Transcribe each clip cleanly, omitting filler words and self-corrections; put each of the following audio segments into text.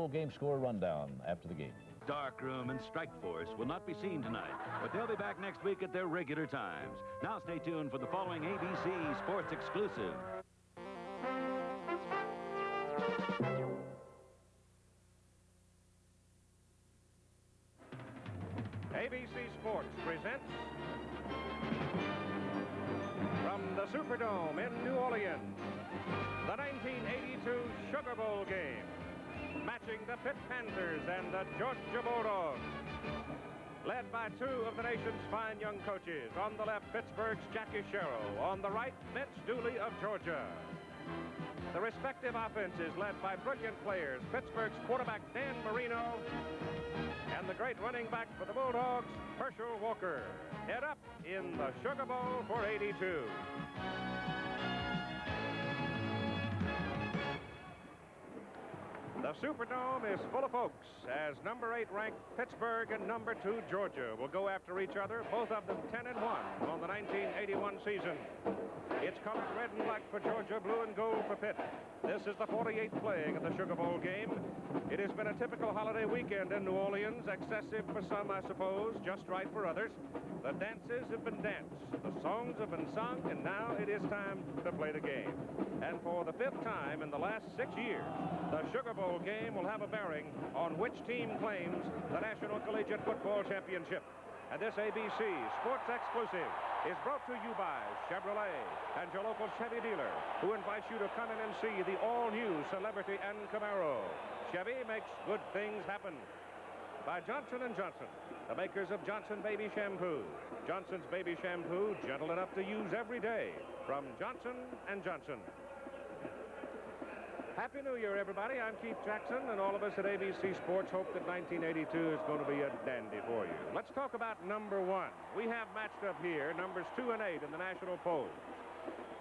Full game score rundown after the game. Darkroom and Strike Force will not be seen tonight, but they'll be back next week at their regular times. Now stay tuned for the following ABC Sports exclusive. ABC Sports presents from the Superdome in New Orleans, the 1982 Sugar Bowl game, matching the Pitt Panthers and the Georgia Bulldogs. Led by two of the nation's fine young coaches. On the left, Pittsburgh's Jackie Sherrill. On the right, Mitch Dooley of Georgia. The respective offenses led by brilliant players. Pittsburgh's quarterback, Dan Marino, and the great running back for the Bulldogs, Herschel Walker. Head up in the Sugar Bowl for '82. The Superdome is full of folks as number 8 ranked Pittsburgh and number 2 Georgia will go after each other, both of them 10-1 on the 1981 season. It's colored red and black for Georgia, blue and gold for Pitt. This is the 48th playing of the Sugar Bowl game. It has been a typical holiday weekend in New Orleans, excessive for some, I suppose, just right for others. The dances have been danced, the songs have been sung, and now it is time to play the game. And for the 5th time in the last 6 years, the Sugar Bowl game will have a bearing on which team claims the National Collegiate Football Championship. And this ABC Sports Exclusive is brought to you by Chevrolet and your local Chevy dealer, who invites you to come in and see the all-new Celebrity and Camaro. Chevy makes good things happen. By Johnson & Johnson, the makers of Johnson Baby Shampoo. Johnson's Baby Shampoo, gentle enough to use every day, from Johnson & Johnson. Happy New Year, everybody. I'm Keith Jackson, and all of us at ABC Sports hope that 1982 is going to be a dandy for you. Let's talk about number 1. We have matched up here numbers 2 and 8 in the national poll.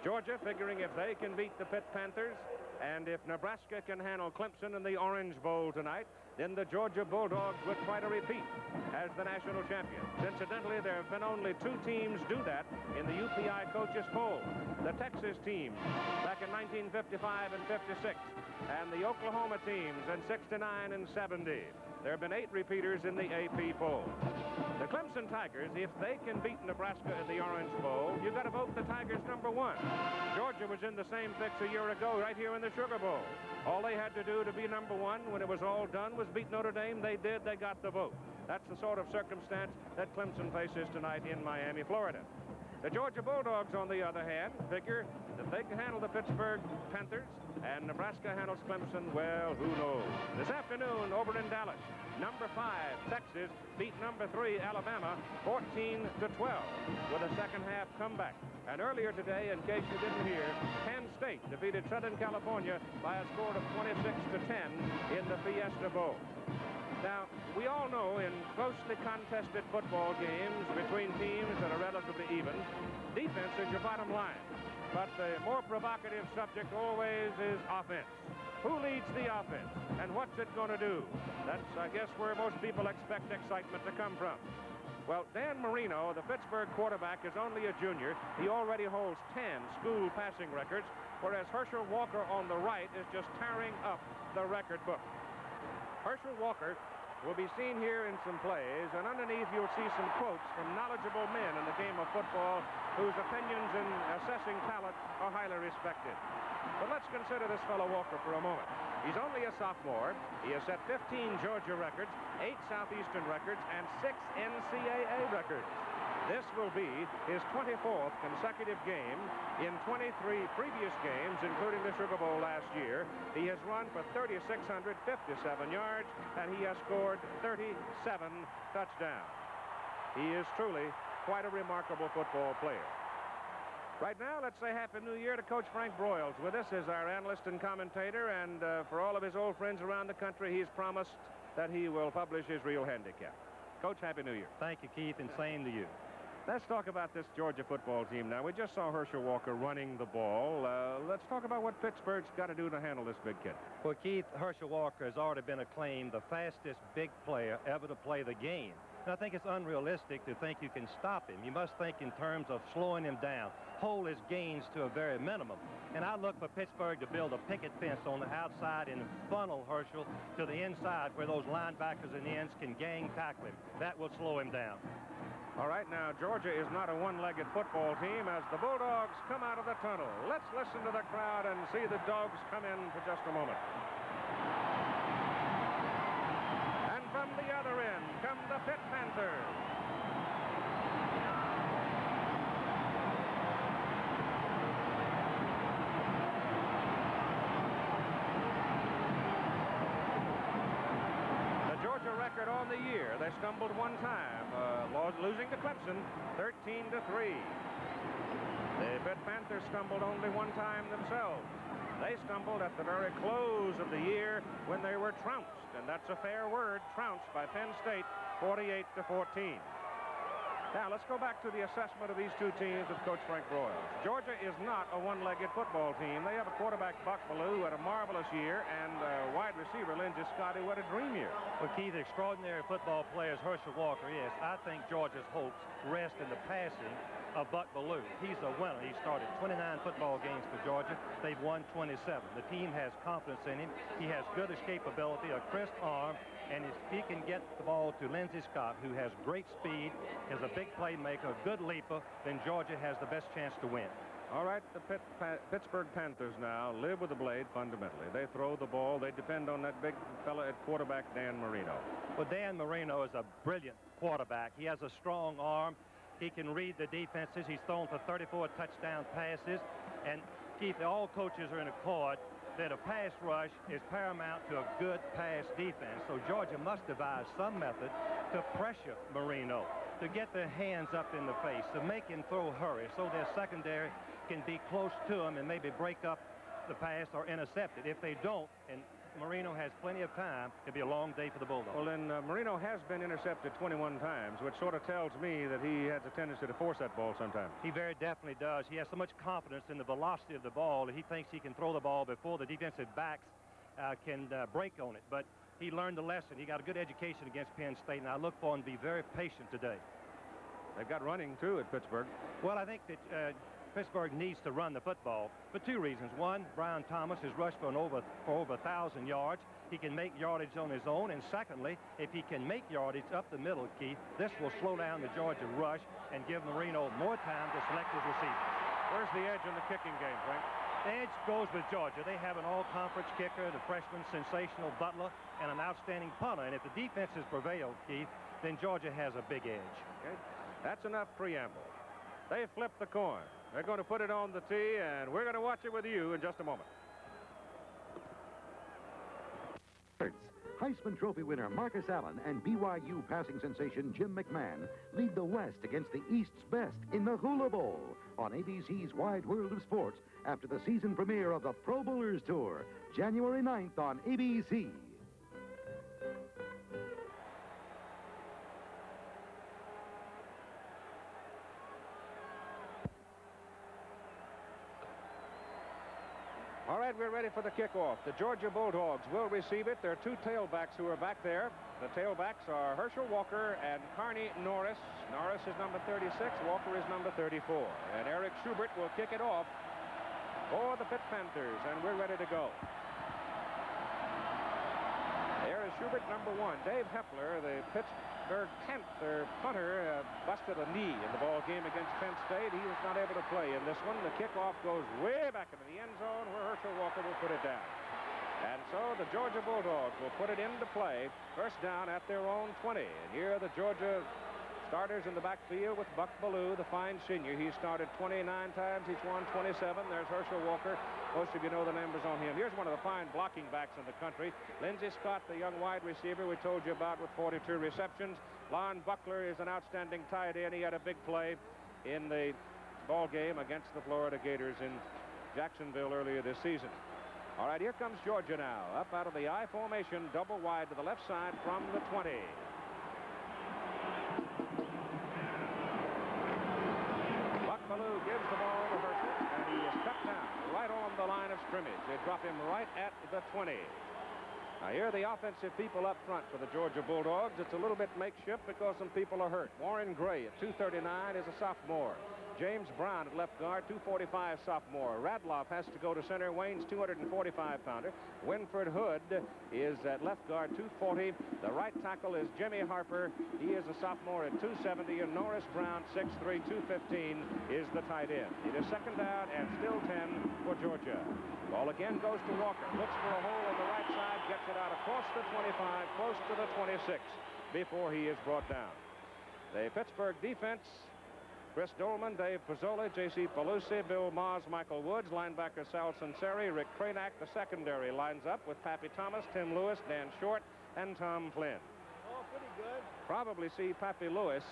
Georgia figuring if they can beat the Pitt Panthers, and if Nebraska can handle Clemson in the Orange Bowl tonight, then the Georgia Bulldogs would try to repeat as the national champions. Incidentally, there have been only 2 teams do that in the UPI coaches poll. The Texas team back in 1955 and 56, and the Oklahoma teams in 69 and 70. There have been 8 repeaters in the AP poll. The Clemson Tigers, if they can beat Nebraska in the Orange Bowl, you've got to vote the Tigers number 1. Georgia was in the same fix a year ago right here in the Sugar Bowl. All they had to do to be number 1 when it was all done was beat Notre Dame. They did. They got the vote. That's the sort of circumstance that Clemson faces tonight in Miami, Florida. The Georgia Bulldogs, on the other hand, figure that they can handle the Pittsburgh Panthers, and Nebraska handles Clemson, well, who knows? This afternoon, over in Dallas, number 5, Texas, beat number 3, Alabama, 14-12, with a second-half comeback. And earlier today, in case you didn't hear, Penn State defeated Southern California by a score of 26-10 in the Fiesta Bowl. Now, we all know in closely contested football games between teams that are relatively even, defense is your bottom line. But the more provocative subject always is offense. Who leads the offense, and what's it going to do? That's, I guess, where most people expect excitement to come from. Well, Dan Marino, the Pittsburgh quarterback, is only a junior. He already holds 10 school passing records, whereas Herschel Walker on the right is just tearing up the record book. Herschel Walker will be seen here in some plays, and underneath you'll see some quotes from knowledgeable men in the game of football whose opinions in assessing talent are highly respected. But let's consider this fellow Walker for a moment. He's only a sophomore. He has set 15 Georgia records, 8 Southeastern records, and 6 NCAA records. This will be his 24th consecutive game. In 23 previous games, including the Sugar Bowl last year, he has run for 3,657 yards, and he has scored 37 touchdowns. He is truly quite a remarkable football player. Right now, let's say Happy New Year to Coach Frank Broyles. With us is our analyst and commentator, and for all of his old friends around the country, he's promised that he will publish his real handicap. Coach, Happy New Year. Thank you, Keith, and same to you. Let's talk about this Georgia football team now. We just saw Herschel Walker running the ball. Let's talk about what Pittsburgh's got to do to handle this big kid. Well, Keith, Herschel Walker has already been acclaimed the fastest big player ever to play the game. And I think it's unrealistic to think you can stop him. You must think in terms of slowing him down, hold his gains to a very minimum. And I look for Pittsburgh to build a picket fence on the outside and funnel Herschel to the inside where those linebackers and ends can gang tackle him. That will slow him down. All right, now Georgia is not a one-legged football team as the Bulldogs come out of the tunnel. Let's listen to the crowd and see the Dogs come in for just a moment. And from the other end come the Pitt Panthers. Record on the year. They stumbled one time, losing to Clemson 13-3. The Pitt Panthers stumbled only one time themselves. They stumbled at the very close of the year when they were trounced, and that's a fair word, trounced by Penn State 48-14. Now, let's go back to the assessment of these two teams with Coach Frank Broyles. Georgia is not a one-legged football team. They have a quarterback, Buck Bellew, who had a marvelous year, and wide receiver, Lindsey Scott, who had a dream year. Well, Keith, extraordinary football players, Herschel Walker, yes. I think Georgia's hopes rest in the passing of Buck Bellew. He's a winner. He started 29 football games for Georgia. They've won 27. The team has confidence in him. He has good escapability, a crisp arm, and if he can get the ball to Lindsey Scott, who has great speed, is a big playmaker, a good leaper, then Georgia has the best chance to win. All right, the Pittsburgh Panthers now live with the blade fundamentally. They throw the ball. They depend on that big fella at quarterback, Dan Marino. Well, Dan Marino is a brilliant quarterback. He has a strong arm. He can read the defenses. He's thrown for 34 touchdown passes. And, Keith, all coaches are in accord that a pass rush is paramount to a good pass defense. So Georgia must devise some method to pressure Marino, to get their hands up in the face, to make him throw hurry, so their secondary can be close to him and maybe break up the pass or intercept it. If they don't, and Marino has plenty of time, it'll be a long day for the Bulldogs. Well, then Marino has been intercepted 21 times, which sort of tells me that he has a tendency to force that ball sometimes. He very definitely does. He has so much confidence in the velocity of the ball that he thinks he can throw the ball before the defensive backs can break on it. But he learned the lesson. He got a good education against Penn State, and I look for him to be very patient today. They've got running, too, at Pittsburgh. Well, I think that Pittsburgh needs to run the football for two reasons. One, Brian Thomas has rushed for over 1,000 yards. He can make yardage on his own. And secondly, if he can make yardage up the middle, Keith, this will slow down the Georgia rush and give Marino more time to select his receiver. Where's the edge in the kicking game, Frank? The edge goes with Georgia. They have an all-conference kicker, the freshman sensational Butler, and an outstanding punter. And if the defenses prevail, Keith, then Georgia has a big edge. Okay. That's enough preamble. They flipped the coin. They're going to put it on the tee, and we're going to watch it with you in just a moment. Heisman Trophy winner Marcus Allen and BYU passing sensation Jim McMahon lead the West against the East's best in the Hula Bowl on ABC's Wide World of Sports after the season premiere of the Pro Bowlers Tour, January 9th on ABC. All right, we're ready for the kickoff. The Georgia Bulldogs will receive it. There are two tailbacks who are back there. The tailbacks are Herschel Walker and Carney Norris. Norris is number 36. Walker is number 34. And Eric Schubert will kick it off for the Pitt Panthers, and we're ready to go. There is Schubert, number 1. Dave Hepler, the Pittsburgh Panther punter, busted a knee in the ball game against Penn State. He was not able to play in this one. The kickoff goes way back into the end zone where Herschel Walker will put it down. And so the Georgia Bulldogs will put it into play. First down at their own 20. And here are the Georgia starters in the backfield with Buck Bellew, the fine senior. He started 29 times. He's won 27. There's Herschel Walker. Most of you know the numbers on him. Here's one of the fine blocking backs in the country. Lindsey Scott, the young wide receiver we told you about with 42 receptions. Lon Buckler is an outstanding tight end. He had a big play in the ball game against the Florida Gators in Jacksonville earlier this season. All right, here comes Georgia now. Up out of the I formation, double wide to the left side from the 20. Buck Bellew gives the ball to Herschel, and he is cut down right on the line of scrimmage. They drop him right at the 20. Now, here are the offensive people up front for the Georgia Bulldogs. It's a little bit makeshift because some people are hurt. Warren Gray at 239 is a sophomore. James Brown at left guard, 245 sophomore. Radloff has to go to center. Wayne's 245-pounder. Winford Hood is at left guard, 240. The right tackle is Jimmy Harper. He is a sophomore at 270. And Norris Brown, 6'3", 215, is the tight end. It is second down and still 10 for Georgia. Ball again goes to Walker. Looks for a hole on the right side. Gets it out across the 25, close to the 26, before he is brought down. The Pittsburgh defense: Chris Dolman, Dave Pizzola, J.C. Pelusi, Bill Maas, Michael Woods, linebacker Sal Sunseri, Rick Cranack. The secondary lines up with Pappy Thomas, Tim Lewis, Dan Short, and Tom Flynn. Oh, pretty good. Probably see Pappy Lewis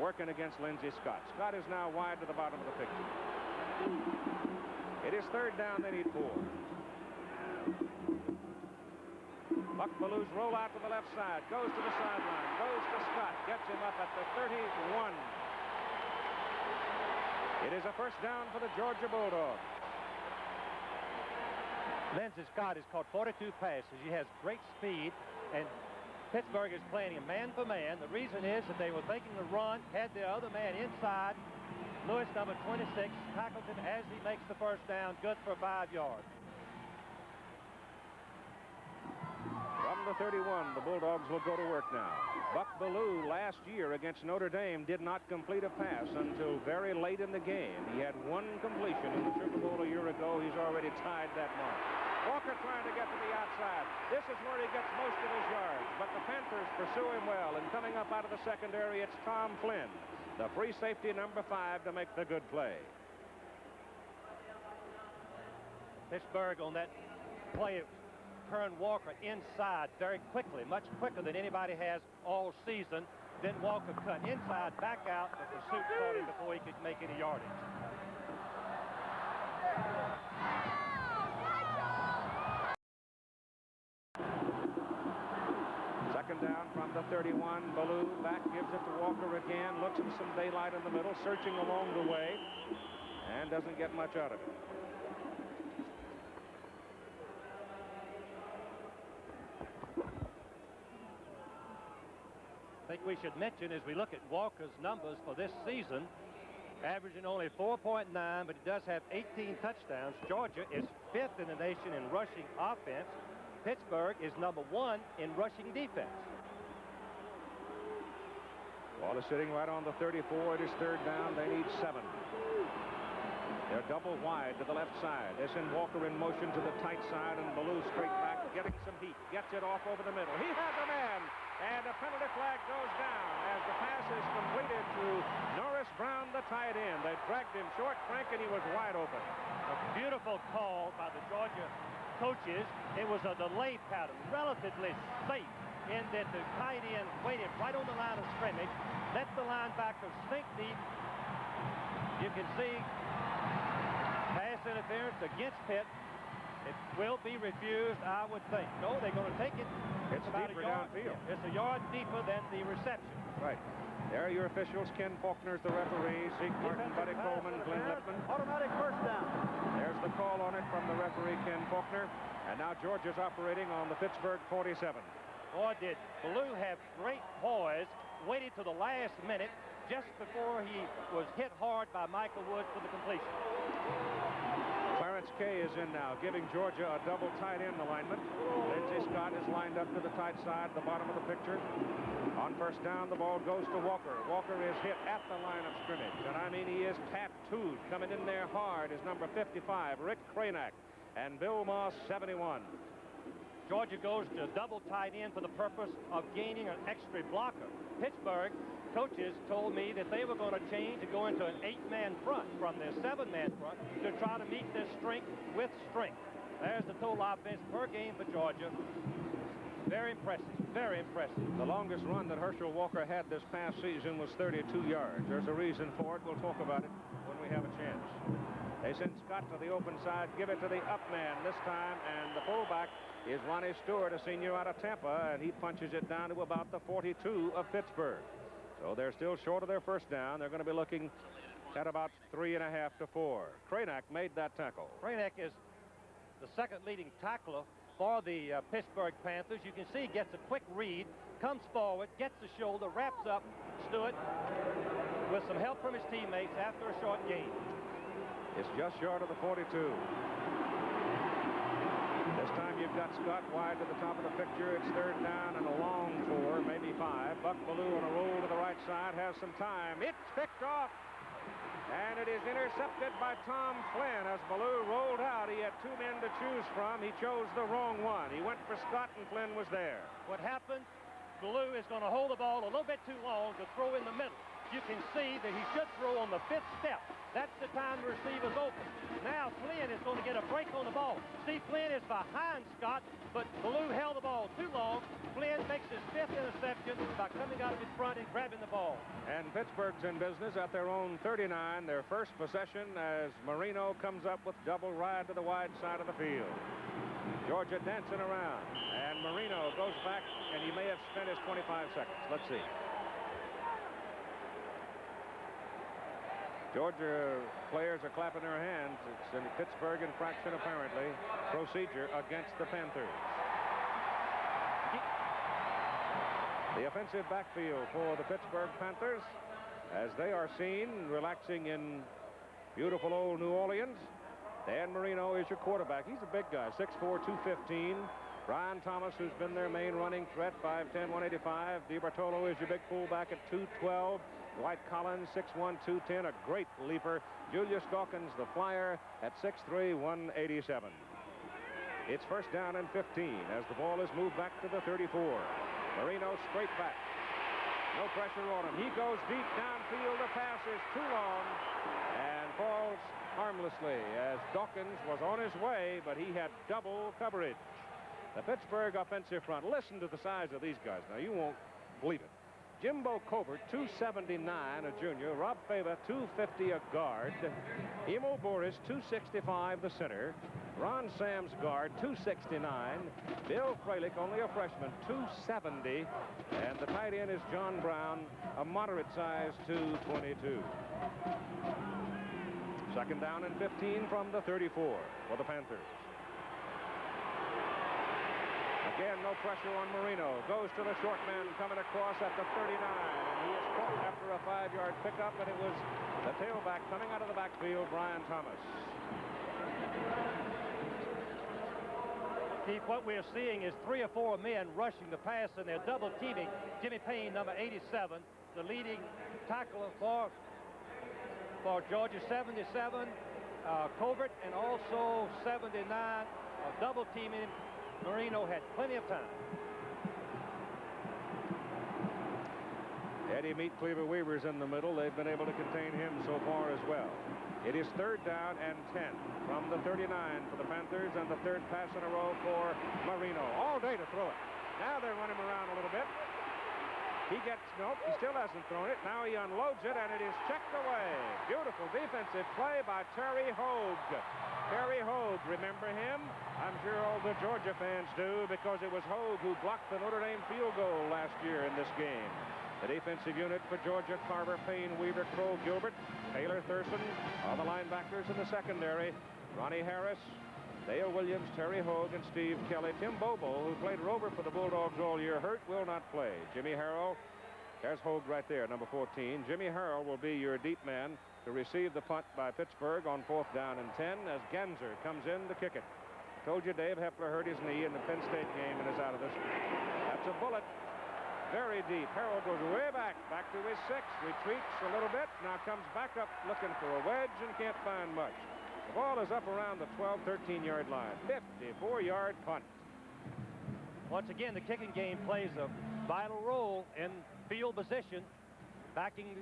working against Lindsey Scott. Scott is now wide to the bottom of the picture. It is third down. They need 4. Buck Belew's roll out to the left side. Goes to the sideline. Goes to Scott. Gets him up at the 31. It is a first down for the Georgia Bulldogs. Lindsey Scott has caught 42 passes. He has great speed, and Pittsburgh is playing him man for man. The reason is that they were making the run, had the other man inside. Lewis, number 26, tackled him as he makes the first down. Good for 5 yards. From the 31, the Bulldogs will go to work now. Buck Belew last year against Notre Dame did not complete a pass until very late in the game. He had 1 completion in the Sugar Bowl a year ago. He's already tied that mark. Walker trying to get to the outside. This is where he gets most of his yards, but the Panthers pursue him well, and coming up out of the secondary, it's Tom Flynn, the free safety, number 5, to make the good play. Pittsburgh on that play turned Walker inside very quickly, much quicker than anybody has all season. Then Walker cut inside, back out. The pursuit caught him before he could make any yardage. Second down from the 31. Belew back, gives it to Walker again. Looks for some daylight in the middle, searching along the way, and doesn't get much out of it. I think we should mention, as we look at Walker's numbers for this season, averaging only 4.9, but he does have 18 touchdowns. Georgia is 5th in the nation in rushing offense. Pittsburgh is number 1 in rushing defense. Ball is sitting right on the 34. It is third down. They need 7. They're double wide to the left side. They send Walker in motion to the tight side, and Belew straight back, getting some heat. Gets it off over the middle. He has a man, and a penalty flag goes down as the pass is completed to Norris Brown, the tight end. They dragged him short, Frank, and he was wide open. A beautiful call by the Georgia coaches. It was a delay pattern, relatively safe, in that the tight end waited right on the line of scrimmage, let the linebacker sink deep. You can see pass interference against Pitt. It will be refused, I would think. No, they're going to take it. It's about deeper a yard downfield. It's a yard deeper than the reception. Right. There are your officials. Ken Faulkner's the referee. Zeke Martin, Buddy Coleman, Glenn Lipman. Automatic first down. There's the call on it from the referee, Ken Faulkner. And now Georgia's operating on the Pittsburgh 47. Boy, did Belew have great poise. Waited to the last minute, just before he was hit hard by Michael Woods for the completion. Clarence Kay is in now, giving Georgia a double tight end alignment. Lindsey Scott is lined up to the tight side, the bottom of the picture. On first down, the ball goes to Walker. Walker is hit at the line of scrimmage, and I mean, he is tattooed. Coming in there hard is number 55, Rick Cranack, and Bill Moss, 71. Georgia goes to double tight end for the purpose of gaining an extra blocker. Pittsburgh coaches told me that they were going to change and go into an 8-man front from their 7-man front to try to meet their strength with strength. There's the total offense per game for Georgia. Very impressive, very impressive. The longest run that Herschel Walker had this past season was 32 yards. There's a reason for it. We'll talk about it when we have a chance. They send Scott to the open side, give it to the up man this time, and the fullback is Ronnie Stewart, a senior out of Tampa, and he punches it down to about the 42 of Pittsburgh. So they're still short of their first down. They're going to be looking at about 3.5 to 4. Cranack made that tackle. Cranack is the second leading tackler for the Pittsburgh Panthers. You can see he gets a quick read, comes forward, gets the shoulder, wraps up Stewart with some help from his teammates after a short gain. It's just short of the 42. This time you've got Scott wide to the top of the picture. It's third down and a long 4, maybe 5. Buck Bellew on a roll to the right side, has some time. It's picked off, and it is intercepted by Tom Flynn. As Bellew rolled out, he had 2 men to choose from. He chose the wrong one. He went for Scott, and Flynn was there. What happened, Bellew is going to hold the ball a little bit too long to throw in the middle. You can see that he should throw on the 5th step. That's the time the receiver's open. Now Flynn is going to get a break on the ball. See, Flynn is behind Scott, but Bellew held the ball too long. Flynn makes his 5th interception by coming out of his front and grabbing the ball. And Pittsburgh's in business at their own 39, their first possession, as Marino comes up with double ride to the wide side of the field. Georgia dancing around, and Marino goes back, and he may have spent his 25 seconds. Let's see. Georgia players are clapping their hands. It's a Pittsburgh infraction, apparently. Procedure against the Panthers. The offensive backfield for the Pittsburgh Panthers, as they are seen relaxing in beautiful old New Orleans. Dan Marino is your quarterback. He's a big guy, 6'4", 215. Brian Thomas, who's been their main running threat, 5'10", 185. DiBartolo is your big fullback at 212. Dwight Collins, 6'1", 210, a great leaper. Julius Dawkins, the flyer, at 6'3", 187. It's first down and 15 as the ball is moved back to the 34. Marino straight back. No pressure on him. He goes deep downfield. The pass is too long and falls harmlessly as Dawkins was on his way, but he had double coverage. The Pittsburgh offensive front. Listen to the size of these guys. Now, you won't believe it. Jimbo Covert, 279, a junior. Rob Fava, 250, a guard. Emo Boris, 265, the center. Ron Sam's guard, 269. Bill Fralick, only a freshman, 270. And the tight end is John Brown, a moderate size, 222. Second down and 15 from the 34 for the Panthers. Again, no pressure on Marino. Goes to the short man coming across at the 39. And he is caught after a 5-yard pickup, and it was the tailback coming out of the backfield, Brian Thomas. Keith, what we're seeing is 3 or 4 men rushing the pass, and they're double teaming Jimmy Payne, number 87, the leading tackler for Georgia, 77, Covert, and also 79, double teaming. Marino had plenty of time. Eddie Meat Cleaver Weaver's in the middle. They've been able to contain him so far as well. It is third down and 10 from the 39 for the Panthers, and the third pass in a row for Marino. All day to throw it. Now they run him around a little bit. He still hasn't thrown it. Now he unloads it, and it is checked away. Beautiful defensive play by Terry Hogue. Terry Hogue, remember him? I'm sure all the Georgia fans do, because it was Hogue who blocked the Notre Dame field goal last year in this game. The defensive unit for Georgia: Carver, Payne, Weaver, Crow, Gilbert, Taylor, Thurston are the linebackers in the secondary. Ronnie Harris, Dale Williams, Terry Hogue, and Steve Kelly. Tim Bobo, who played rover for the Bulldogs all year, hurt, will not play. Jimmy Harrell, there's Hogue right there, number 14. Jimmy Harrell will be your deep man to receive the punt by Pittsburgh on 4th down and 10 as Genzer comes in to kick it. I told you Dave Hepler hurt his knee in the Penn State game and is out of this one. That's a bullet. Very deep. Harrell goes way back to his 6, retreats a little bit, now comes back up looking for a wedge and can't find much. The ball is up around the 12, 13-yard line. 54-yard punt. Once again, the kicking game plays a vital role in field position, backing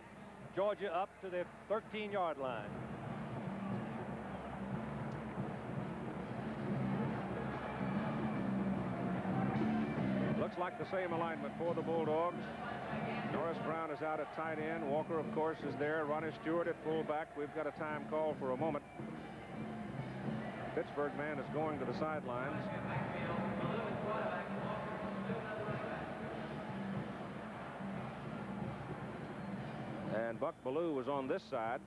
Georgia up to the 13-yard line. Looks like the same alignment for the Bulldogs. Norris Brown is out at tight end. Walker, of course, is there. Ronnie Stewart at fullback. We've got a time call for a moment. Pittsburgh man is going to the sidelines. And Buck Bellew was on this side.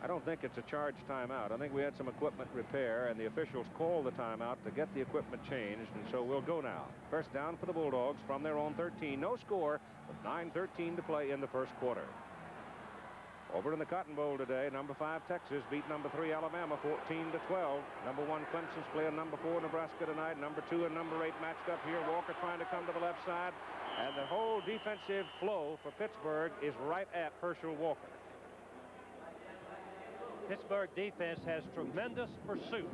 I don't think it's a charged timeout. I think we had some equipment repair, and the officials called the timeout to get the equipment changed, and so we'll go now. First down for the Bulldogs from their own 13. No score, with 9:13 to play in the first quarter. Over in the Cotton Bowl today, number 5 Texas beat number 3 Alabama 14-12. Number 1 Clemson's playing number 4 Nebraska tonight. Number 2 and number 8 matched up here. Walker trying to come to the left side, and the whole defensive flow for Pittsburgh is right at Herschel Walker. Pittsburgh defense has tremendous pursuit.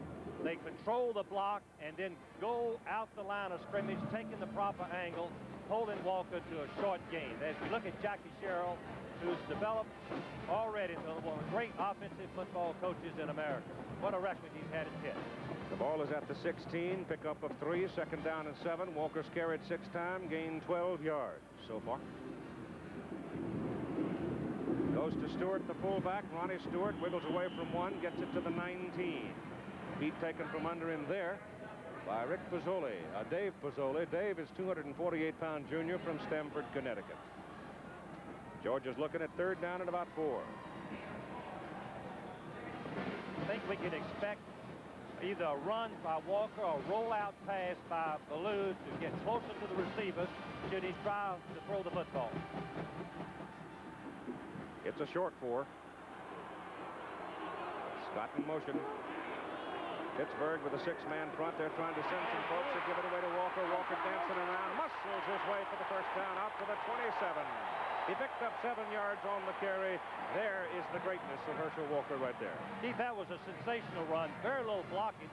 They control the block and then go out the line of scrimmage, taking the proper angle, holding Walker to a short gain. As you look at Jackie Sherrill, who's developed already into one of the great offensive football coaches in America. What a record he's had at Pitt. The ball is at the 16, pickup of 3, second down and 7. Walker's carried 6 times, gained 12 yards so far. Goes to Stewart, the fullback. Ronnie Stewart wiggles away from 1, gets it to the 19. Feet taken from under him there by Rick Pozzoli, Dave Pozzoli. Dave is 248-pound junior from Stamford, Connecticut. Georgia's looking at third down and about 4. I think we can expect either a run by Walker or a rollout pass by Ballou to get closer to the receivers should he try to throw the football. It's a short 4. Scott in motion. Pittsburgh with a 6-man front. They're trying to send some folks. They give it away to Walker. Walker dancing around. Muscles his way for the first down out to the 27. He picked up 7 yards on the carry. There is the greatness of Herschel Walker right there. Keith, that was a sensational run. Very little blocking.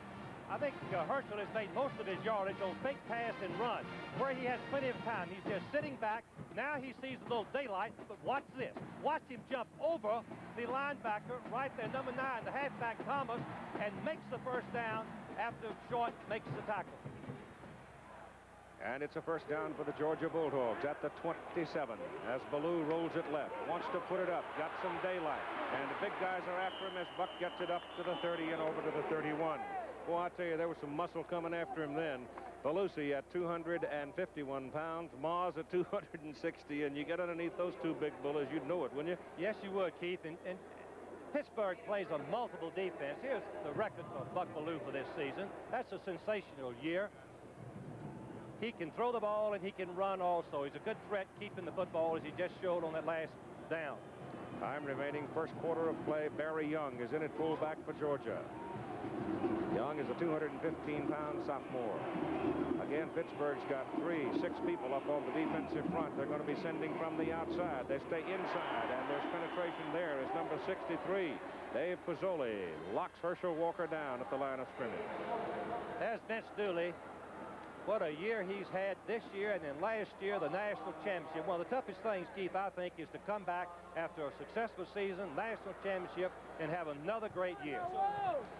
I think Herschel has made most of his yardage on fake pass and run, where he has plenty of time. He's just sitting back. Now he sees a little daylight, but watch this. Watch him jump over the linebacker right there, number 9, the halfback Thomas, and makes the first down after Short makes the tackle. And it's a first down for the Georgia Bulldogs at the 27 as Ballou rolls it left. Wants to put it up. Got some daylight. And the big guys are after him as Buck gets it up to the 30 and over to the 31. Boy, I tell you, there was some muscle coming after him then. Belusi at 251 pounds, Moz at 260, and you get underneath those 2 big bullies, you'd know it, wouldn't you? Yes, you would, Keith. And Pittsburgh plays a multiple defense. Here's the record for Buck Ballou for this season. That's a sensational year. He can throw the ball and he can run also. He's a good threat keeping the football, as he just showed on that last down. Time remaining, first quarter of play. Barry Young is in at fullback for Georgia. Young is a 215-pound sophomore. Again, Pittsburgh's got 6 people up on the defensive front. They're going to be sending from the outside. They stay inside, and there's penetration there as number 63, Dave Pozzoli, locks Herschel Walker down at the line of scrimmage. There's Vince Dooley. What a year he's had this year, and then last year, the national championship. One of the toughest things, Keith, I think, is to come back after a successful season, national championship, and have another great year.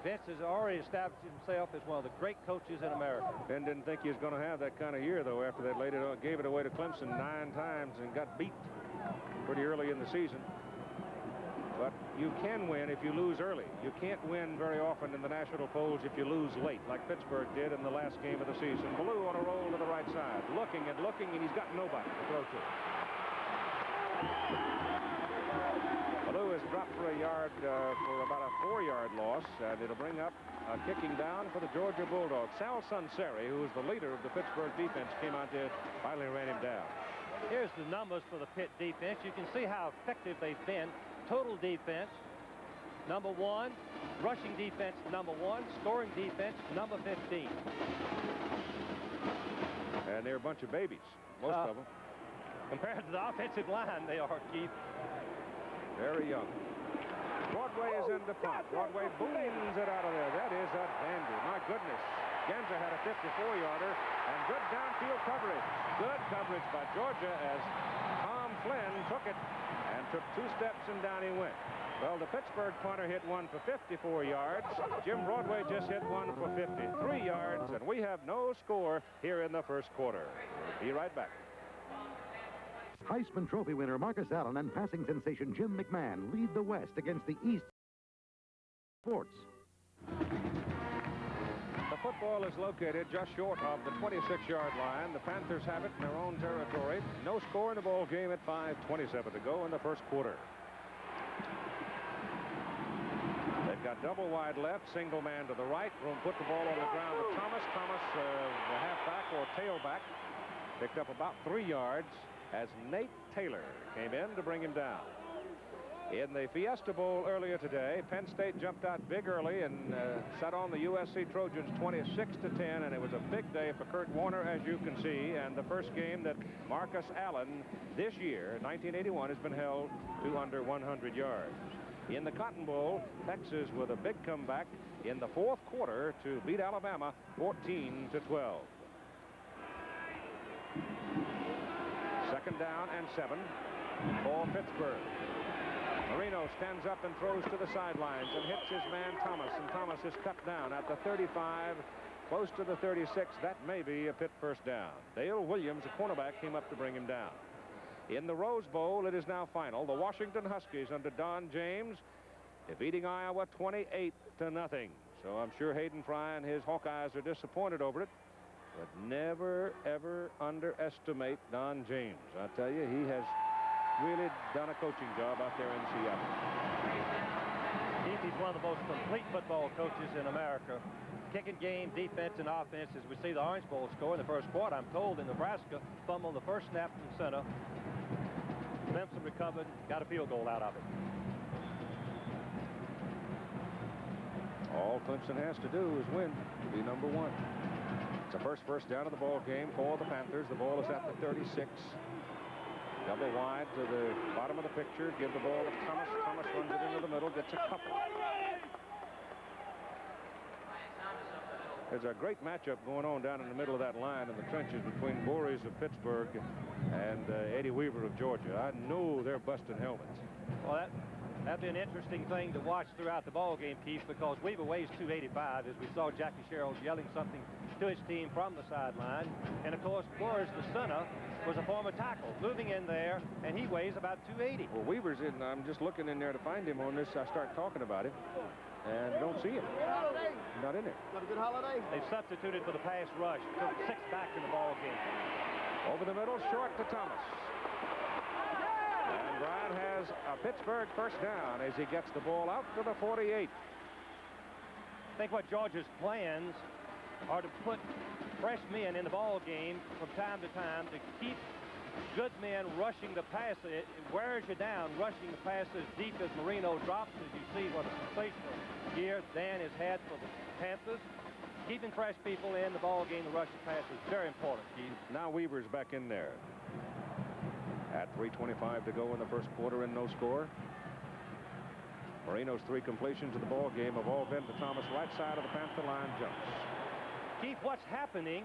Vince has already established himself as one of the great coaches in America. Ben didn't think he was going to have that kind of year, though, after they gave it away to Clemson 9 times and got beat pretty early in the season. But you can win if you lose early. You can't win very often in the national polls if you lose late, like Pittsburgh did in the last game of the season. Ballou on a roll to the right side, looking, and he's got nobody to throw to. Ballou is dropped for a yard, for about a 4-yard loss, and it'll bring up a kicking down for the Georgia Bulldogs. Sal Sunseri, who is the leader of the Pittsburgh defense, came out there, finally ran him down. Here's the numbers for the Pitt defense. You can see how effective they've been. Total defense, number 1. Rushing defense, number 1. Scoring defense, number 15. And they're a bunch of babies, most of them. Compared to the offensive line, they are, Keith. Very young. Broadway is in the front. Broadway booms it out of there. That is a dandy. My goodness. Genza had a 54-yarder and good downfield coverage. Good coverage by Georgia as Tom Flynn took it and took 2 steps and down he went. Well, the Pittsburgh punter hit one for 54 yards. Jim Broadway just hit one for 53 yards, and we have no score here in the first quarter. We'll be right back. Heisman Trophy winner Marcus Allen and passing sensation Jim McMahon lead the West against the East Sports. The football is located just short of the 26-yard line. The Panthers have it in their own territory. No score in the ball game at 5:27 to go in the first quarter. got double wide left, single man to the right. Room put the ball on the ground to Thomas. Thomas, the halfback or tailback, picked up about 3 yards as Nate Taylor came in to bring him down. In the Fiesta Bowl earlier today, Penn State jumped out big early and set on the USC Trojans 26-10, and it was a big day for Kurt Warner, as you can see, and the first game that Marcus Allen this year, 1981, has been held to under 100 yards. In the Cotton Bowl, Texas with a big comeback in the fourth quarter to beat Alabama 14-12. Second down and 7 for Pittsburgh. Marino stands up and throws to the sidelines and hits his man Thomas, and Thomas is cut down at the 35, close to the 36. That may be a Pitt first down. Dale Williams, a cornerback, came up to bring him down. In the Rose Bowl, it is now final. The Washington Huskies under Don James defeating Iowa 28-0. So I'm sure Hayden Fry and his Hawkeyes are disappointed over it, but never, ever underestimate Don James. I tell you, he has really done a coaching job out there in Seattle. He's one of the most complete football coaches in America. Kicking game, defense, and offense. As we see the Orange Bowl score in the first quarter, I'm told in Nebraska, fumbled the first snap from center. Clemson recovered, got a field goal out of it. All Clemson has to do is win to be number 1. It's the first down of the ball game for the Panthers. The ball is at the 36. Double wide to the bottom of the picture. Give the ball to Thomas. Thomas runs it into the middle, gets a couple. There's a great matchup going on down in the middle of that line in the trenches between Voorhees of Pittsburgh and Eddie Weaver of Georgia. I know they're busting helmets. Well, that'd be an interesting thing to watch throughout the ball game, Keith, because Weaver weighs 285, as we saw Jackie Sherrill yelling something to his team from the sideline. And, of course, Voorhees, the center, was a former tackle, moving in there, and he weighs about 280. Well, Weaver's in. I'm just looking in there to find him on this. I start talking about him, and don't see him. Not in there. Got a good holiday? They've substituted for the pass rush. Took 6 back in the ball game. Over the middle, short to Thomas. And Bryant has a Pittsburgh first down as he gets the ball out to the 48. I think what Georgia's plans are to put fresh men in the ball game from time to time to keep good men rushing the passer. It wears you down rushing the passer as deep as Marino drops, as you see what a sensational year Dan has had for the Panthers. Keeping fresh people in the ball game, the rushing pass is very important, Keith. Now Weaver's back in there. At 3:25 to go in the first quarter and no score. Marino's 3 completions of the ball game have all been to Thomas, right side of the Panther line, jumps. Keith, what's happening,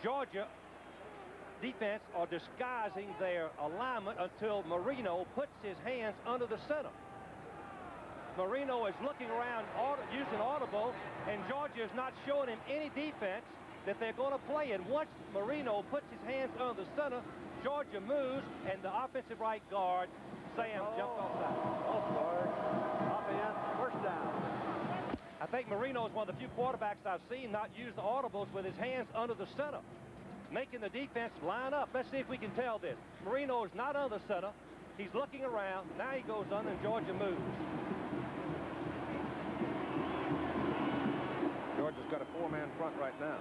Georgia defense are disguising their alignment until Marino puts his hands under the center. Marino is looking around, using audible, and Georgia is not showing him any defense that they're going to play. And once Marino puts his hands under the center, Georgia moves, and the offensive right guard, Sam, jumped off that. Offense, first down. I think Marino is one of the few quarterbacks I've seen not use the audibles with his hands under the center, making the defense line up. Let's see if we can tell this. Marino is not under the center. He's looking around. Now he goes under, and Georgia moves. Georgia's got a 4-man front right now.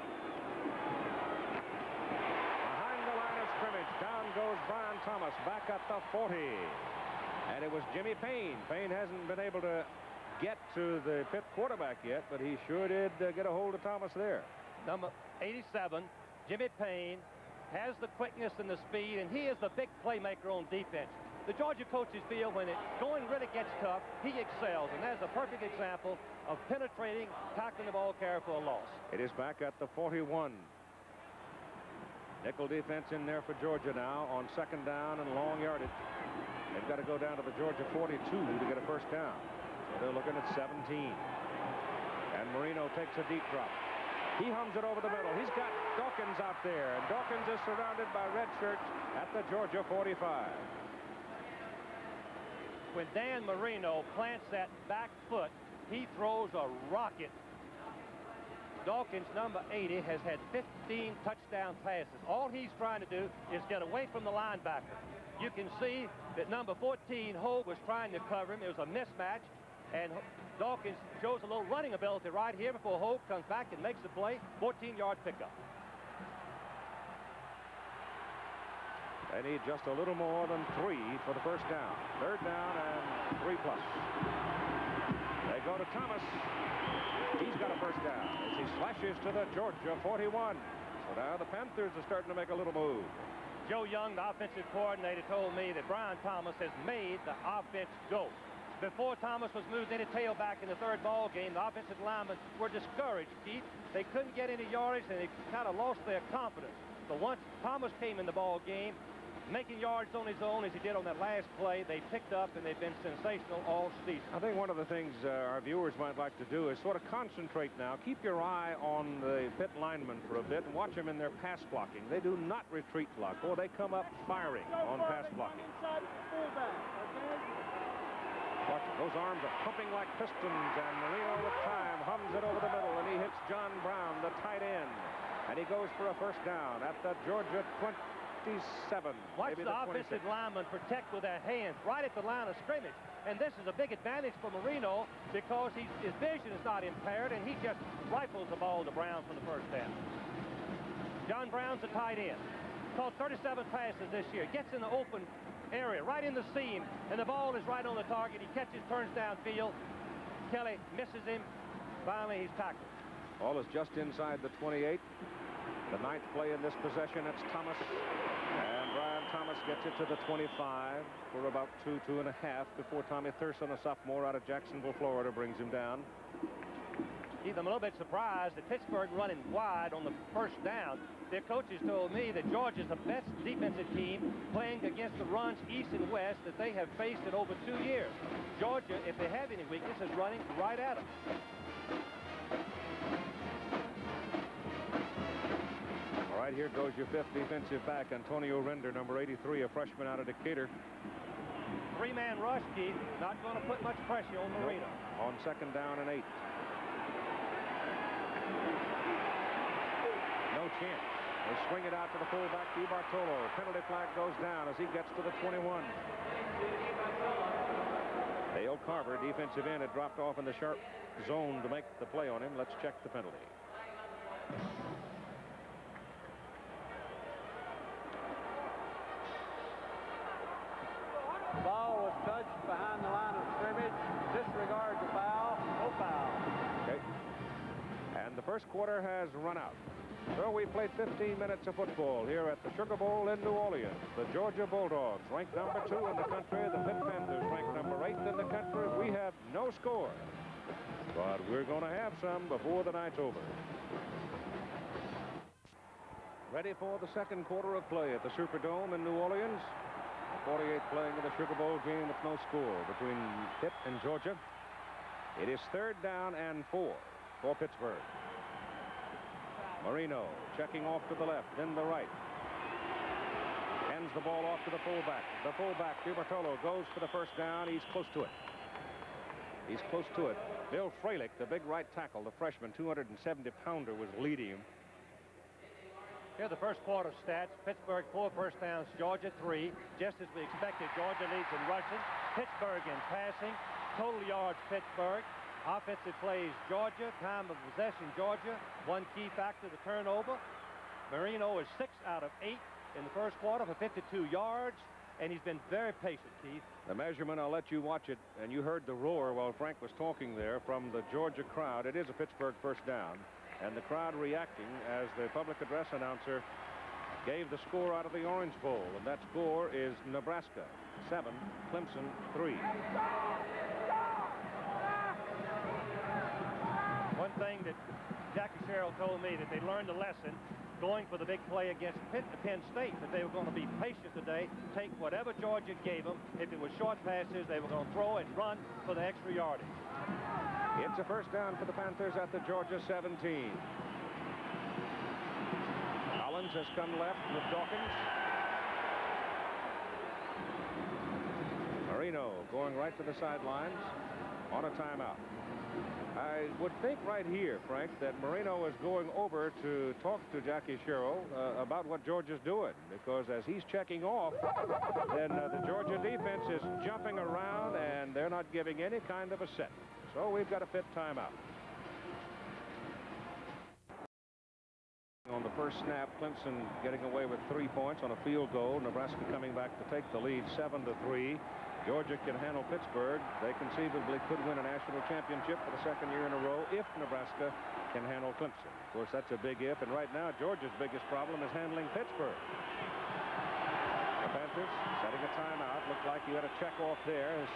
Behind the line of scrimmage, down goes Brian Thomas, back at the 40. And it was Jimmy Payne. Payne hasn't been able to get to the Pitt quarterback yet, but he sure did get a hold of Thomas there. Number 87, Jimmy Payne, has the quickness and the speed, and he is the big playmaker on defense. The Georgia coaches feel when it going really gets tough, he excels, and that's a perfect example of penetrating, tackling the ball carrier for a loss. It is back at the 41. Nickel defense in there for Georgia now on second down and long yardage. They've got to go down to the Georgia 42 to get a first down. So they're looking at 17. And Marino takes a deep drop. He hums it over the middle. He's got Dawkins out there, and Dawkins is surrounded by red shirts at the Georgia 45. When Dan Marino plants that back foot, he throws a rocket. Dawkins, number 80, has had 15 touchdown passes. All he's trying to do is get away from the linebacker. You can see that number 14, Hogue, was trying to cover him. It was a mismatch. And Dawkins shows a little running ability right here before Hope comes back and makes the play. 14-yard pickup. They need just a little more than 3 for the first down. Third down and 3+. They go to Thomas. He's got a first down as he slashes to the Georgia 41. So now the Panthers are starting to make a little move. Joe Young, the offensive coordinator, told me that Brian Thomas has made the offense go. Before Thomas was moved into tailback in the third ball game, the offensive linemen were discouraged, Keith. They couldn't get any yardage, and they kind of lost their confidence. But once Thomas came in the ball game, making yards on his own as he did on that last play, they picked up, and they've been sensational all season. I think one of the things our viewers might like to do is sort of concentrate now. Keep your eye on the Pitt linemen for a bit and watch them in their pass blocking. They do not retreat block, or they come up firing on pass blocking. Watch it. Those arms are pumping like pistons, and Marino with time hums it over the middle, and he hits John Brown, the tight end, and he goes for a first down at the Georgia 27. Watch maybe the offensive lineman protect with their hands right at the line of scrimmage, and this is a big advantage for Marino because his vision is not impaired, and he just rifles the ball to Brown from the first down. John Brown's a tight end. Caught 37 passes this year. Gets in the open area, right in the seam, and the ball is right on the target. He catches, turns downfield. Kelly misses him. Finally, he's tackled. Ball is just inside the 28. The 9th play in this possession. It's Thomas. And Brian Thomas gets it to the 25 for about 2.5 before Tommy Thurston, a sophomore out of Jacksonville, Florida, brings him down. Keith, I'm a little bit surprised that Pittsburgh running wide on the first down. Their coaches told me that Georgia's the best defensive team playing against the runs east and west that they have faced in over 2 years. Georgia, if they have any weakness, is running right at them. All right, here goes your 5th defensive back, Antonio Render, number 83, a freshman out of Decatur. 3-man rush, Keith. Not going to put much pressure on Marino. On 2nd down and 8. No chance. They swing it out to the fullback, DiBartolo. Penalty flag goes down as he gets to the 21. Dale Carver, defensive end, had dropped off in the sharp zone to make the play on him. Let's check the penalty. Ball was touched behind the line of scrimmage. Disregard the foul. No foul. Okay. And the first quarter has run out. So we played 15 minutes of football here at the Sugar Bowl in New Orleans. The Georgia Bulldogs ranked number 2 in the country. The Pitt Panthers ranked number 8 in the country. We have no score, but we're going to have some before the night's over. Ready for the second quarter of play at the Superdome in New Orleans. 48th playing in the Sugar Bowl game with no score between Pitt and Georgia. It is 3rd down and 4 for Pittsburgh. Marino checking off to the left, then the right. Hands the ball off to the fullback. The fullback, DiBartolo, goes for the first down. He's close to it. He's close to it. Bill Fralick, the big right tackle, the freshman, 270-pounder, was leading him. Here are the first quarter stats. Pittsburgh 4 first downs, Georgia 3. Just as we expected, Georgia leads in rushing. Pittsburgh in passing. Total yards, Pittsburgh. Offensive plays, Georgia. Time of possession, Georgia. One key factor, the turnover. Marino is 6 out of 8 in the first quarter for 52 yards, and he's been very patient, Keith. The measurement, I'll let you watch it, and you heard the roar while Frank was talking there from the Georgia crowd. It is a Pittsburgh first down, and the crowd reacting as the public address announcer gave the score out of the Orange Bowl, and that score is Nebraska 7, Clemson 3. One thing that Jackie Sherrill told me, that they learned a lesson going for the big play against Penn State, that they were going to be patient today, take whatever Georgia gave them. If it was short passes, they were going to throw and run for the extra yardage. It's a first down for the Panthers at the Georgia 17. Collins has come left with Dawkins. Marino going right to the sidelines on a timeout. I would think right here, Frank, that Marino is going over to talk to Jackie Sherrill about what Georgia's doing, because as he's checking off, then the Georgia defense is jumping around and they're not giving any kind of a set. So we've got a Pitt timeout. On the first snap, Clemson getting away with 3 points on a field goal. Nebraska coming back to take the lead 7-3. Georgia can handle Pittsburgh. They conceivably could win a national championship for the second year in a row if Nebraska can handle Clemson. Of course, that's a big if, and right now Georgia's biggest problem is handling Pittsburgh. The Panthers setting a timeout. Looked like you had a check off there as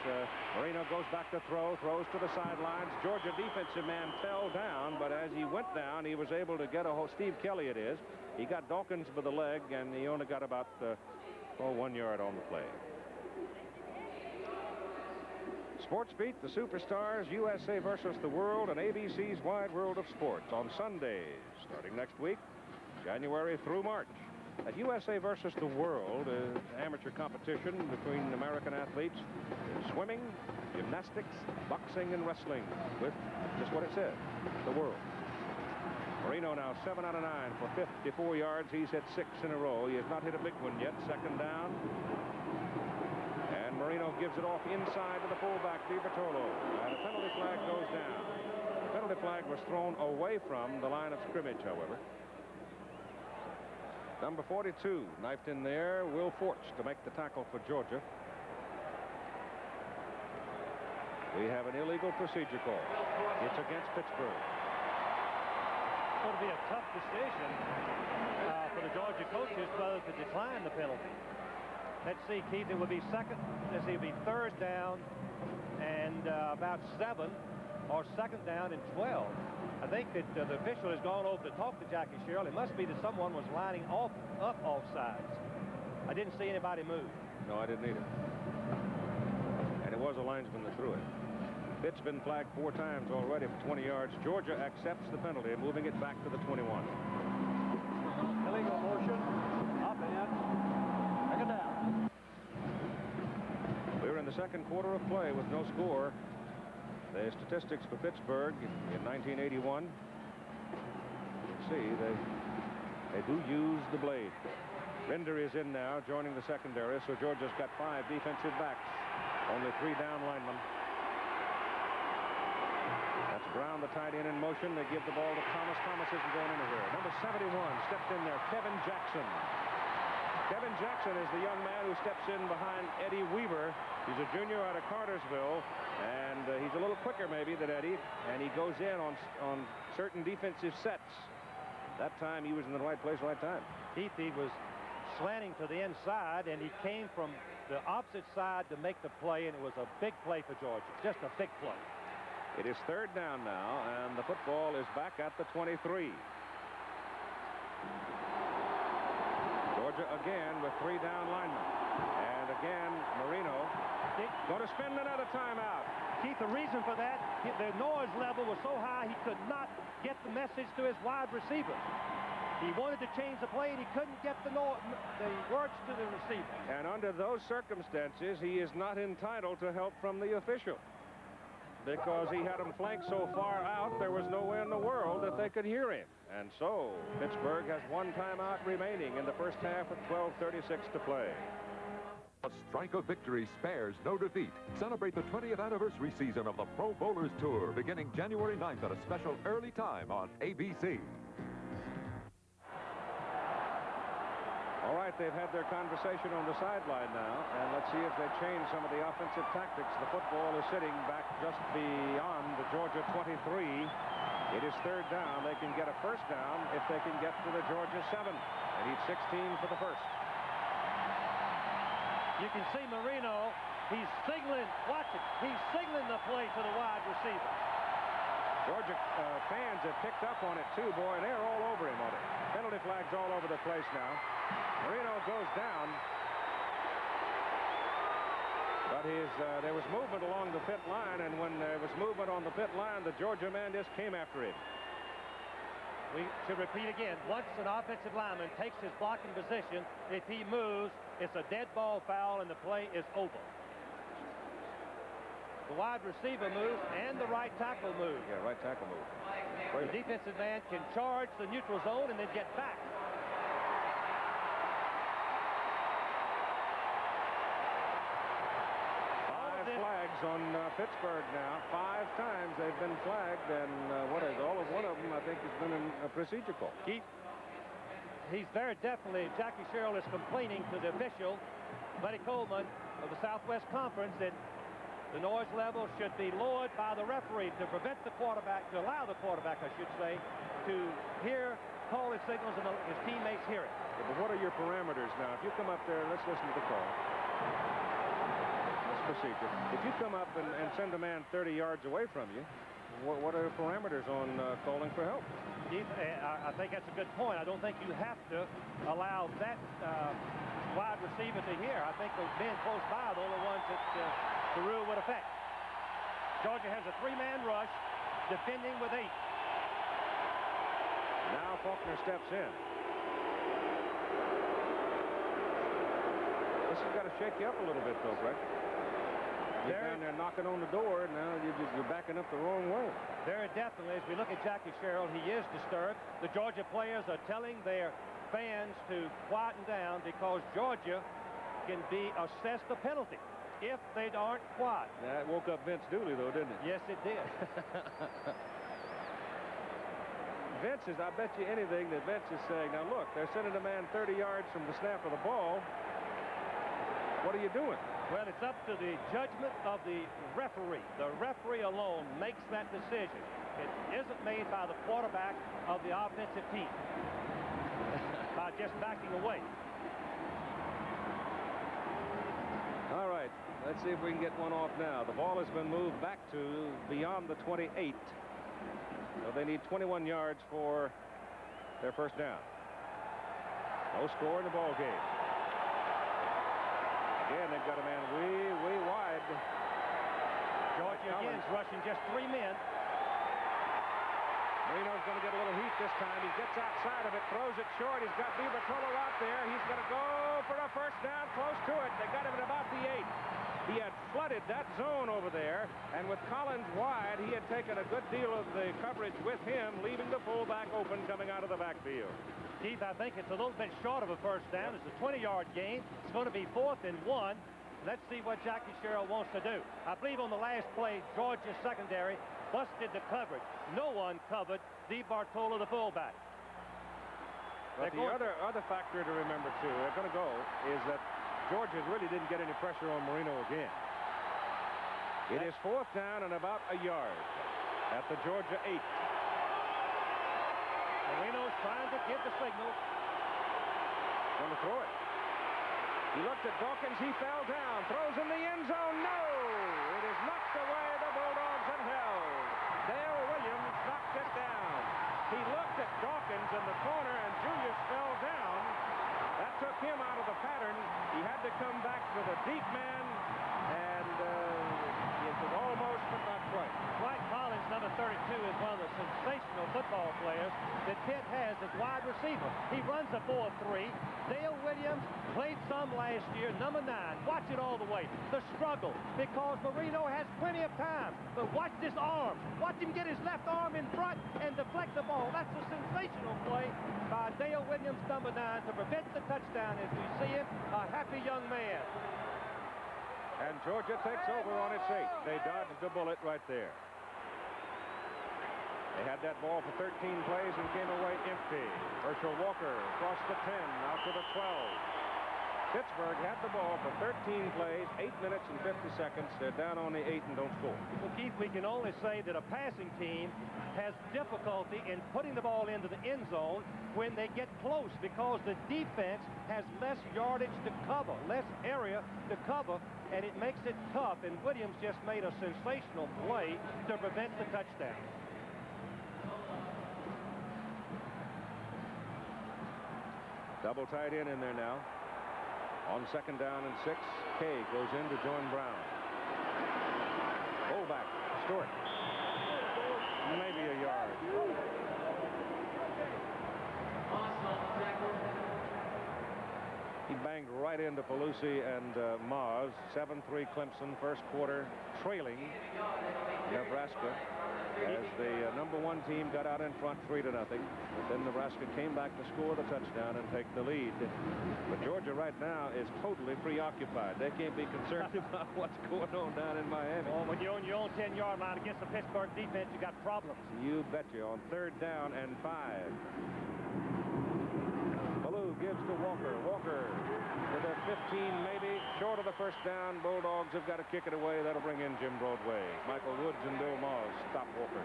Marino goes back to throws to the sidelines. Georgia defensive man fell down, but as he went down, he was able to get a hold. Steve Kelly it is. He got Dawkins by the leg, and he only got about 1 yard on the play. Sports Beat, the Superstars, USA versus the World, and ABC's Wide World of Sports on Sundays, starting next week, January through March. At USA versus the World, an amateur competition between American athletes in swimming, gymnastics, boxing, and wrestling, with just what it says, the world. Marino now 7 out of 9 for 54 yards. He's hit 6 in a row. He has not hit a big one yet. Second down. And Marino gives it off inside to the fullback, DiBertolo. And a penalty flag goes down. The penalty flag was thrown away from the line of scrimmage, however. Number 42 knifed in there. Will Forch to make the tackle for Georgia. We have an illegal procedure call. It's against Pittsburgh. It's going to be a tough decision for the Georgia coaches whether to decline the penalty. Let's see, Keith, it would be third down and about 7, or second down and 12. I think that the official has gone over to talk to Jackie Sherrill. It must be that someone was lining up offsides. I didn't see anybody move. No, I didn't either. And it was a linesman that threw it. Pitt's been flagged 4 times already for 20 yards. Georgia accepts the penalty, moving it back to the 21. Illegal motion. Up and. Second down. We're in the second quarter of play with no score. The statistics for Pittsburgh in 1981. See, they do use the blade. Render is in now, joining the secondary, so Georgia's got 5 defensive backs. Only 3 down linemen. That's Brown, the tight end, in motion. They give the ball to Thomas. Thomas isn't going anywhere. Number 71 stepped in there, Kevin Jackson. Kevin Jackson is the young man who steps in behind Eddie Weaver. He's a junior out of Cartersville, and he's a little quicker maybe than Eddie, and he goes in on certain defensive sets. That time he was in the right place, right time. Keith, he was slanting to the inside, and he came from the opposite side to make the play, and it was a big play for Georgia. Just a big play. It is third down now, and the football is back at the 23. Georgia again with 3 down linemen. And again, Marino going to spend another timeout. Keith, the reason for that, the noise level was so high he could not get the message to his wide receiver. He wanted to change the play, and he couldn't get the words to the receiver. And under those circumstances, he is not entitled to help from the official, because he had him flanked so far out, there was no way in the world that they could hear him. And so Pittsburgh has 1 timeout remaining in the first half with 12:36 to play. A strike of victory spares no defeat. Celebrate the 20th anniversary season of the Pro Bowlers Tour beginning January 9th at a special early time on ABC. All right, they've had their conversation on the sideline now, and let's see if they change some of the offensive tactics. The football is sitting back just beyond the Georgia 23. It is third down. They can get a first down if they can get to the Georgia 7. They need 16 for the first. You can see Marino, he's signaling, watch it, he's signaling the play to the wide receiver. Georgia fans have picked up on it too, boy, and they're all over him on it. Penalty flags all over the place now. Marino goes down. But there was movement along the Pitt line, and when there was movement on the Pitt line, the Georgia man just came after him. We should repeat again, once an offensive lineman takes his blocking position, if he moves, it's a dead ball foul, and the play is over. the wide receiver moves and the right tackle moves. Yeah, right tackle move. The defensive man can charge the neutral zone and then get back. Five flags on Pittsburgh now. 5 times they've been flagged, and all of one of them, I think, has been a procedure call. He's very definitely, Jackie Sherrill is complaining to the official, Buddy Coleman of the Southwest Conference, that the noise level should be lowered by the referee to prevent the quarterback, to allow the quarterback, I should say, to hear calling signals and his teammates hear it. Yeah, but what are your parameters now? If you come up there, let's listen to the call. This procedure. If you come up and send a man 30 yards away from you, what are the parameters on calling for help? Keith, I think that's a good point. I don't think you have to allow that wide receiver to hear. I think those men close by are the only ones that the rule would affect. Georgia has a 3-man rush, defending with 8. Now Faulkner steps in. This has got to shake you up a little bit, though, Greg. You're down there knocking on the door, and now you're backing up the wrong way. Very definitely. As we look at Jackie Sherrill, he is disturbed. The Georgia players are telling their fans to quieten down because Georgia can be assessed a penalty if they aren't quiet. That woke up Vince Dooley, though, didn't it? Yes, it did. Vince is, I bet you anything that Vince is saying, now look, they're sending a man 30 yards from the snap of the ball. What are you doing? Well, it's up to the judgment of the referee. The referee alone makes that decision. It isn't made by the quarterback of the offensive team by just backing away. All right, let's see if we can get one off now. The ball has been moved back to beyond the 28. So they need 21 yards for their first down. No score in the ball game. Again, they've got a man way wide. Georgia again is rushing just 3 men. Marino's going to get a little heat this time. He gets outside of it, throws it short. He's got DiBartolo out there. He's going to go for a first down, close to it. They got him at about the 8. He had flooded that zone over there, and with Collins wide, he had taken a good deal of the coverage with him, leaving the fullback open coming out of the backfield. Keith, I think it's a little bit short of a first down. It's a 20-yard gain. It's going to be 4th and 1. Let's see what Jackie Sherrill wants to do. I believe on the last play, Georgia secondary busted the coverage. No one covered DiBartolo, the fullback. But the other factor to remember, too, they're going to go, is that Georgia really didn't get any pressure on Marino again. It is 4th down and about a yard at the Georgia 8. Marino's trying to give the signal. Going to throw it. He looked at Dawkins. He fell down. Throws in the end zone. No! It is knocked away. The Bulldogs had held. Dale Williams knocked it down. He looked at Dawkins in the corner, and Julius fell down. That took him out of the pattern. He had to come back to the deep man, and it was almost, but not quite. Dwight Collins, number 32, is one of the sensational football players that Pitt has as wide receiver. He runs a 4-3. Dale Williams played some last year, number 9. Watch it all the way. The struggle, because Marino has plenty of time. But watch this arm. Watch him get his left arm in front and deflect the ball. That's a sensational play by Dale Williams, number 9, to prevent the touchdown as we see it. A happy young man. And Georgia takes over on its 8. They dodged a bullet right there. They had that ball for 13 plays and came away empty. Herschel Walker across the 10, out to the 12. Pittsburgh had the ball for 13 plays, 8 minutes and 50 seconds. They're down on the 8 and don't score. Well, Keith, we can only say that a passing team has difficulty in putting the ball into the end zone when they get close, because the defense has less yardage to cover, less area to cover, and it makes it tough. And Williams just made a sensational play to prevent the touchdown. Double tight end in there now. On 2nd down and 6, Kay goes in to join Brown. Fullback, Stewart. Maybe a yard. He banged right into Pelusi and Mars. 7-3 Clemson, first quarter, trailing Nebraska as the #1 team got out in front 3-0. But then Nebraska came back to score the touchdown and take the lead. But Georgia right now is totally preoccupied. They can't be concerned about what's going on down in Miami. Well, when you're on your own 10-yard line against the Pittsburgh defense, you got problems. You betcha. On 3rd down and 5. Ballou gives to Walker. Walker to the 15, maybe short of the first down. Bulldogs have got to kick it away. That'll bring in Jim Broadway. Michael Woods and Bill Moss stop Walker.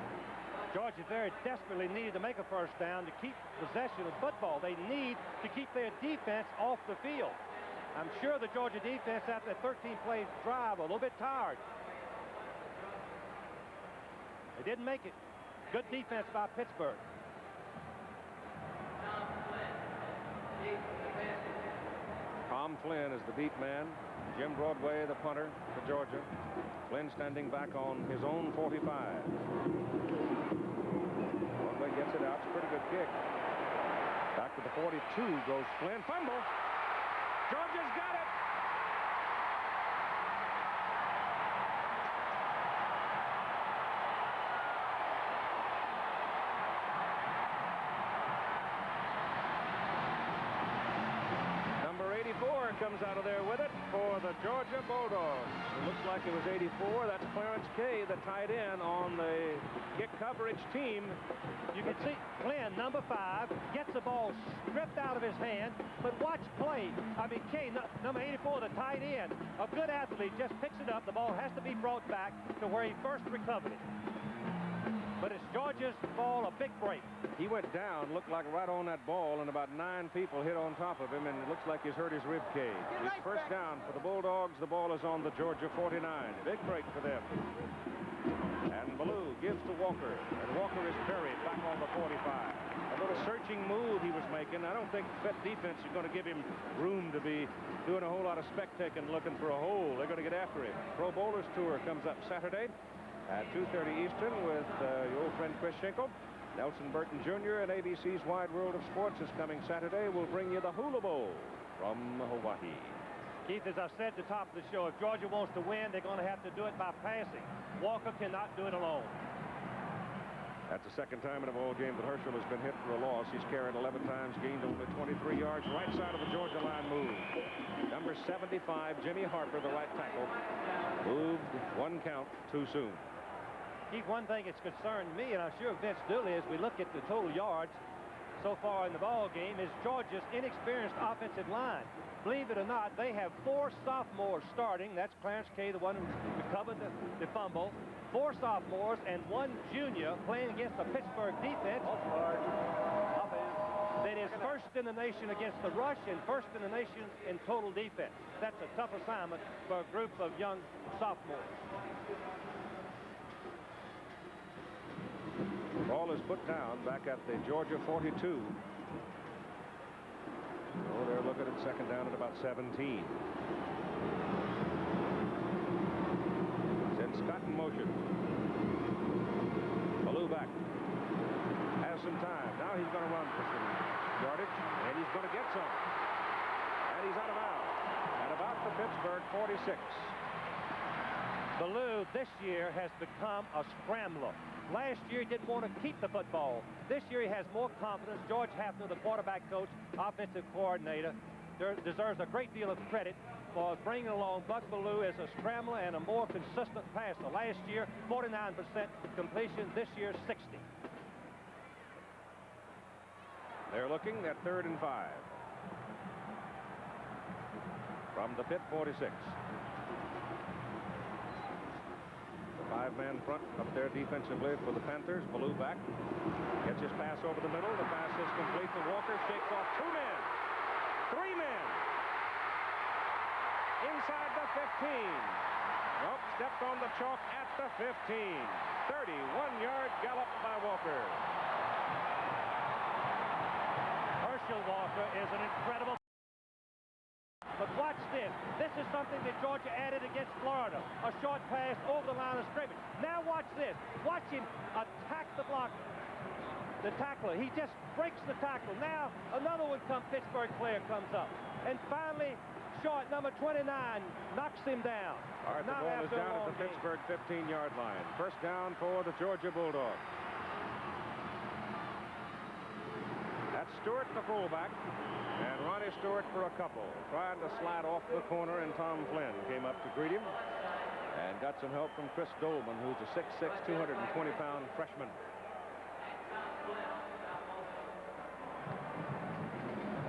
Georgia very desperately needed to make a first down to keep possession of football. They need to keep their defense off the field. I'm sure the Georgia defense after that 13-play drive a little bit tired. They didn't make it. Good defense by Pittsburgh. Tom Flynn is the beat man. Jim Broadway, the punter for Georgia. Flynn standing back on his own 45. Broadway gets it out. It's a pretty good kick. Back to the 42 goes Flynn. Fumble. Georgia's got it. Comes out of there with it for the Georgia Bulldogs. It looks like it was 84. That's Clarence Kay, the tight end on the kick coverage team. You can see Flynn, number 5, gets the ball stripped out of his hand, but watch play. I mean, Kay, number 84, the tight end, a good athlete, just picks it up. The ball has to be brought back to where he first recovered it. But it's Georgia's ball, a big break. He went down, looked like right on that ball, and about 9 people hit on top of him, and it looks like he's hurt his rib cage. His first down for the Bulldogs. The ball is on the Georgia 49. Big break for them. And Ballou gives to Walker, and Walker is buried back on the 45. A little searching move he was making. I don't think Pitt defense is going to give him room to be doing a whole lot of spectating looking for a hole. They're going to get after him. Pro Bowlers Tour comes up Saturday at 2:30 Eastern with your old friend Chris Schenkel. Nelson Burton Jr. and ABC's Wide World of Sports is coming Saturday. We'll bring you the Hula Bowl from Hawaii. Keith, as I said at the top of the show, if Georgia wants to win, they're going to have to do it by passing. Walker cannot do it alone. That's the second time in a ball game that Herschel has been hit for a loss. He's carried 11 times, gained only 23 yards. Right side of the Georgia line move. Number 75, Jimmy Harper, the right tackle, moved 1 count too soon. Keith, one thing that's concerned me, and I'm sure Vince Dooley, as we look at the total yards so far in the ball game, is Georgia's inexperienced offensive line. Believe it or not, they have 4 sophomores starting. That's Clarence Kay, the one who recovered the fumble. 4 sophomores and 1 junior playing against the Pittsburgh defense that is first in the nation against the rush and first in the nation in total defense. That's a tough assignment for a group of young sophomores. Ball is put down back at the Georgia 42. So they're looking at second down at about 17. Send Scott in motion. Ballou back. Has some time. Now he's going to run for some yardage, and he's going to get some. And he's out of bounds. At about the Pittsburgh 46. Ballou this year has become a scrambler. Last year, he didn't want to keep the football. This year, he has more confidence. George Hafner, the quarterback coach, offensive coordinator, deserves a great deal of credit for bringing along Buck Ballou as a scrambler and a more consistent passer. Last year, 49% completion. This year, 60. They're looking at 3rd and 5. From the Pitt 46. 5-man front up there defensively for the Panthers. Ballou back. Gets his pass over the middle. The pass is complete to Walker. Shakes off 2 men. 3 men. Inside the 15. Nope. Stepped on the chalk at the 15. 31-yard gallop by Walker. Herschel Walker is an incredible. But watch this. This is something that Georgia added against Florida. A short pass over the line of scrimmage. Now watch this. Watch him attack the blocker. the tackler. He just breaks the tackle. Now another one Pittsburgh player comes up. And finally, Short, number 29, knocks him down. All right, the ball is down at the Pittsburgh 15-yard line. First down for the Georgia Bulldogs. That's Stewart, the fullback, and Ronnie Stewart for a couple. Trying to slide off the corner, and Tom Flynn came up to greet him and got some help from Chris Dolman, who's a 6'6", 220-pound freshman.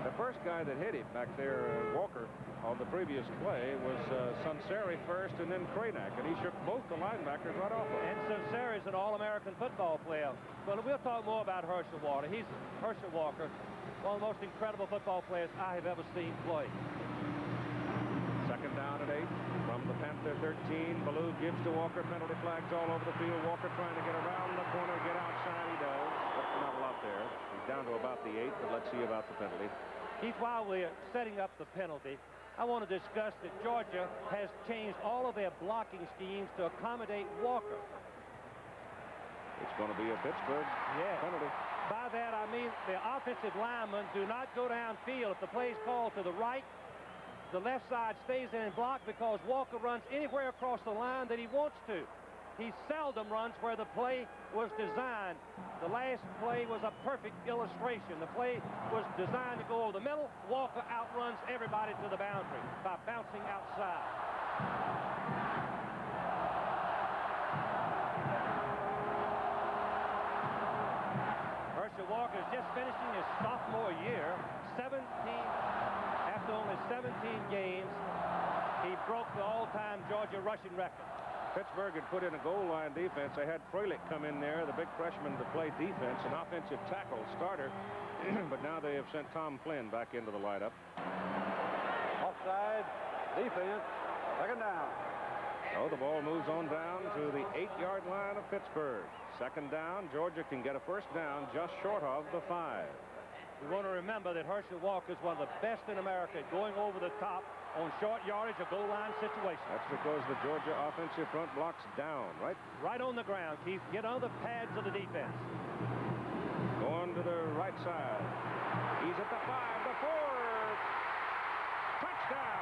The first guy that hit him back there, Walker, on the previous play was Sunseri first and then Cranack, and he shook both the linebackers right off of him. And Sunseri is an All-American football player. Well, we'll talk more about Herschel Walker. Herschel Walker, one of the most incredible football players I have ever seen play. Second down and 8 from the Panther 13. Ballou gives to Walker. Penalty flags all over the field. Walker trying to get around the corner, get outside. He does, but not a lot there. He's down to about the 8, but let's see about the penalty. Keith, while we're setting up the penalty, I want to discuss that Georgia has changed all of their blocking schemes to accommodate Walker. It's going to be a Pittsburgh penalty. By that, I mean the offensive linemen do not go downfield. If the play is called to the right, the left side stays in and block because Walker runs anywhere across the line that he wants to. He seldom runs where the play was designed. The last play was a perfect illustration. The play was designed to go over the middle. Walker outruns everybody to the boundary by bouncing outside. Herschel Walker is just finishing his sophomore year. After only 17 games, he broke the all-time Georgia rushing record. Pittsburgh had put in a goal line defense. They had Froelich come in there, the big freshman, to play defense, an offensive tackle starter. But now they have sent Tom Flynn back into the lineup. Offside, defense, second down. So the ball moves on down to the 8-yard line of Pittsburgh. Second down, Georgia can get a first down just short of the 5. We want to remember that Herschel Walker is one of the best in America at going over the top on short yardage or goal line situations. That's because the Georgia offensive front blocks down, right? Right on the ground, Keith. Get on the pads of the defense. Going to the right side. He's at the 5, the 4. Touchdown!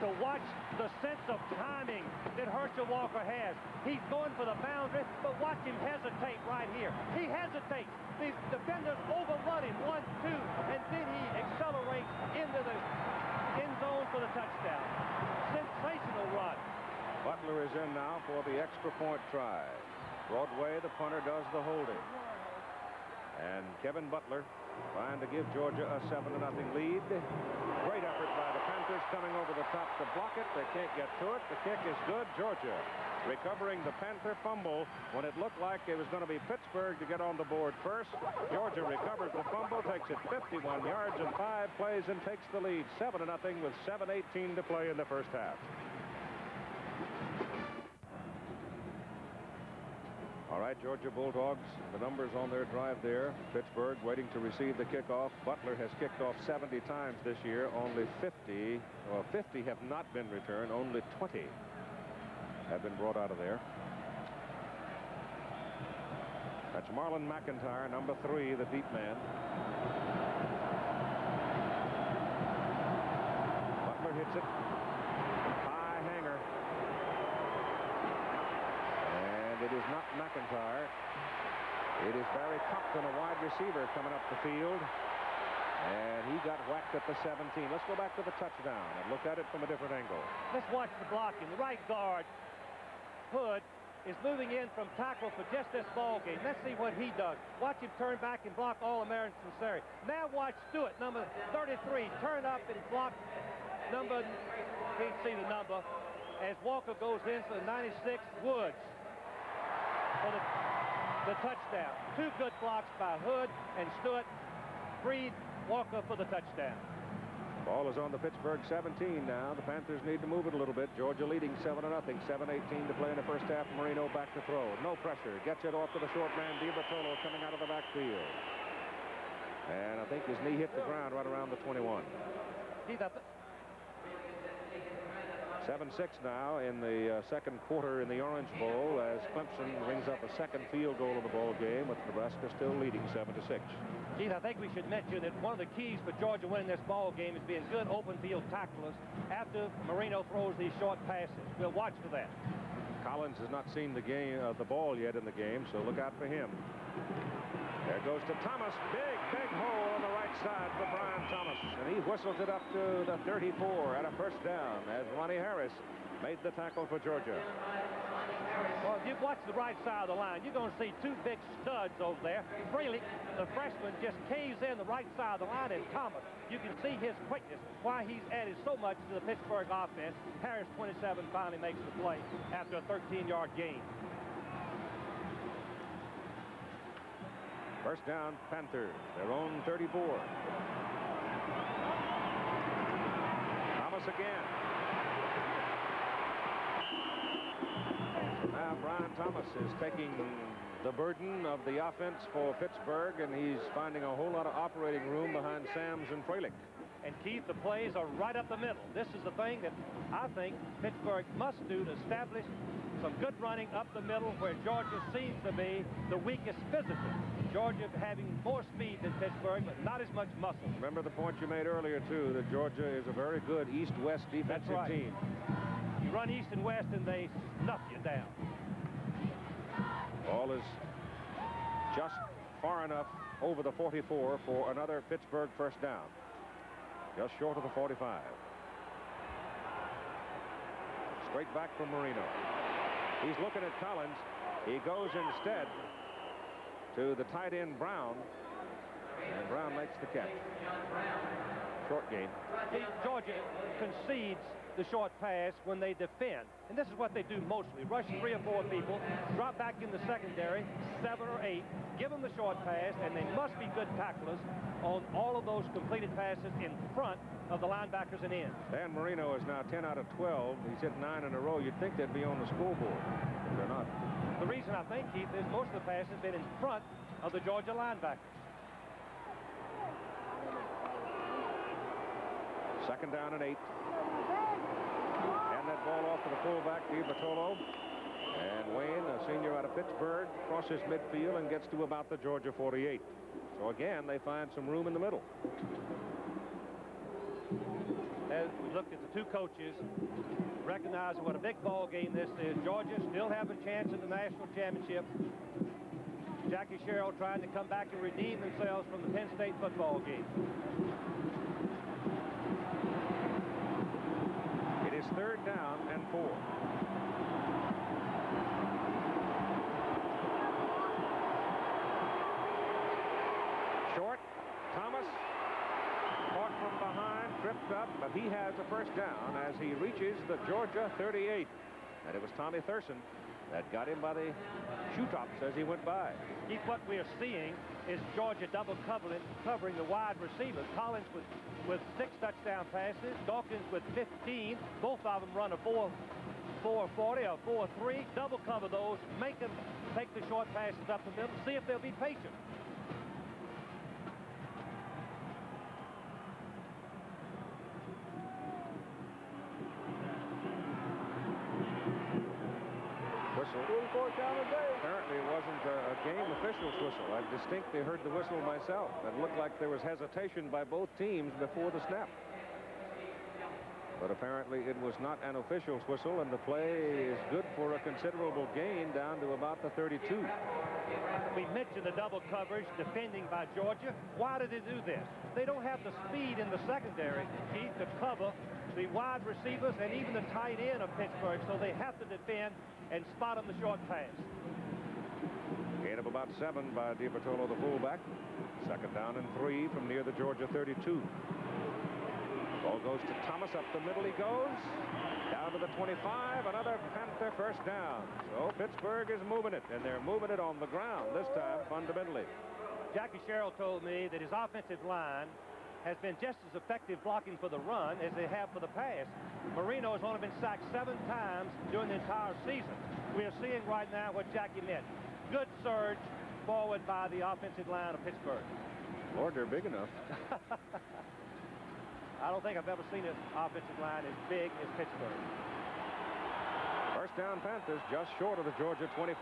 To watch the sense of timing that Herschel Walker has. He's going for the boundary, but watch him hesitate right here. He hesitates. The defenders overrun him 1, 2, and then he accelerates into the end zone for the touchdown. Sensational run. Butler is in now for the extra point try. Broadway, the punter, does the holding. And Kevin Butler trying to give Georgia a 7-0 lead. Great effort by the Panthers coming over the top to block it. They can't get to it. The kick is good. Georgia recovering the Panther fumble when it looked like it was going to be Pittsburgh to get on the board first. Georgia recovers the fumble, takes it 51 yards in 5 plays, and takes the lead 7-0 with 7:18 to play in the first half. All right, Georgia Bulldogs, the numbers on their drive there. Pittsburgh waiting to receive the kickoff. Butler has kicked off 70 times this year. Only 50 have not been returned. Only 20 have been brought out of there. That's Marlon McIntyre, number 3, the deep man. Butler hits it. High hanger. It is not McIntyre. It is Barry Compton, a wide receiver, coming up the field. And he got whacked at the 17. Let's go back to the touchdown and look at it from a different angle. Let's watch the blocking. The right guard, Hood, is moving in from tackle for just this ball game. Let's see what he does. Watch him turn back and block All-American Sunseri. Now watch Stewart, number 33, turn up and block number, can't see the number, as Walker goes in for the 96, Woods, for the touchdown. 2 good blocks by Hood, and Stewart freed Walker for the touchdown. Ball is on the Pittsburgh 17 now. The Panthers need to move it a little bit. Georgia leading 7-0. 7:18 to play in the first half. Marino back to throw. No pressure. Gets it off to the short man, DiBartolo, coming out of the backfield. And I think his knee hit the ground right around the 21. 7-6 now in the second quarter in the Orange Bowl as Clemson rings up a second field goal of the ball game with Nebraska still leading 7-6. Keith, I think we should mention that one of the keys for Georgia winning this ball game is being good open field tacklers after Marino throws these short passes. We'll watch for that. Collins has not seen the ball yet in the game, so look out for him. There goes to Thomas. Big hole on the right side for Brian Thomas. And he whistles it up to the 34 at a first down as Ronnie Harris made the tackle for Georgia. Well, if you watch the right side of the line, you're going to see two big studs over there. Freely, the freshman, just caves in the right side of the line, and Thomas, you can see his quickness, why he's added so much to the Pittsburgh offense. Harris, 27, finally makes the play after a 13-yard gain. First down, Panthers, their own 34. Thomas again. So now Brian Thomas is taking the burden of the offense for Pittsburgh, and he's finding a whole lot of operating room behind Sams and Freilich. And Keith, the plays are right up the middle. This is the thing that I think Pittsburgh must do to establish some good running up the middle where Georgia seems to be the weakest physically. Georgia having more speed than Pittsburgh, but not as much muscle. Remember the point you made earlier, too, that Georgia is a very good east-west defensive team. You run east and west, and they snuff you down. Ball is just far enough over the 44 for another Pittsburgh first down. Just short of the 45. Straight back from Marino. He's looking at Collins. He goes instead to the tight end Brown, and Brown makes the catch. Short gain. Georgia concedes the short pass when they defend, and this is what they do mostly. Rush 3 or 4 people, drop back in the secondary, 7 or 8, give them the short pass, and they must be good tacklers on all of those completed passes in front of the linebackers and ends. Dan Marino is now 10 out of 12. He's hit 9 in a row. You'd think they'd be on the scoreboard, but they're not. The reason I think, Keith, is most of the passes have been in front of the Georgia linebackers. Second down and 8. And that ball off to the fullback, DiBartolo. And Wayne, a senior out of Pittsburgh, crosses midfield and gets to about the Georgia 48. So again, they find some room in the middle. As we looked at the two coaches, recognizing what a big ball game this is. Georgia still have a chance in the national championship. Jackie Sherrill trying to come back and redeem themselves from the Penn State football game. It is third down and 4. Short. Thomas caught from behind, tripped up, but he has a first down as he reaches the Georgia 38. And it was Tommy Thurston that got him by the shoe tops as he went by. Keith, what we are seeing is Georgia double covering the wide receivers. Collins with 6 touchdown passes, Dawkins with 15. Both of them run a 4.40 or 4.3. Double cover those, make them take the short passes up the middle, see if they'll be patient. Apparently it wasn't a game official's whistle. I distinctly heard the whistle myself. It looked like there was hesitation by both teams before the snap. But apparently it was not an official's whistle, and the play is good for a considerable gain down to about the 32. We mentioned the double coverage defending by Georgia. Why did they do this? They don't have the speed in the secondary, Keith, to cover the wide receivers and even the tight end of Pittsburgh, so they have to defend and spot on the short pass. Gain of about 7 by DiBartolo, the fullback. Second down and 3 from near the Georgia 32. Ball goes to Thomas. Up the middle he goes. Down to the 25. Another Panther first down. So Pittsburgh is moving it, and they're moving it on the ground this time fundamentally. Jackie Sherrill told me that his offensive line has been just as effective blocking for the run as they have for the pass. Marino has only been sacked 7 times during the entire season. We are seeing right now what Jackie meant. Good surge forward by the offensive line of Pittsburgh. Lord, they're big enough. I don't think I've ever seen an offensive line as big as Pittsburgh. First down, Panthers, just short of the Georgia 25.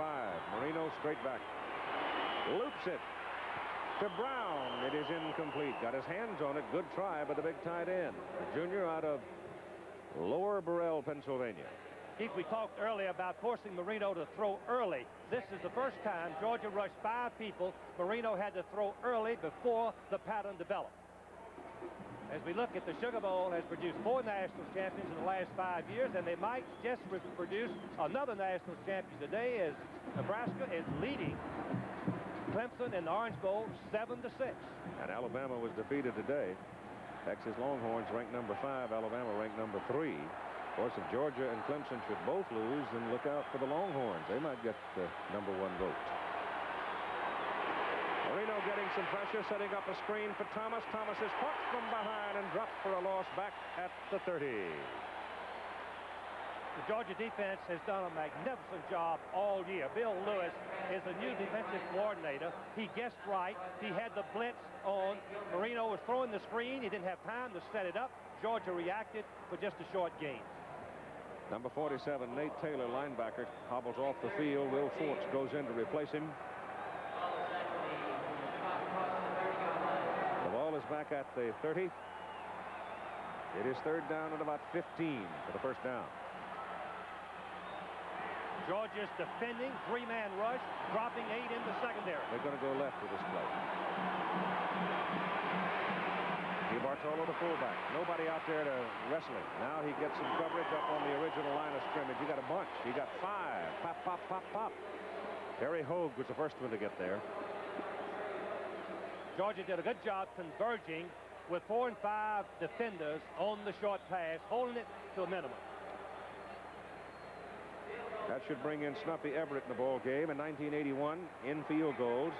Marino straight back. Loops it to Brown. It is incomplete. Got his hands on it. Good try by the big tight end. The junior out of Lower Burrell, Pennsylvania. Keith, we talked earlier about forcing Marino to throw early. This is the first time Georgia rushed 5 people. Marino had to throw early before the pattern developed. As we look at the Sugar Bowl, has produced 4 national champions in the last 5 years, and they might just produce another national champion today as Nebraska is leading Clemson in the Orange Bowl 7-6. And Alabama was defeated today. Texas Longhorns ranked number 5, Alabama ranked number 3. Of course, if Georgia and Clemson should both lose, then look out for the Longhorns. They might get the number 1 vote. Marino getting some pressure, setting up a screen for Thomas. Thomas is caught from behind and dropped for a loss back at the 30. The Georgia defense has done a magnificent job all year. Bill Lewis is a new defensive coordinator. He guessed right. He had the blitz on. Marino was throwing the screen. He didn't have time to set it up. Georgia reacted for just a short gain. Number 47, Nate Taylor, linebacker, hobbles off the field. Will Forts goes in to replace him. The ball is back at the 30. It is 3rd down and about 15 for the first down. Georgia's defending, 3-man rush, dropping 8 in the secondary. They're going to go left with this play. Bartolo, the fullback. Nobody out there to wrestle him. Now he gets some coverage up on the original line of scrimmage. You got a bunch. You got 5. Pop, pop, pop, pop. Terry Hogue was the first one to get there. Georgia did a good job converging with 4 and 5 defenders on the short pass, holding it to a minimum. That should bring in Snuffy Everett in the ball game. In 1981, in field goals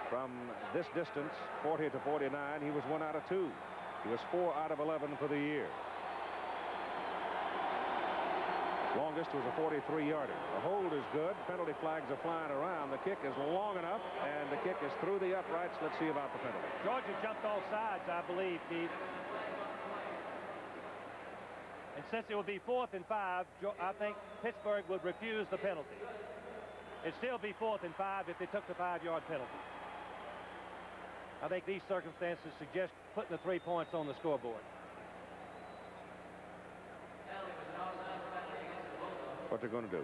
from this distance, 40 to 49, he was 1 out of 2. He was 4 out of 11 for the year. Longest was a 43-yarder. The hold is good. Penalty flags are flying around. The kick is long enough, and the kick is through the uprights. Let's see about the penalty. Georgia jumped all sides, I believe, Keith. And since it would be 4th and 5, I think Pittsburgh would refuse the penalty. It'd still be 4th and 5 if they took the 5-yard penalty. I think these circumstances suggest putting the 3 points on the scoreboard. What they're going to do.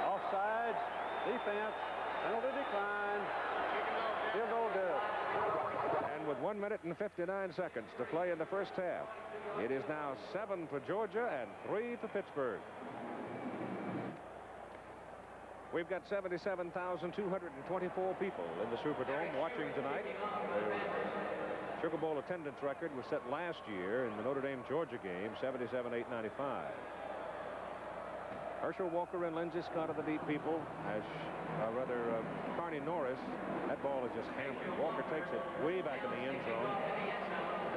Offsides, defense, penalty decline. Field goal good. And with 1 minute and 59 seconds to play in the first half, it is now 7 for Georgia and 3 for Pittsburgh. We've got 77,224 people in the Superdome watching tonight. The Sugar Bowl attendance record was set last year in the Notre Dame-Georgia game, 77,895. Herschel Walker and Lindsey Scott are the deep people, as Carney Norris. That ball is just hammered. Walker takes it way back in the end zone,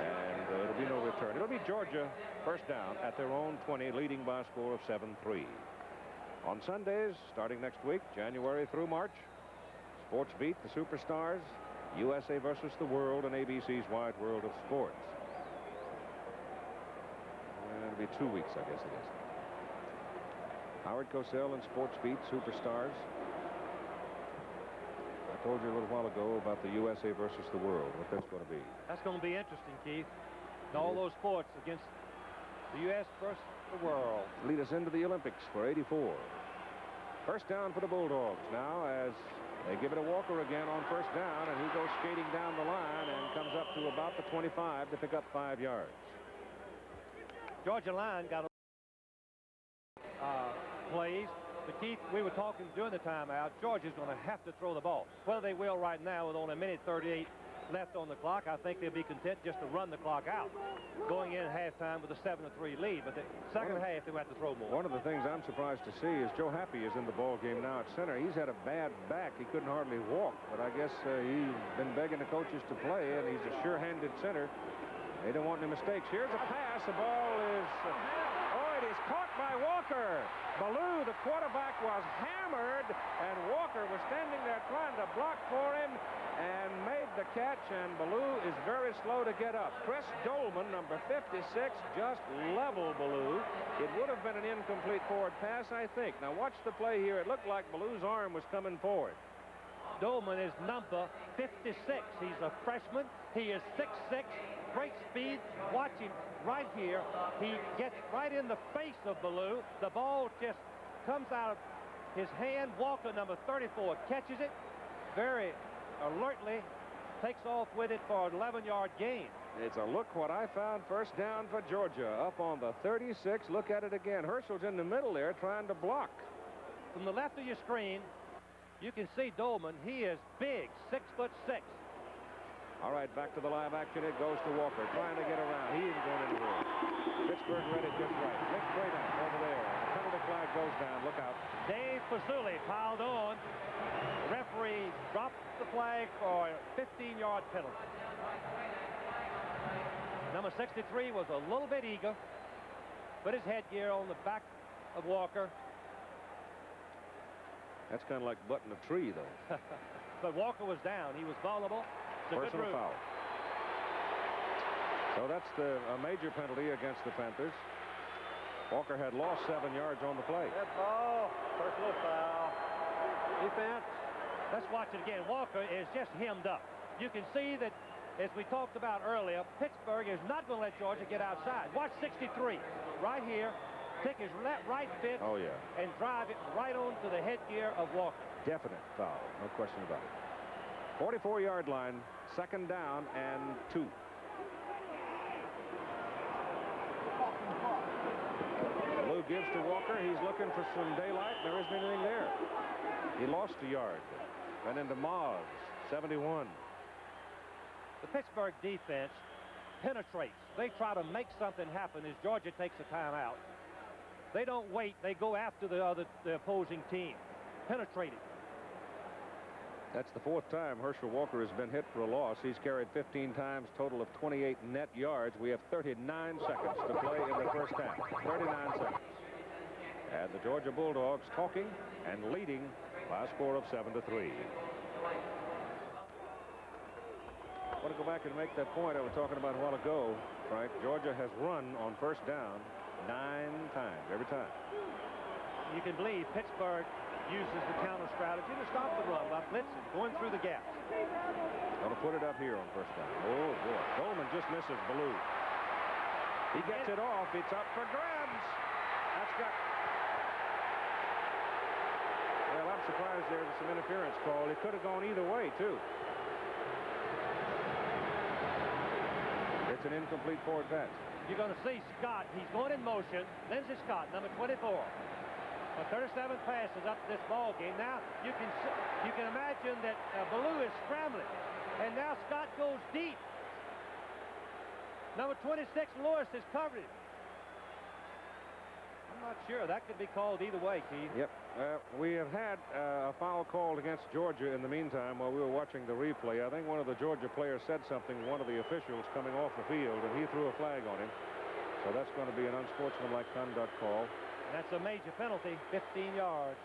and it'll be no return. It'll be Georgia first down at their own 20, leading by a score of 7-3. On Sundays, starting next week, January through March, Sports Beat, the Superstars, USA versus the World, and ABC's Wide World of Sports. It'll be 2 weeks, I guess it is. Howard Cosell and Sports Beat, Superstars. I told you a little while ago about the USA versus the World, what that's going to be. That's going to be interesting, Keith. All those sports against the U.S. versus the world. Lead us into the Olympics for 84. First down for the Bulldogs now as they give it to Walker again on first down, and he goes skating down the line and comes up to about the 25 to pick up 5 yards. Georgia line got a plays. But Keith, we were talking during the timeout, Georgia's going to have to throw the ball. Well, they will right now with only a minute 38 left on the clock. I think they'll be content just to run the clock out, going in at halftime with a 7-3 lead. But the second half, they will have to throw more. One of the things I'm surprised to see is Joe Happy is in the ball game now at center. He's had a bad back. He couldn't hardly walk, but I guess he's been begging the coaches to play, and he's a sure-handed center. They don't want any mistakes. Here's a pass. The ball is... it is caught by Walker. Ballou, the quarterback, was hammered, and Walker was standing there trying to block for him and made the catch, and Ballou is very slow to get up. Chris Dolman, number 56, just leveled Ballou. It would have been an incomplete forward pass, I think. Now watch the play here. It looked like Ballou's arm was coming forward. Dolman is number 56. He's a freshman. He is 6'6", great speed. Watch him right here. He gets right in the face of Ballou. The ball just comes out of his hand. Walker, number 34, catches it very alertly, takes off with it for an 11-yard gain. It's a look what I found. First down for Georgia up on the 36. Look at it again. Herschel's in the middle there trying to block. From the left of your screen, you can see Dolman. He is big, 6'6". All right, back to the live action. It goes to Walker, trying to get around. He isn't going anywhere. Pittsburgh read it just right. Nick Braden over there. The penalty flag goes down. Look out. Dave Fazuli piled on. The referee dropped the flag for a 15-yard penalty. Number 63 was a little bit eager. Put his headgear on the back of Walker. That's kind of like butting a tree, though. But Walker was down. He was vulnerable. Personal foul. So that's a major penalty against the Panthers. Walker had lost 7 yards on the play. Dead ball. Personal foul. Defense. Let's watch it again. Walker is just hemmed up. You can see that, as we talked about earlier, Pittsburgh is not going to let Georgia get outside. Watch 63 right here. Take his right fist and drive it right onto the headgear of Walker. Definite foul, no question about it. 44-yard line, second down and 2. Lou gives to Walker. He's looking for some daylight. There isn't anything there. He lost a yard. Went into Moz, 71. The Pittsburgh defense penetrates. They try to make something happen as Georgia takes a timeout. They don't wait. They go after the opposing team. Penetrating. That's the 4th time Herschel Walker has been hit for a loss. He's carried 15 times, total of 28 net yards. We have 39 seconds to play in the first half. 39 seconds. And the Georgia Bulldogs talking and leading by a score of 7-3. I want to go back and make that point I was talking about a while ago, Frank. Georgia has run on first down 9 times, every time. You can believe Pittsburgh uses the counter strategy to stop the run by blitzing, going through the gaps. Going to put it up here on first down. Oh, boy. Dolman just misses Ballou. He gets it off. It's up for grabs. That's got... Well, I'm surprised there was some interference called. It could have gone either way, too. It's an incomplete forward pass. You're going to see Scott. He's going in motion. Lindsey Scott, number 24. 37 passes up this ball game. Now you can imagine that Ballou is scrambling, and now Scott goes deep. Number 26 Lewis is covered him. I'm not sure. That could be called either way, Keith. Yep. We have had a foul called against Georgia in the meantime while we were watching the replay. I think one of the Georgia players said something to one of the officials coming off the field, and he threw a flag on him. So that's going to be an unsportsmanlike conduct call. That's a major penalty, 15 yards.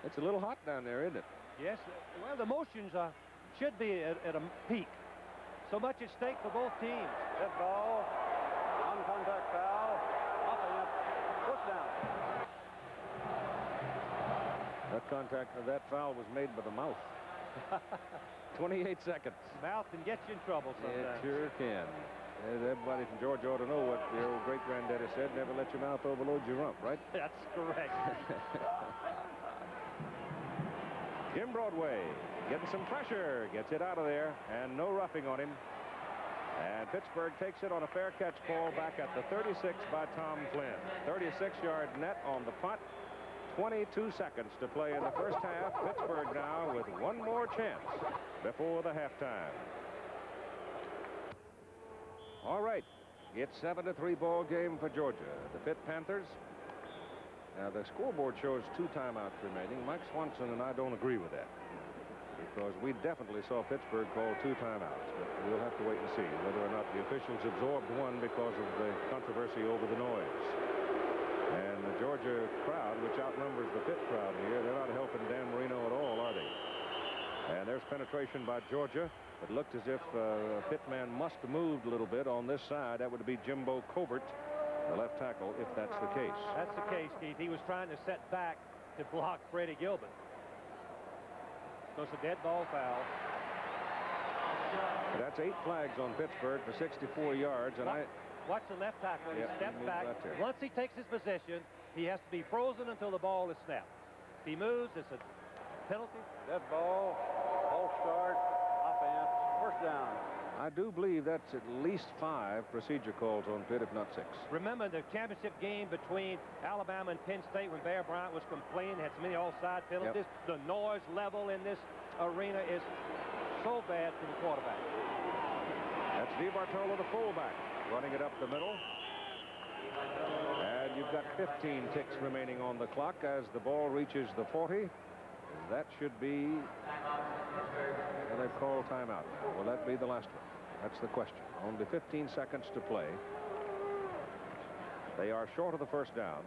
It's a little hot down there, isn't it? Yes. Well, the motions should be at a peak. So much at stake for both teams. Dead ball. Non-contact foul. Nothing up. Push down. That foul was made by the mouth. 28 seconds. Mouth can get you in trouble sometimes. It sure can. Everybody from Georgia ought to know what your old great-granddaddy said. Never let your mouth overload your rump, right? That's correct. Jim Broadway getting some pressure. Gets it out of there. And no roughing on him. And Pittsburgh takes it on a fair catch call back at the 36 by Tom Flynn. 36-yard net on the punt. 22 seconds to play in the first half. Pittsburgh now with one more chance before the halftime. All right, it's 7-3 ball game for Georgia. The Pitt Panthers. Now the scoreboard shows 2 timeouts remaining. Mike Swanson and I don't agree with that, because we definitely saw Pittsburgh call 2 timeouts, but we'll have to wait and see whether or not the officials absorbed one because of the controversy over the noise. And the Georgia crowd, which outnumbers the Pitt crowd here, they're not helping Dan Marino at all, are they? And there's penetration by Georgia. It looked as if a Pitt man must have moved a little bit on this side. That would be Jimbo Covert, the left tackle, if that's the case. That's the case, Keith. He was trying to set back to block Freddie Gilbert. So it's a dead ball foul. That's 8 flags on Pittsburgh for 64 yards, and Watch the left tackle. Yeah, he steps he back. Once he takes his position, he has to be frozen until the ball is snapped. If he moves, it's a penalty. Dead ball, false start, offense, first down. I do believe that's at least 5 procedure calls on Pitt, if not 6. Remember the championship game between Alabama and Penn State when Bear Bryant was complaining, had so many offside penalties. Yep. The noise level in this arena is so bad for the quarterback. That's DiBartolo, the fullback, running it up the middle. And you've got 15 ticks remaining on the clock as the ball reaches the 40. That should be... Well, they've called timeout. Will that be the last one? That's the question. Only 15 seconds to play. They are short of the first down.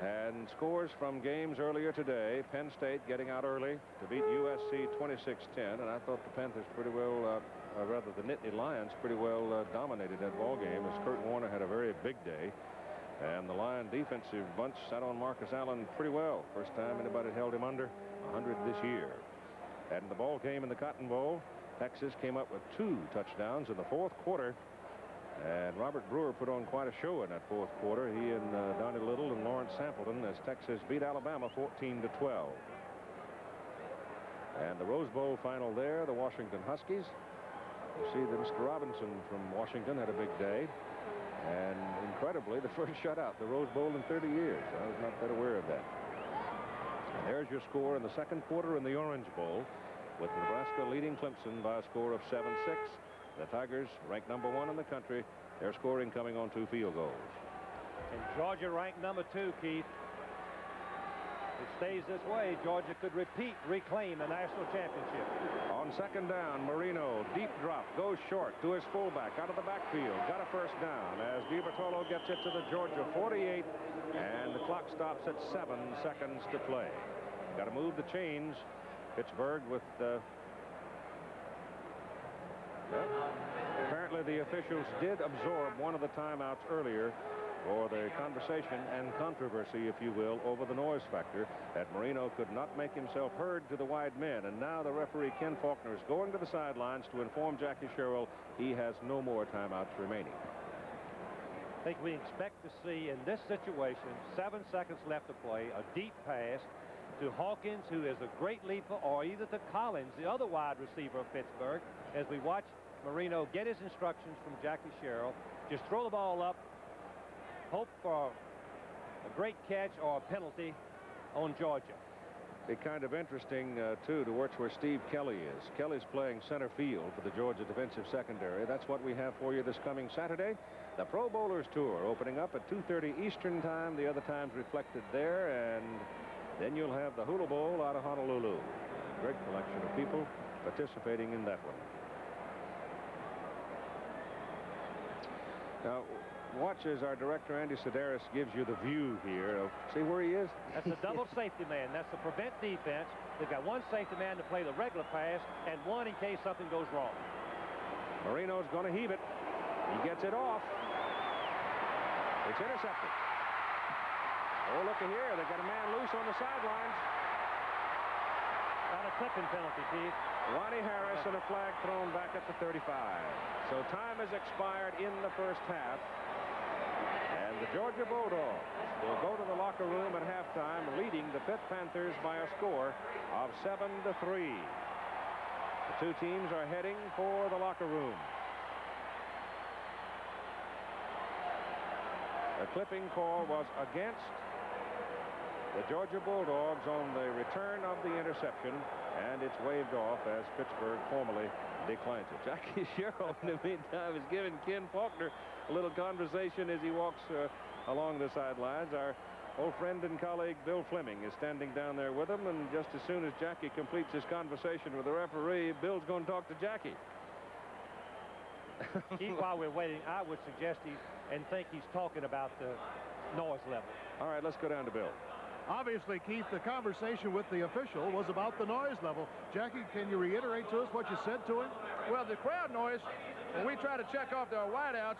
And scores from games earlier today. Penn State getting out early to beat USC 26-10. And I thought the Panthers pretty well, rather the Nittany Lions pretty well dominated that ball game, as Kurt Warner had a very big day. And the Lion defensive bunch sat on Marcus Allen pretty well. First time anybody held him under 100 this year. And in the ball game in the Cotton Bowl, Texas came up with 2 touchdowns in the 4th quarter. And Robert Brewer put on quite a show in that 4th quarter. He and Donnie Little and Lawrence Sampleton, as Texas beat Alabama 14-12. And the Rose Bowl final there, the Washington Huskies. You see that Mr. Robinson from Washington had a big day. And incredibly, the first shutout, the Rose Bowl in 30 years. I was not that aware of that. And there's your score in the 2nd quarter in the Orange Bowl, with Nebraska leading Clemson by a score of 7-6. The Tigers, ranked number 1 in the country, their scoring coming on 2 field goals. And Georgia ranked number 2, Keith. If it stays this way, Georgia could reclaim the national championship. On 2nd down, Marino, deep drop, goes short to his fullback out of the backfield. Got a first down as DiBartolo gets it to the Georgia 48, and the clock stops at 7 seconds to play. Got to move the chains. Pittsburgh with apparently the officials did absorb one of the timeouts earlier for the conversation and controversy, if you will, over the noise factor, that Marino could not make himself heard to the wide men. And now the referee, Ken Faulkner, is going to the sidelines to inform Jackie Sherrill he has no more timeouts remaining. I think we expect to see in this situation, 7 seconds left to play, a deep pass to Hawkins, who is a great leaper, or either to Collins, the other wide receiver of Pittsburgh, as we watch Marino get his instructions from Jackie Sherrill. Just throw the ball up, hope for a great catch or a penalty on Georgia. Be kind of interesting, too, to watch where Steve Kelly is. Kelly's playing center field for the Georgia defensive secondary. That's what we have for you this coming Saturday. The Pro Bowlers Tour opening up at 2:30 Eastern Time. The other times reflected there. And then you'll have the Hula Bowl out of Honolulu. A great collection of people participating in that one. Now, watch as our director, Andy Sedaris, gives you the view here. See where he is? That's a double safety man. That's the prevent defense. They've got one safety man to play the regular pass and one in case something goes wrong. Marino's going to heave it. He gets it off. It's intercepted. Oh, looky here. They've got a man loose on the sidelines. Not a tipping penalty, Keith. Ronnie Harris and a flag thrown back at the 35. So time has expired in the first half. And the Georgia Bulldogs will go to the locker room at halftime, leading the Pitt Panthers by a score of 7-3. The two teams are heading for the locker room. The clipping call was against The Georgia Bulldogs on the return of the interception, and it's waved off as Pittsburgh formally declines it. Jackie Sherrill, in the meantime, is giving Ken Faulkner a little conversation as he walks along the sidelines. Our old friend and colleague Bill Fleming is standing down there with him, and just as soon as Jackie completes his conversation with the referee, Bill's going to talk to Jackie. While we're waiting, I would suggest he's talking about the noise level. All right, let's go down to Bill. Obviously, Keith, the conversation with the official was about the noise level. Jackie, can you reiterate to us what you said to him? Well, the crowd noise, when we try to check off their wideouts,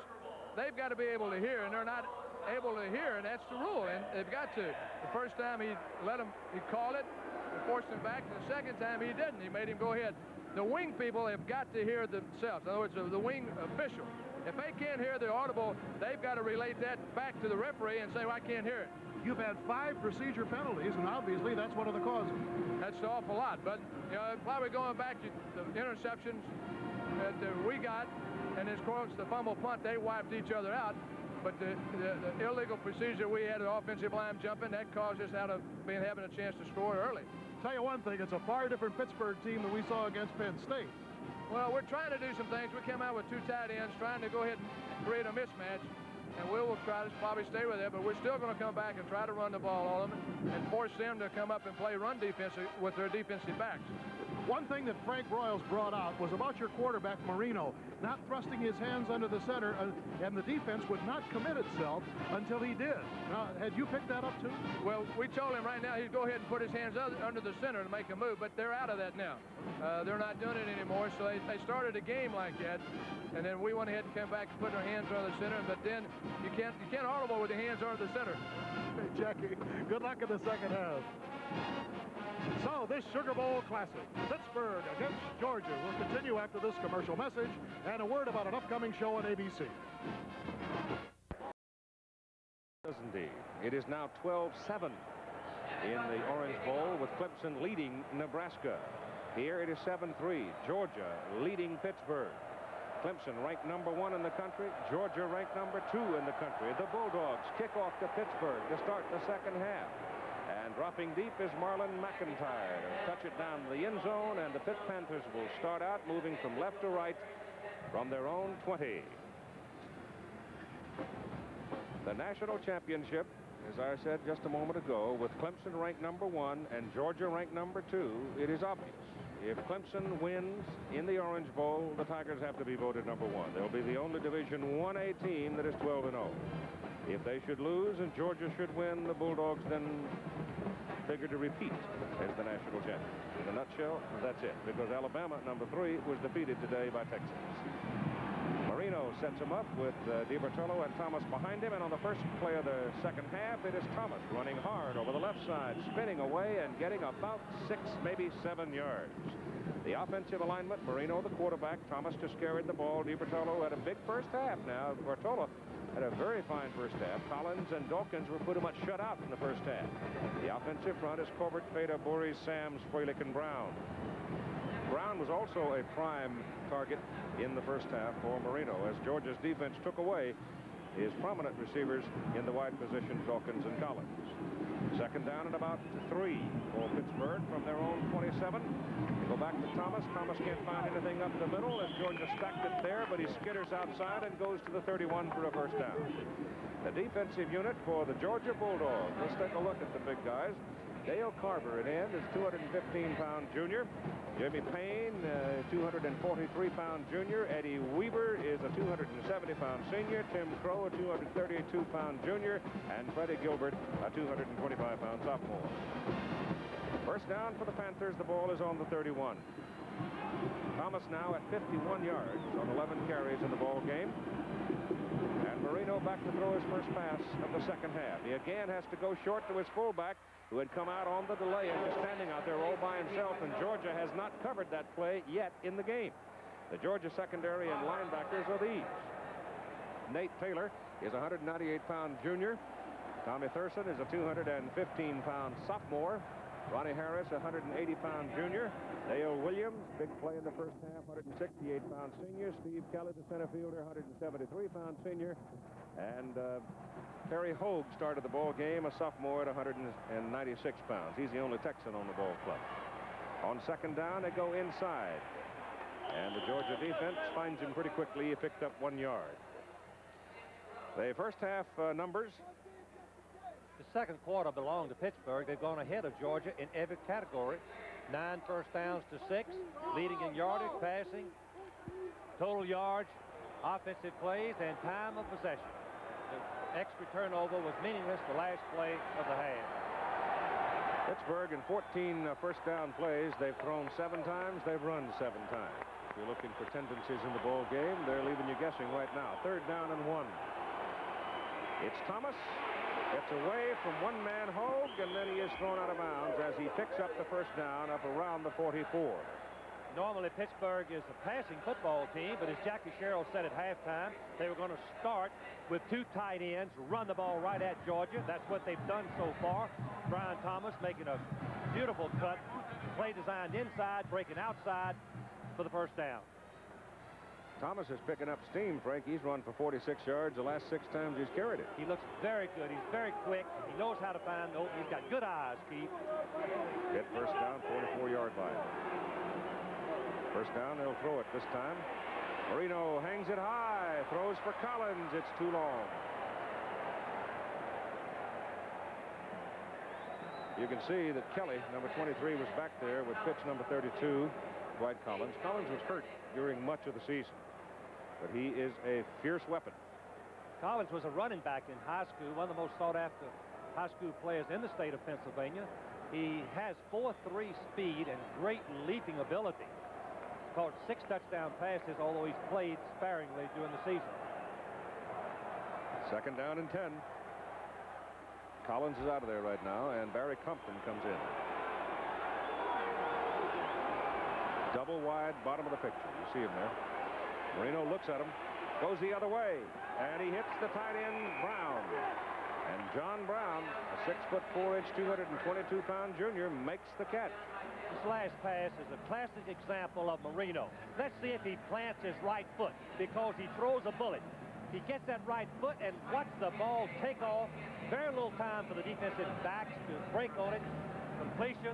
they've got to be able to hear, and they're not able to hear, and that's the rule, and they've got to. The first time he called it, and forced him back. The second time he didn't. He made him go ahead. The wing people have got to hear themselves. In other words, the wing official. If they can't hear the audible, they've got to relate that back to the referee and say, well, I can't hear it. You've had 5 procedure penalties, and obviously that's one of the causes. That's an awful lot, but you know, probably going back to the interceptions that we got, and as course the fumble punt, they wiped each other out. But the illegal procedure we had, the offensive line jumping, that caused us out of having a chance to score early. Tell you one thing, it's a far different Pittsburgh team than we saw against Penn State. Well, we're trying to do some things. We came out with 2 tight ends, trying to go ahead and create a mismatch. And we will try to probably stay with it, but we're still going to come back and try to run the ball on them and force them to come up and play run defense with their defensive backs. One thing that Frank Broyles brought out was about your quarterback, Marino, not thrusting his hands under the center, and the defense would not commit itself until he did. Now, had you picked that up too? Well, we told him right now he'd go ahead and put his hands under the center to make a move, but they're out of that now. They're not doing it anymore, so they started a game like that, and then we went ahead and came back and put our hands under the center, but then you can't audible with your hands under the center. Hey, Jackie, good luck in the second half. So this Sugar Bowl Classic, Pittsburgh against Georgia, will continue after this commercial message and a word about an upcoming show on ABC. Indeed. It is now 12-7 in the Orange Bowl with Clemson leading Nebraska. Here it is 7-3. Georgia leading Pittsburgh. Clemson ranked number 1 in the country. Georgia ranked number 2 in the country. The Bulldogs kick off to Pittsburgh to start the second half. And dropping deep is Marlon McIntyre to touch it down to the end zone, and the Pitt Panthers will start out moving from left to right from their own 20. The national championship, as I said just a moment ago, with Clemson ranked number 1 and Georgia ranked number 2, it is obvious. If Clemson wins in the Orange Bowl, the Tigers have to be voted number 1. They'll be the only Division 1A team that is 12-0. If they should lose and Georgia should win, the Bulldogs then figure to repeat as the national champion. In a nutshell, that's it, because Alabama, number 3, was defeated today by Texas. Marino sets him up with DiBertolo and Thomas behind him, and on the first play of the second half, it is Thomas running hard over the left side, spinning away and getting about 6, maybe 7 yards. The offensive alignment, Marino the quarterback, Thomas just carried the ball. DiBertolo had a big first half. Now, Bertola had a very fine first half. Collins and Dawkins were pretty much shut out in the first half. The offensive front is Corbett, Feda, Boris, Sams, Froelich, and Brown. Brown was also a prime target in the first half for Marino as Georgia's defense took away his prominent receivers in the wide positions, Dawkins and Collins. Second down and about 3 for Pittsburgh from their own 27. They go back to Thomas. Thomas can't find anything up the middle as Georgia stacked it there, but he skitters outside and goes to the 31 for a first down. The defensive unit for the Georgia Bulldogs. Let's take a look at the big guys. Dale Carver at end is 215-pound junior. Jimmy Payne, 243-pound junior. Eddie Weaver is a 270-pound senior. Tim Crow, a 232-pound junior. And Freddie Gilbert, a 225-pound sophomore. First down for the Panthers. The ball is on the 31. Thomas now at 51 yards on 11 carries in the ball game. And Marino back to throw his first pass of the second half. He again has to go short to his fullback, who had come out on the delay and just standing out there all by himself, and Georgia has not covered that play yet in the game. The Georgia secondary and linebackers are these. Nate Taylor is a 198-pound junior. Tommy Thurston is a 215-pound sophomore. Ronnie Harris, a 180-pound junior. Dale Williams, big play in the first half, 168-pound senior. Steve Kelly, the center fielder, 173-pound senior. And Terry Hogue started the ball game, a sophomore at 196 pounds. He's the only Texan on the ball club. On second down, they go inside. And the Georgia defense finds him pretty quickly. He picked up 1 yard. The first half numbers. The second quarter belonged to Pittsburgh. They've gone ahead of Georgia in every category. 9 first downs to 6, leading in yardage, passing, total yards, offensive plays, and time of possession. The extra turnover was meaningless the last play of the half. Pittsburgh in 14 first down plays. They've thrown 7 times. They've run 7 times. If you're looking for tendencies in the ball game, they're leaving you guessing right now. Third down and 1. It's Thomas. Gets away from one-man Hogue, and then he is thrown out of bounds as he picks up the first down up around the 44. Normally, Pittsburgh is a passing football team, but as Jackie Sherrill said at halftime, they were going to start with 2 tight ends, run the ball right at Georgia. That's what they've done so far. Brian Thomas making a beautiful cut. Play designed inside, breaking outside for the first down. Thomas is picking up steam, Frank. He's run for 46 yards the last 6 times he's carried it. He looks very good. He's very quick. He knows how to find the open. He's got good eyes, Keith. Get first down, 44-yard line. First down, they'll throw it this time. Marino hangs it high, throws for Collins. It's too long. You can see that Kelly, number 23, was back there with pitch number 32, Dwight Collins. Collins was hurt during much of the season, but he is a fierce weapon. Collins was a running back in high school, one of the most sought-after high school players in the state of Pennsylvania. He has 4.3 speed and great leaping ability. Caught 6 touchdown passes, although he's played sparingly during the season. Second down and 10. Collins is out of there right now, and Barry Compton comes in. Double wide, bottom of the picture. You see him there. Marino looks at him, goes the other way, and he hits the tight end, Brown. And John Brown, a 6'4", 222-pound junior, makes the catch. This last pass is a classic example of Marino. Let's see if he plants his right foot, because he throws a bullet. He gets that right foot and watch the ball take off. Very little time for the defensive backs to break on it. Completion,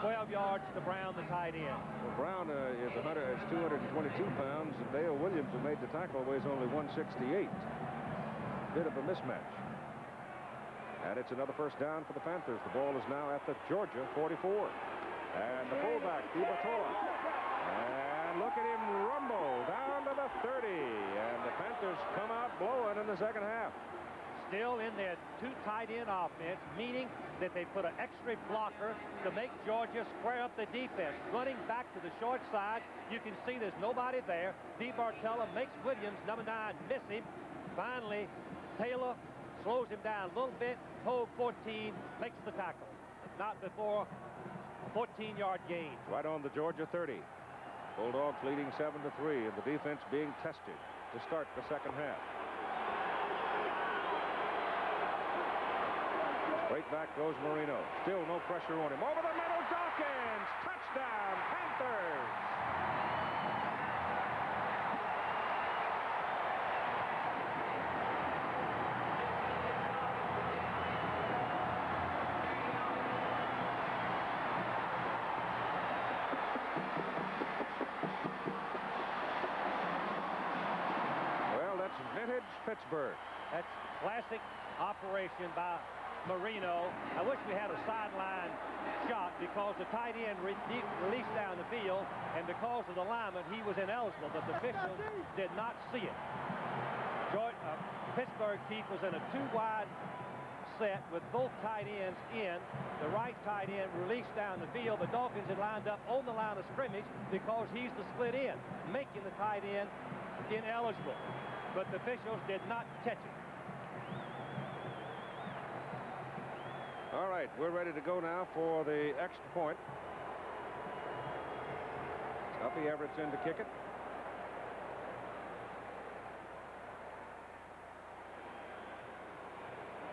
12 yards to Brown, the tight end. Well, Brown is 222 pounds, and Dale Williams, who made the tackle, weighs only 168. Bit of a mismatch. And it's another first down for the Panthers. The ball is now at the Georgia 44. And the fullback, DiBartola. And look at him rumble down to the 30. And the Panthers come out blowing in the second half. Still in their 2 tight end offense, meaning that they put an extra blocker to make Georgia square up the defense. Running back to the short side, you can see there's nobody there. DiBartola makes Williams, number 9, miss him. Finally, Taylor slows him down a little bit. Hogue, 14, makes the tackle. Not before 14-yard gain. Right on the Georgia 30. Bulldogs leading 7-3, and the defense being tested to start the second half. Straight back goes Marino. Still no pressure on him. Over the middle, Dawkins! Touchdown, Panthers! Vintage Pittsburgh. That's classic operation by Marino. I wish we had a sideline shot, because the tight end released down the field, and because of the lineman, he was ineligible, but the officials did not see it. Pittsburgh, Keith, was in a 2-wide set with both tight ends in. The right tight end released down the field, but Dawkins had lined up on the line of scrimmage because he's the split end, making the tight end ineligible. But the officials did not catch it. All right, we're ready to go now for the extra point. Uppy Everett's in to kick it.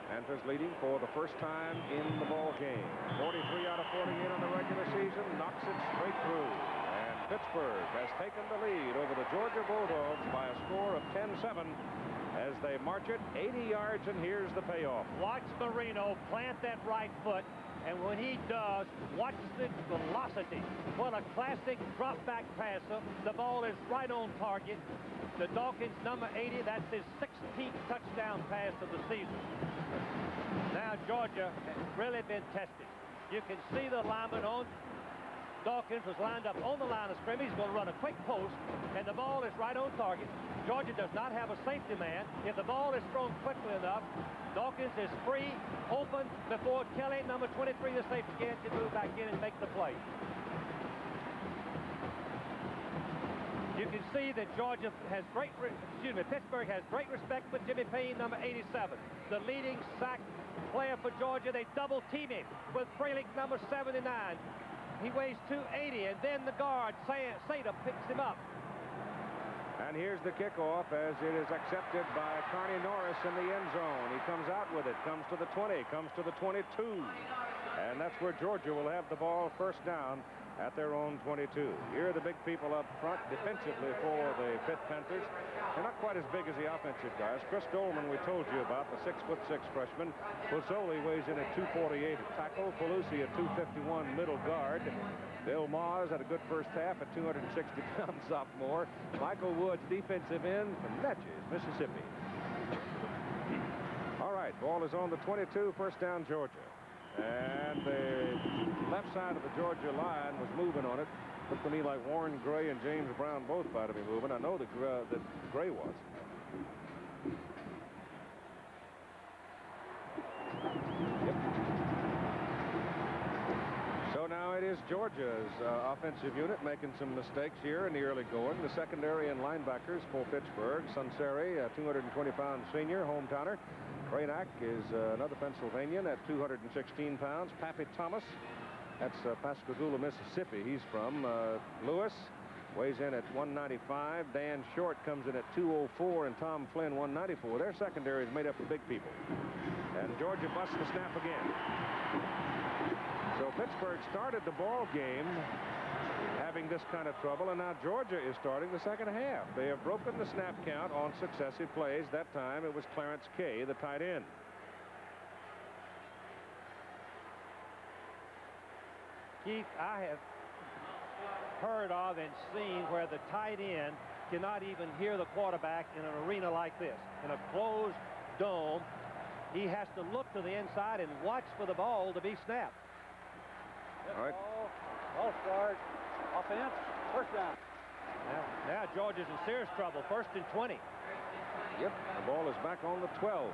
Panthers leading for the first time in the ball game. 43 out of 48 on the regular season, knocks it straight through. Pittsburgh has taken the lead over the Georgia Bulldogs by a score of 10-7 as as they march it 80 yards, and here's the payoff. Watch Marino plant that right foot, and when he does, watch the velocity. What a classic drop-back passer. The ball is right on target. The Dawkins, number 80, that's his 16th touchdown pass of the season. Now Georgia has really been tested. You can see the lineman on Dawkins was lined up on the line of scrimmage. He's going to run a quick post, and the ball is right on target. Georgia does not have a safety man. If the ball is thrown quickly enough, Dawkins is free, open, before Kelly, number 23, the safety end, can move back in and make the play. You can see that Georgia has Pittsburgh has great respect for Jimmy Payne, number 87, the leading sack player for Georgia. They double team him with Fralick, number 79. He weighs 280, and then the guard, Sada, picks him up. And here's the kickoff as it is accepted by Carney Norris in the end zone. He comes out with it, comes to the 20, comes to the 22. And that's where Georgia will have the ball first down at their own 22. Here are the big people up front defensively for the Pitt Panthers. They're not quite as big as the offensive guys. Chris Dolman, we told you about, the 6'6" freshman. Pozzoli weighs in at 248 at tackle. Pelusi at 251 middle guard. Bill Maws had a good first half at 260-pound sophomore. Michael Woods, defensive end from Natchez, Mississippi. All right, ball is on the 22, first down, Georgia. And the left side of the Georgia line was moving on it. Looked to me like Warren Gray and James Brown both might have been moving. I know that Gray was. Yep. So now it is Georgia's offensive unit making some mistakes here in the early going. The secondary and linebackers for Pittsburgh. Sunseri, a 220-pound senior, hometowner. Cranack is another Pennsylvanian at 216 pounds. Pappy Thomas, that's Pascagoula, Mississippi. He's from Lewis, weighs in at 195. Dan Short comes in at 204, and Tom Flynn 194. Their secondary is made up of big people. And Georgia busts the snap again. So Pittsburgh started the ball game having this kind of trouble, and now Georgia is starting the second half. They have broken the snap count on successive plays. That time it was Clarence Kay, the tight end. Keith, I have heard of and seen where the tight end cannot even hear the quarterback in an arena like this. In a closed dome, he has to look to the inside and watch for the ball to be snapped. All right. Ball start. Offense, first down. Now Georgia's in serious trouble. First and 20. Yep, the ball is back on the 12.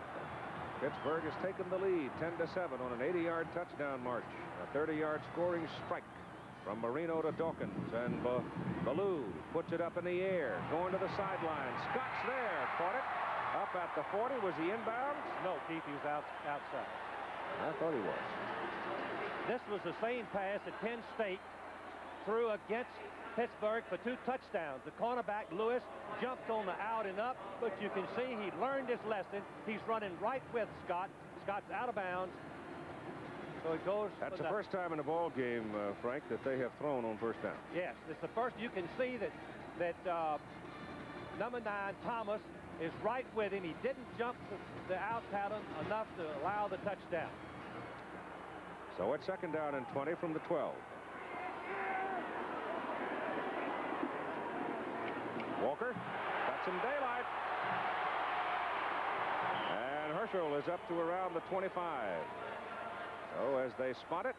Pittsburgh has taken the lead 10-7 on an 80-yard touchdown march. A 30-yard scoring strike from Marino to Dawkins. And Ballou puts it up in the air, going to the sideline. Scott's there, caught it. Up at the 40. Was he inbounds? No, Keith, he was outside. I thought he was. This was the same pass that Penn State threw against Pittsburgh for 2 touchdowns. The cornerback, Lewis, jumped on the out and up, but you can see he learned his lesson. He's running right with Scott. Scott's out of bounds. So it goes. That's the first time in the ball game, Frank, that they have thrown on first down. Yes, it's the first. You can see that number 9, Thomas, is right with him. He didn't jump the out pattern enough to allow the touchdown. So it's second down and 20 from the 12. Walker got some daylight. And Herschel is up to around the 25. So as they spot it.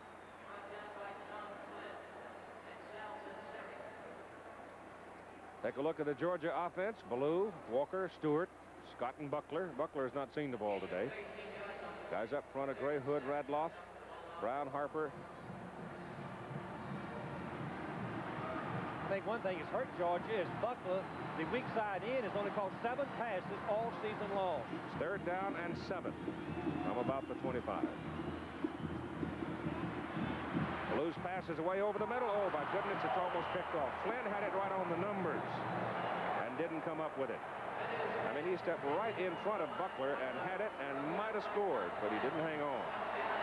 Take a look at the Georgia offense. Ballou, Walker, Stewart, Scott, and Buckler. Buckler has not seen the ball today. Guys up front of Gray, Hood, Radloff, Brown, Harper. I think one thing that's hurt Georgia is Buckler, the weak side in, has only caught 7 passes all season long. It's third down and 7 from about the 25. Blues passes away over the middle. Oh, my goodness, it's almost picked off. Flynn had it right on the numbers and didn't come up with it. I mean, he stepped right in front of Buckler and had it and might have scored, but he didn't hang on.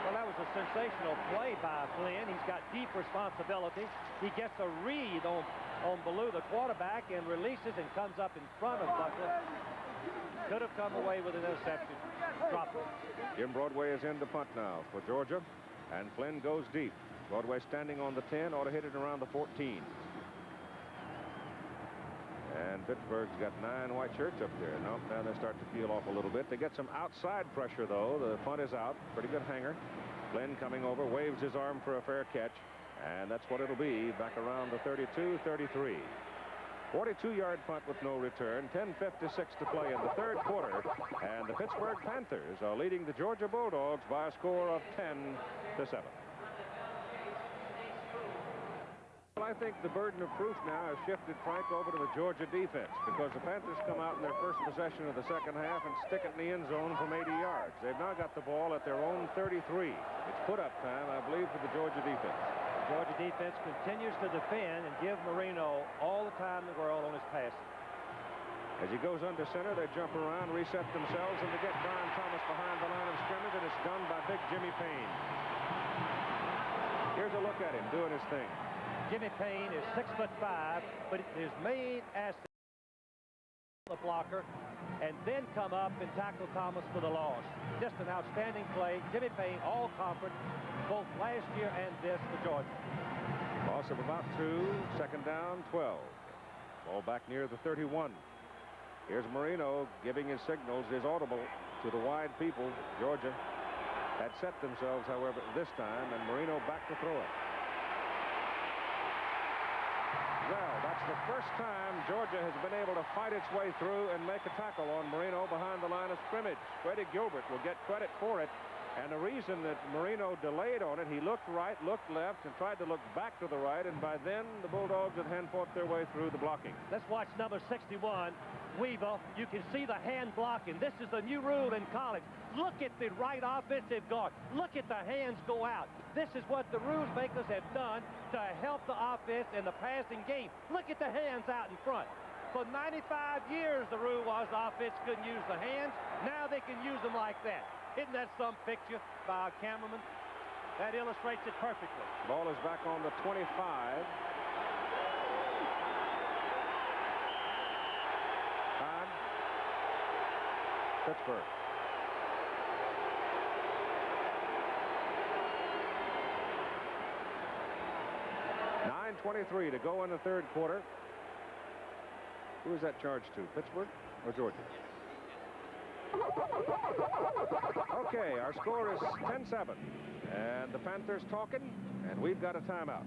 Well, that was a sensational play by Flynn. He's got deep responsibility. He gets a read on on Ballou, the quarterback, and releases and comes up in front of Buckler. Could have come away with an interception. Dropped it. Jim Broadway is in to punt now for Georgia, and Flynn goes deep. Broadway standing on the 10, ought to hit it around the 14. And Pittsburgh's got 9 white shirts up there. Now they start to peel off a little bit. They get some outside pressure, though. The punt is out. Pretty good hanger. Flynn coming over, waves his arm for a fair catch. And that's what it'll be, back around the 32, 33. 42-yard punt with no return. 10:56 to play in the third quarter. And the Pittsburgh Panthers are leading the Georgia Bulldogs by a score of 10-7. Well, I think the burden of proof now has shifted, Frank, over to the Georgia defense, because the Panthers come out in their first possession of the second half and stick it in the end zone from 80 yards. They've now got the ball at their own 33. It's put-up time, I believe, for the Georgia defense. The Georgia defense continues to defend and give Marino all the time in the world on his passing. As he goes under center, they jump around, reset themselves, and they get Brian Thomas behind the line of scrimmage, and it's done by big Jimmy Payne. Here's a look at him doing his thing. Jimmy Payne is 6'5", but his main asset is the blocker, and then come up and tackle Thomas for the loss. Just an outstanding play. Jimmy Payne, all conference, both last year and this for Georgia. Loss of about 2, second down, 12. Ball back near the 31. Here's Marino giving his signals, his audible to the wide people. Georgia had set themselves, however, this time, and Marino back to throw it. Well, that's the first time Georgia has been able to fight its way through and make a tackle on Marino behind the line of scrimmage. Freddie Gilbert will get credit for it. And the reason that Marino delayed on it, he looked right, looked left, and tried to look back to the right, and by then the Bulldogs had hand-fought their way through the blocking. Let's watch number 61, Weaver. You can see the hand blocking. This is the new rule in college. Look at the right offensive guard. Look at the hands go out. This is what the rules makers have done to help the offense in the passing game. Look at the hands out in front. For 95 years, the rule was the offense couldn't use the hands. Now they can use them like that. Isn't that some picture by a cameraman? That illustrates it perfectly. Ball is back on the 25. Time. Pittsburgh. .9:23 to go in the third quarter. Who is that charged to? Pittsburgh or Georgia? Okay, our score is 10-7. And the Panthers talking, and we've got a timeout.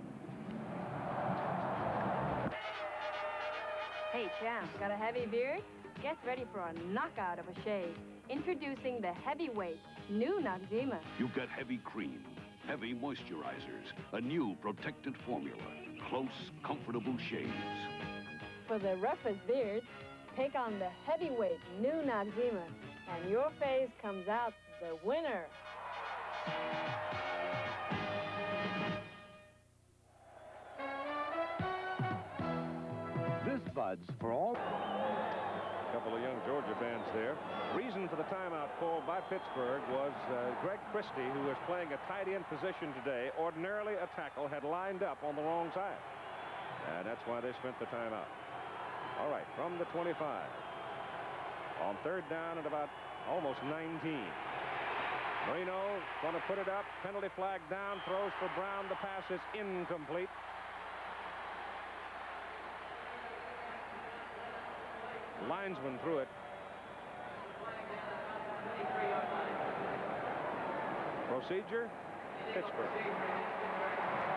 Hey, champ, got a heavy beard? Get ready for a knockout of a shave. Introducing the heavyweight, new Noxzema. You get heavy cream, heavy moisturizers, a new protected formula, close, comfortable shaves. For the roughest beards, take on the heavyweight, new Noxzema. And your face comes out the winner. This Bud's for all. A couple of young Georgia fans there. Reason for the timeout called by Pittsburgh was Greg Christie, who was playing a tight end position today. Ordinarily, a tackle had lined up on the wrong side. And that's why they spent the timeout. All right, from the 25. On third down at about almost 19. Marino going to put it up. Penalty flag down. Throws for Brown. The pass is incomplete. Linesman threw it. Procedure, Pittsburgh.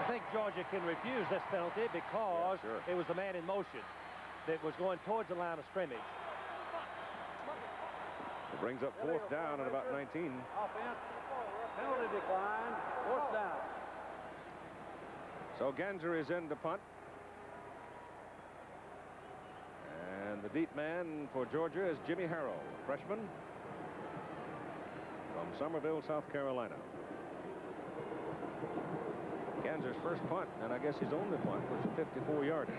I think Georgia can refuse this penalty because it was the man in motion that was going towards the line of scrimmage. It brings up fourth down at about 19. Offense, penalty declined, fourth down. So Ganser is in to punt. And the deep man for Georgia is Jimmy Harrell, a freshman from Summerville, South Carolina. Ganser's first punt, and I guess his only punt, was a 54-yarder.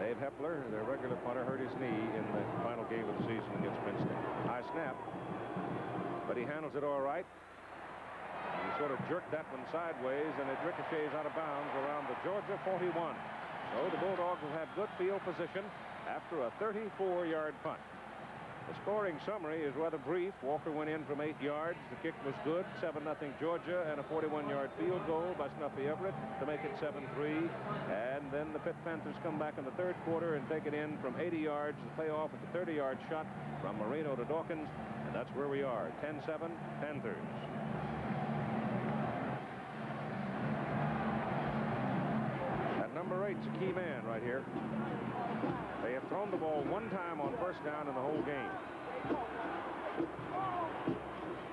Dave Hepler, their regular punter, hurt his knee in the final game of the season against Princeton. High snap, but he handles it all right. He sort of jerked that one sideways, and it ricochets out of bounds around the Georgia 41. So the Bulldogs will have good field position after a 34-yard punt. The scoring summary is rather brief. Walker went in from 8 yards. The kick was good, 7-0 Georgia, and a 41-yard field goal by Snuffy Everett to make it 7-3. And then the Pitt Panthers come back in the third quarter and take it in from 80 yards. The payoff with the 30-yard shot from Marino to Dawkins, and that's where we are, 10-7 Panthers. At number 8's a key man right here. They have thrown the ball one time on first down in the whole game.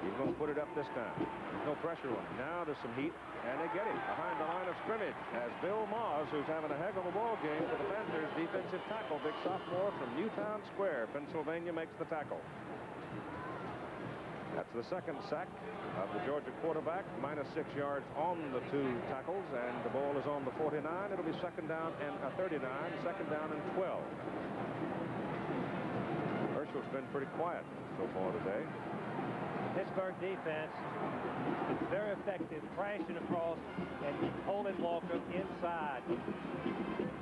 He's going to put it up this time. There's no pressure on him. Now there's some heat, and they get him behind the line of scrimmage as Bill Moss, who's having a heck of a ball game for the Panthers, defensive tackle, big sophomore from Newtown Square, Pennsylvania, makes the tackle. That's the second sack of the Georgia quarterback, minus 6 yards on the 2 tackles, and the ball is on the 49. It'll be second down and 39, second down and 12. Herschel's been pretty quiet so far today. Pittsburgh defense is very effective, crashing across and holding Walker inside.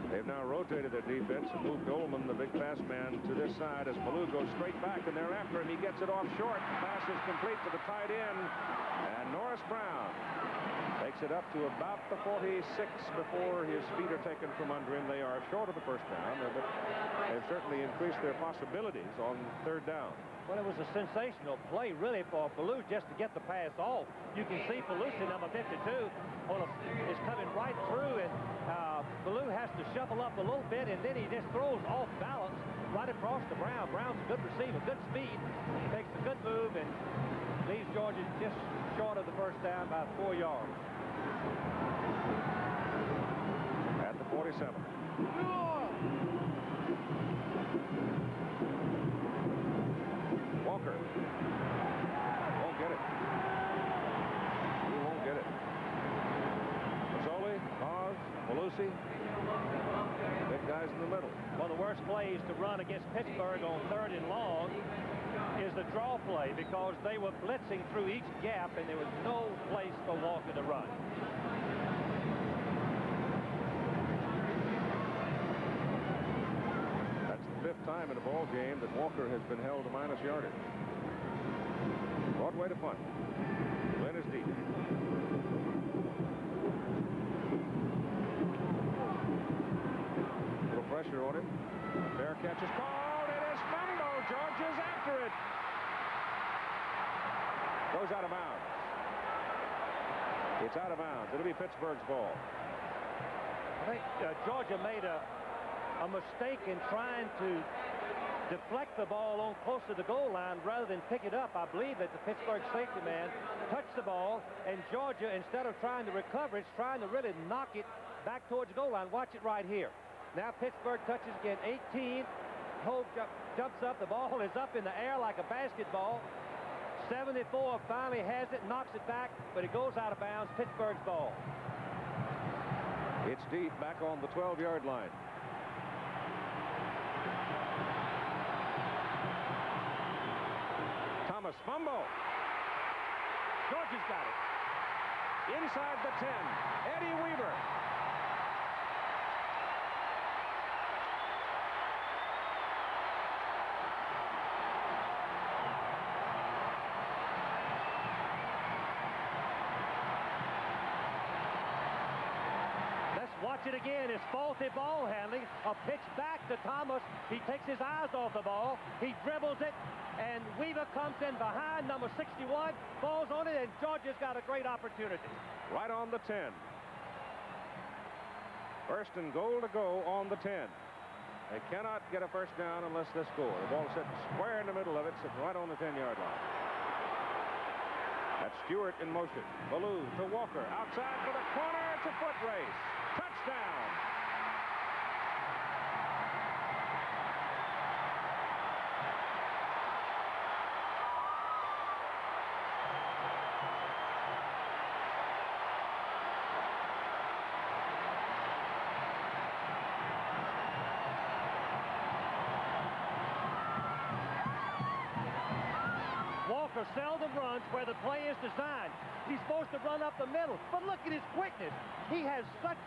They've now rotated their defense and moved Ullman, the big fast man, to this side as Ballou goes straight back, and they're after him. He gets it off short. Pass is complete to the tight end, and Norris Brown takes it up to about the 46 before his feet are taken from under him. They are short of the first down, but they've certainly increased their possibilities on third down. Well, it was a sensational play, really, for Ballou just to get the pass off. You can see Pelusi, number 52, is coming right through, and Ballou has to shuffle up a little bit, and then he just throws off balance right across to Brown. Brown's a good receiver, good speed, takes a good move, and leaves Georgia just short of the first down by 4 yards. At the 47. Walker won't get it. He won't get it. Mazzoli, Haas, Pelusi, big guys in the middle. One of the worst plays to run against Pittsburgh on 3rd and long is the draw play, because they were blitzing through each gap and there was no place for Walker to run. Fifth time in a ball game that Walker has been held to minus yardage. Broadway to punt. Glenn is deep. Little pressure on him. Fair catch is called. It is fumble. Georgia's after it. Goes out of bounds. It's out of bounds. It'll be Pittsburgh's ball. I think Georgia made a mistake in trying to deflect the ball on close to the goal line rather than pick it up. I believe that the Pittsburgh safety man touched the ball, and Georgia, instead of trying to recover, it's trying to really knock it back towards the goal line. Watch it right here. Now Pittsburgh touches again. 18. Hogue jumps up. The ball is up in the air like a basketball. 74 finally has it, knocks it back, but it goes out of bounds. Pittsburgh's ball. It's deep, back on the 12-yard line. Thomas, fumble. Georgia's got it. Inside the 10, Eddie Weaver. Watch it again. It's faulty ball handling. A pitch back to Thomas. He takes his eyes off the ball. He dribbles it, and Weaver comes in behind number 61, falls on it, and Georgia's got a great opportunity. Right on the 10. First and goal to go on the 10. They cannot get a first down unless they score. The ball is sitting square in the middle of it, sitting right on the 10-yard line. That's Stewart in motion. Ballou to Walker. Outside for the corner. It's a foot race. Touchdown. Walker seldom runs where the play is designed. He's supposed to run up the middle, but look at his quickness. He has such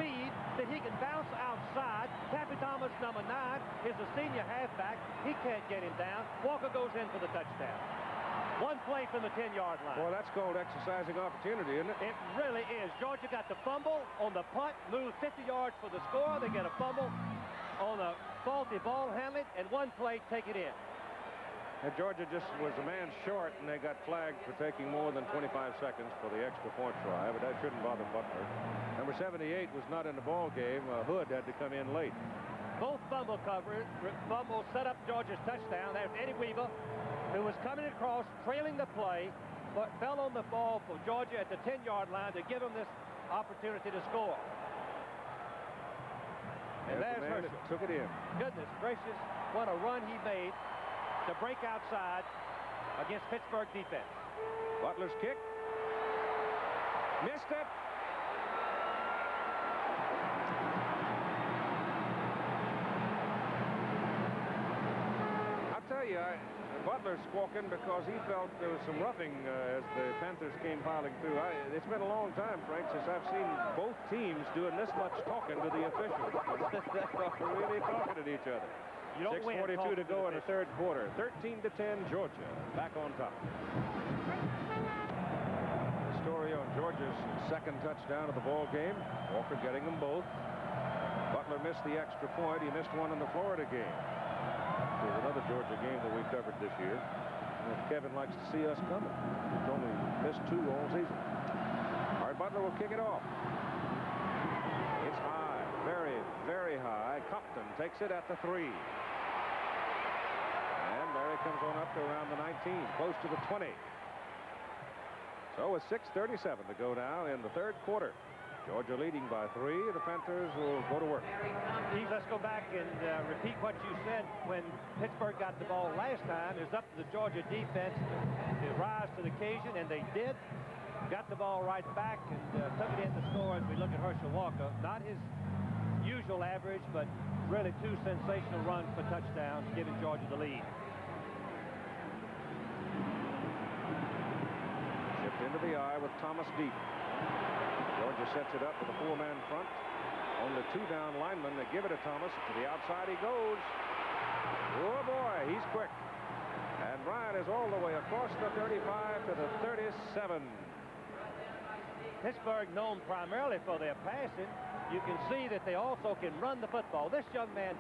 speed that he can bounce outside. Taffy Thomas, number 9, is a senior halfback. He can't get him down. Walker goes in for the touchdown. One play from the 10-yard line. Well, that's called exercising opportunity, isn't it? It really is. Georgia got the fumble on the punt, moved 50 yards for the score. They get a fumble on a faulty ball handling, and one play, take it in. And Georgia just was a man short, and they got flagged for taking more than 25 seconds for the extra point try, but that shouldn't bother Butler. Number 78 was not in the ball game. Hood had to come in late. Both fumbles set up Georgia's touchdown. There's Eddie Weaver, who was coming across, trailing the play, but fell on the ball for Georgia at the 10-yard line to give him this opportunity to score. And there's the man Herschel. that took it in. Goodness gracious, what a run he made to break outside against Pittsburgh defense. Butler's kick. Missed it. I'll tell you, Butler's squawking because he felt there was some roughing as the Panthers came piling through. It's been a long time, Frank, since I've seen both teams doing this much talking to the officials. They're really talking at each other. 6:42 to go in the third quarter. 13-10, Georgia back on top. The story on Georgia's second touchdown of the ball game. Walker getting them both. Butler missed the extra point. He missed one in the Florida game. There's another Georgia game that we covered this year. And Kevin likes to see us coming. He's only missed 2 all season. All right, Butler will kick it off. It's high, very, very high. Compton takes it at the 3. And there he comes on up to around the 19, close to the 20. So with 6:37 to go now in the third quarter. Georgia leading by 3. The Panthers will go to work. Keith, let's go back and repeat what you said when Pittsburgh got the ball last time. It was up to the Georgia defense to rise to the occasion, and they did. Got the ball right back and took it in to score as we look at Herschel Walker. Not his usual average, but really 2 sensational runs for touchdowns, giving Georgia the lead. Shipped into the eye with Thomas deep. Georgia sets it up with a 4-man front. Only 2 down linemen. They give it to Thomas. To the outside he goes. Oh, boy, he's quick. And Bryant is all the way across the 35 to the 37. Pittsburgh known primarily for their passing. You can see that they also can run the football. This young man,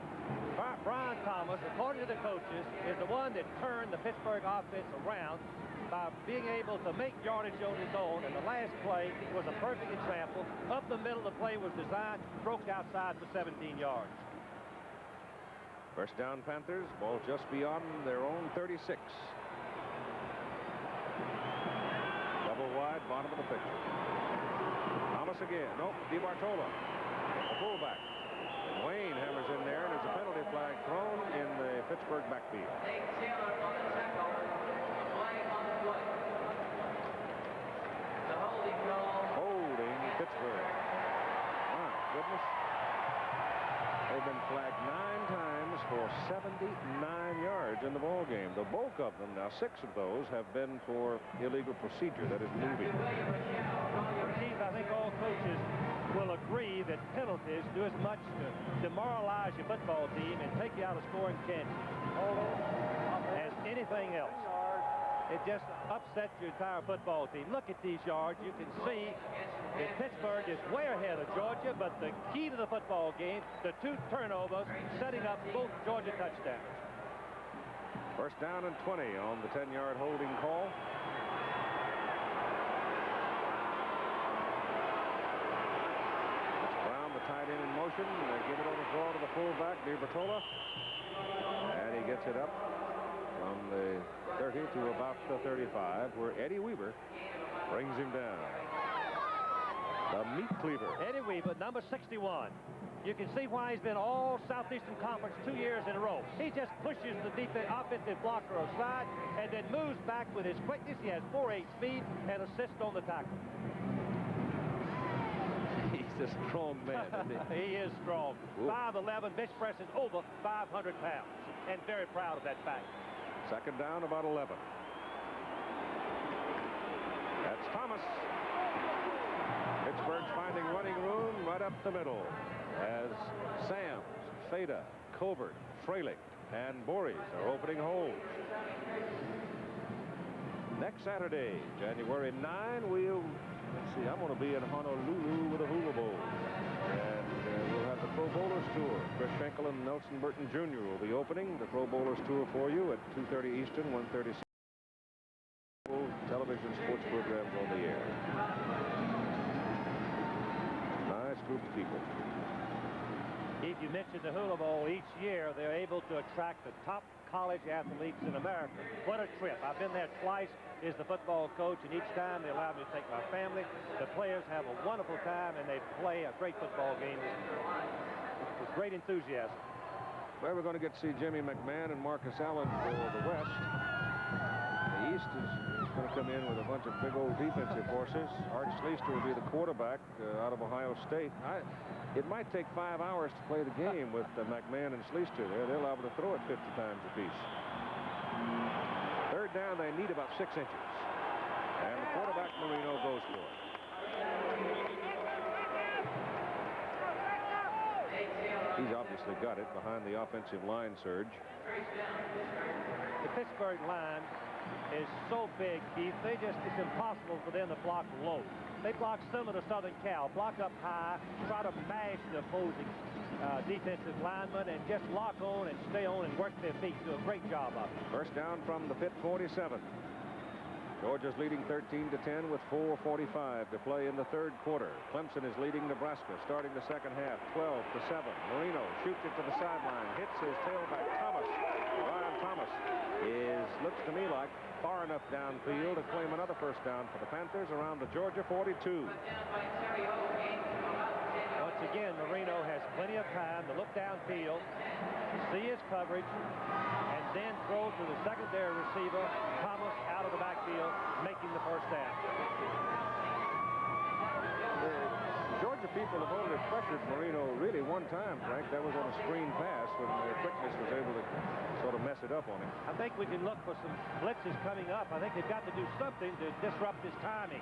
Brian Thomas, according to the coaches, is the one that turned the Pittsburgh offense around by being able to make yardage on his own, and the last play was a perfect example. Up the middle, the play was designed, broke outside for 17 yards. First down, Panthers. Ball just beyond their own 36. Double wide, bottom of the picture. Thomas again. Nope, DiBartolo, the fullback. And Wayne hammers in there, and there's a penalty flag thrown in the Pittsburgh backfield. Holding Pittsburgh. My goodness. They've been flagged 9 times for 79 yards in the ball game. The bulk of them, now 6 of those, have been for illegal procedure, that is moving. Keith, I think all coaches will agree that penalties do as much to demoralize your football team and take you out of scoring chances as anything else. It just upsets your entire football team. Look at these yards. You can see that Pittsburgh is way ahead of Georgia, but the key to the football game, the 2 turnovers, setting up both Georgia touchdowns. First down and 20 on the 10-yard holding call. Brown, the tight end in motion. They give it on the draw to the fullback, DiBartolo. And he gets it up from the 30 to about the 35, where Eddie Weaver brings him down. The meat cleaver. Eddie Weaver, number 61. You can see why he's been all Southeastern Conference 2 years in a row. He just pushes the offensive blocker aside and then moves back with his quickness. He has 4.8 speed and assist on the tackle. He's a strong man, isn't he? He is strong. 5'11", bench presses over 500 pounds, and very proud of that fact. Second down, about 11. That's Thomas. Pittsburgh's finding running room right up the middle as Sams, Feda, Colbert, Freilich, and Boris are opening holes. Next Saturday, January 9, let's see, I'm going to be in Honolulu with a Hula Bowl. And we'll have the Pro Bowlers Tour. Chris Schenkel and Nelson Burton Jr. will be opening the Pro Bowlers Tour for you at 2:30 Eastern, 1:30 television sports programs on the air. Nice group of people. Keith, you mentioned the Hula Bowl. Each year, they're able to attract the top college athletes in America. What a trip. I've been there twice as the football coach, and each time they allow me to take my family. The players have a wonderful time, and they play a great football game with great enthusiasm. Well, we're going to get to see Jimmy McMahon and Marcus Allen for the West. The East is going to come in with a bunch of big old defensive horses. Art Schleister will be the quarterback out of Ohio State. It might take 5 hours to play the game with McMahon and Schleister there. They're liable to throw it 50 times apiece. Third down, they need about 6 inches. And the quarterback, Marino, goes for it. He's obviously got it behind the offensive line surge. The Pittsburgh line is so big, Keith, it's impossible for them to block low. They block some of the Southern Cal, block up high, try to mash the opposing defensive lineman, and just lock on and stay on and work their feet. Do a great job of it. First down from the Pitt 47. Georgia's leading 13-10 with 4:45 to play in the third quarter. Clemson is leading Nebraska starting the second half 12-7. Marino shoots it to the sideline, hits his tailback Thomas. Ryan Thomas looks to me like far enough downfield to claim another first down for the Panthers around the Georgia 42. Once again, Marino has plenty of time to look downfield, see his coverage, and then throw to the secondary receiver, Thomas, out of the backfield, making the first down. The Georgia people have only pressured Marino really one time, Frank. That was on a screen pass when their quickness was able to sort of mess it up on him. I think we can look for some blitzes coming up. I think they've got to do something to disrupt his timing.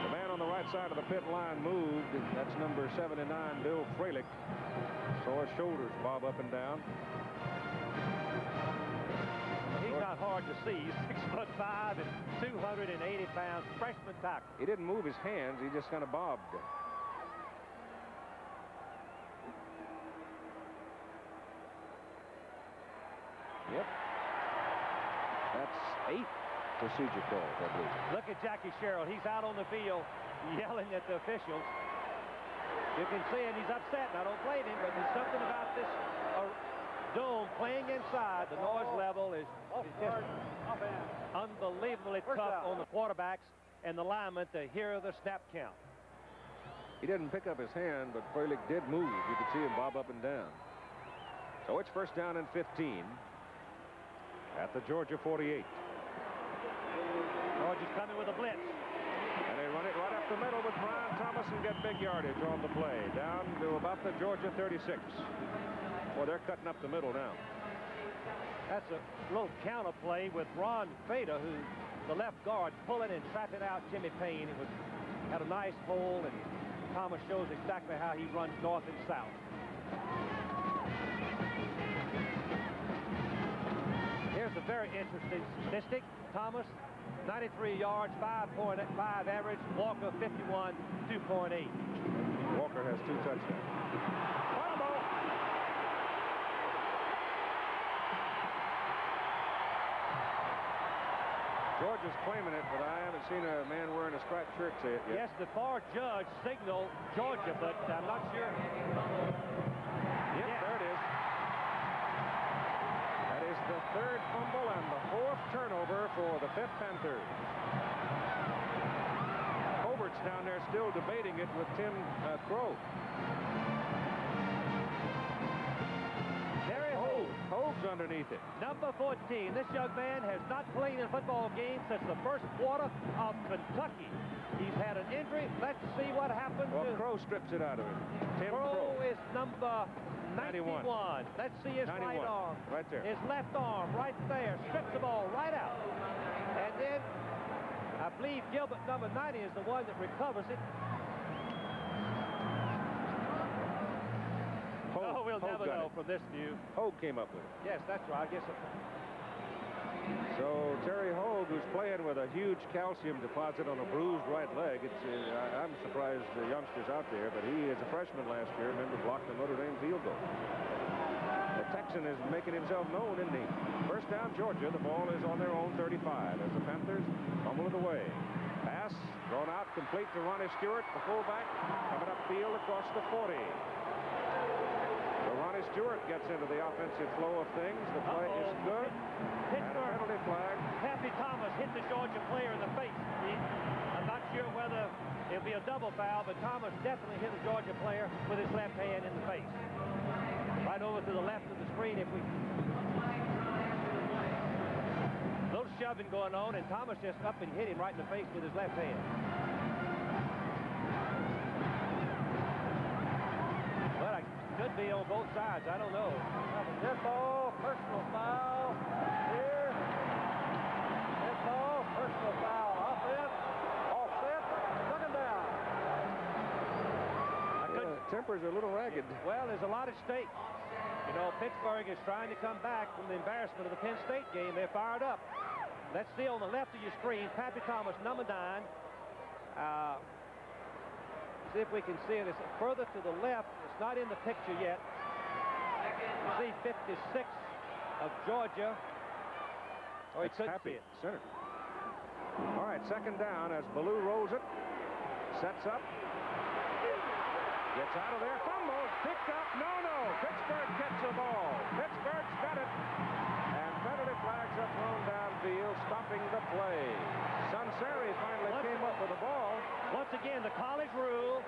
The man on the right side of the Pitt line moved. That's number 79, Bill Freilich. Saw his shoulders bob up and down. He's not hard to see. He's 6'5" and 280 pounds, freshman tackle. He didn't move his hands. He just kind of bobbed. Yep. That's 8 procedure calls, I believe. Look at Jackie Sherrill. He's out on the field yelling at the officials. You can see him. He's upset. And I don't blame him, but there's something about this dome playing inside. The noise level is just unbelievably tough on the quarterbacks and the linemen to hear the snap count. He didn't pick up his hand, but Freilich did move. You could see him bob up and down. So it's first down and 15 at the Georgia 48. Georgia's coming with a blitz. And they run it right up the middle with Brian Thomas and get big yardage on the play. Down to about the Georgia 36. Well, they're cutting up the middle now. That's a little counter play with Ron Feda, who the left guard, pulling and trapping out Jimmy Payne. It had a nice hole, and Thomas shows exactly how he runs north and south. Here's a very interesting statistic. Thomas, 93 yards, 5.5 average. Walker, 51, 2.8. Walker has 2 touchdowns. Georgia's claiming it, but I haven't seen a man wearing a striped shirt say it yet. Yes, the far judge signaled Georgia, but I'm not sure. Yep, there it is. That is the 3rd fumble and the 4th turnover for the Pitt Panthers. Colbert's down there still debating it with Tim Crow. Hogue's underneath it. Number 14. This young man has not played in a football game since the first quarter of Kentucky. He's had an injury. Let's see what happens. Well, Crow strips it out of him. Tim Crow is number 91. Let's see his 91. right arm. Right there. His left arm right there. Strips the ball right out. And then I I believe Gilbert, number 90, is the one that recovers it. Hogue, We'll Hogue never got know it. from this view. Hogue came up with it. Yes, that's right. I guess it. So Terry Hogue, who's playing with a huge calcium deposit on a bruised right leg, I'm surprised the youngster's out there, but he, as a freshman last year, remember, blocked the Notre Dame field goal. The Texan is making himself known, isn't he? First down, Georgia. The ball is on their own 35 as the Panthers fumble it away. Pass thrown out, complete to Ronnie Stewart, the fullback, coming upfield across the 40. So Ronnie Stewart gets into the offensive flow of things. The play is good. And a penalty flag. Happy Thomas hit the Georgia player in the face. I'm not sure whether it'll be a double foul, but Thomas definitely hit a Georgia player with his left hand in the face. Right over to the left of the screen. If we a little shoving going on, and Thomas just up and hit him right in the face with his left hand. Well, it could be on both sides. I don't know. This ball, personal foul here. This ball, personal foul. Offset, second down. Tempers are a little ragged. Well, there's a lot at stake. You know, Pittsburgh is trying to come back from the embarrassment of the Penn State game. They're fired up. Let's see on the left of your screen, Pappy Thomas, number 9. See if we can see it. It's further to the left. It's not in the picture yet. You see 56 of Georgia. Oh, he couldn't see it. Center. All right, second down as Ballou rolls it. Sets up. Gets out of there. Fumbles. Picked up. No. Pittsburgh gets the ball. Pittsburgh's got it. And penalty flags are thrown downfield, stopping the play. Sunseri finally came up with the ball. Once again, the college rule,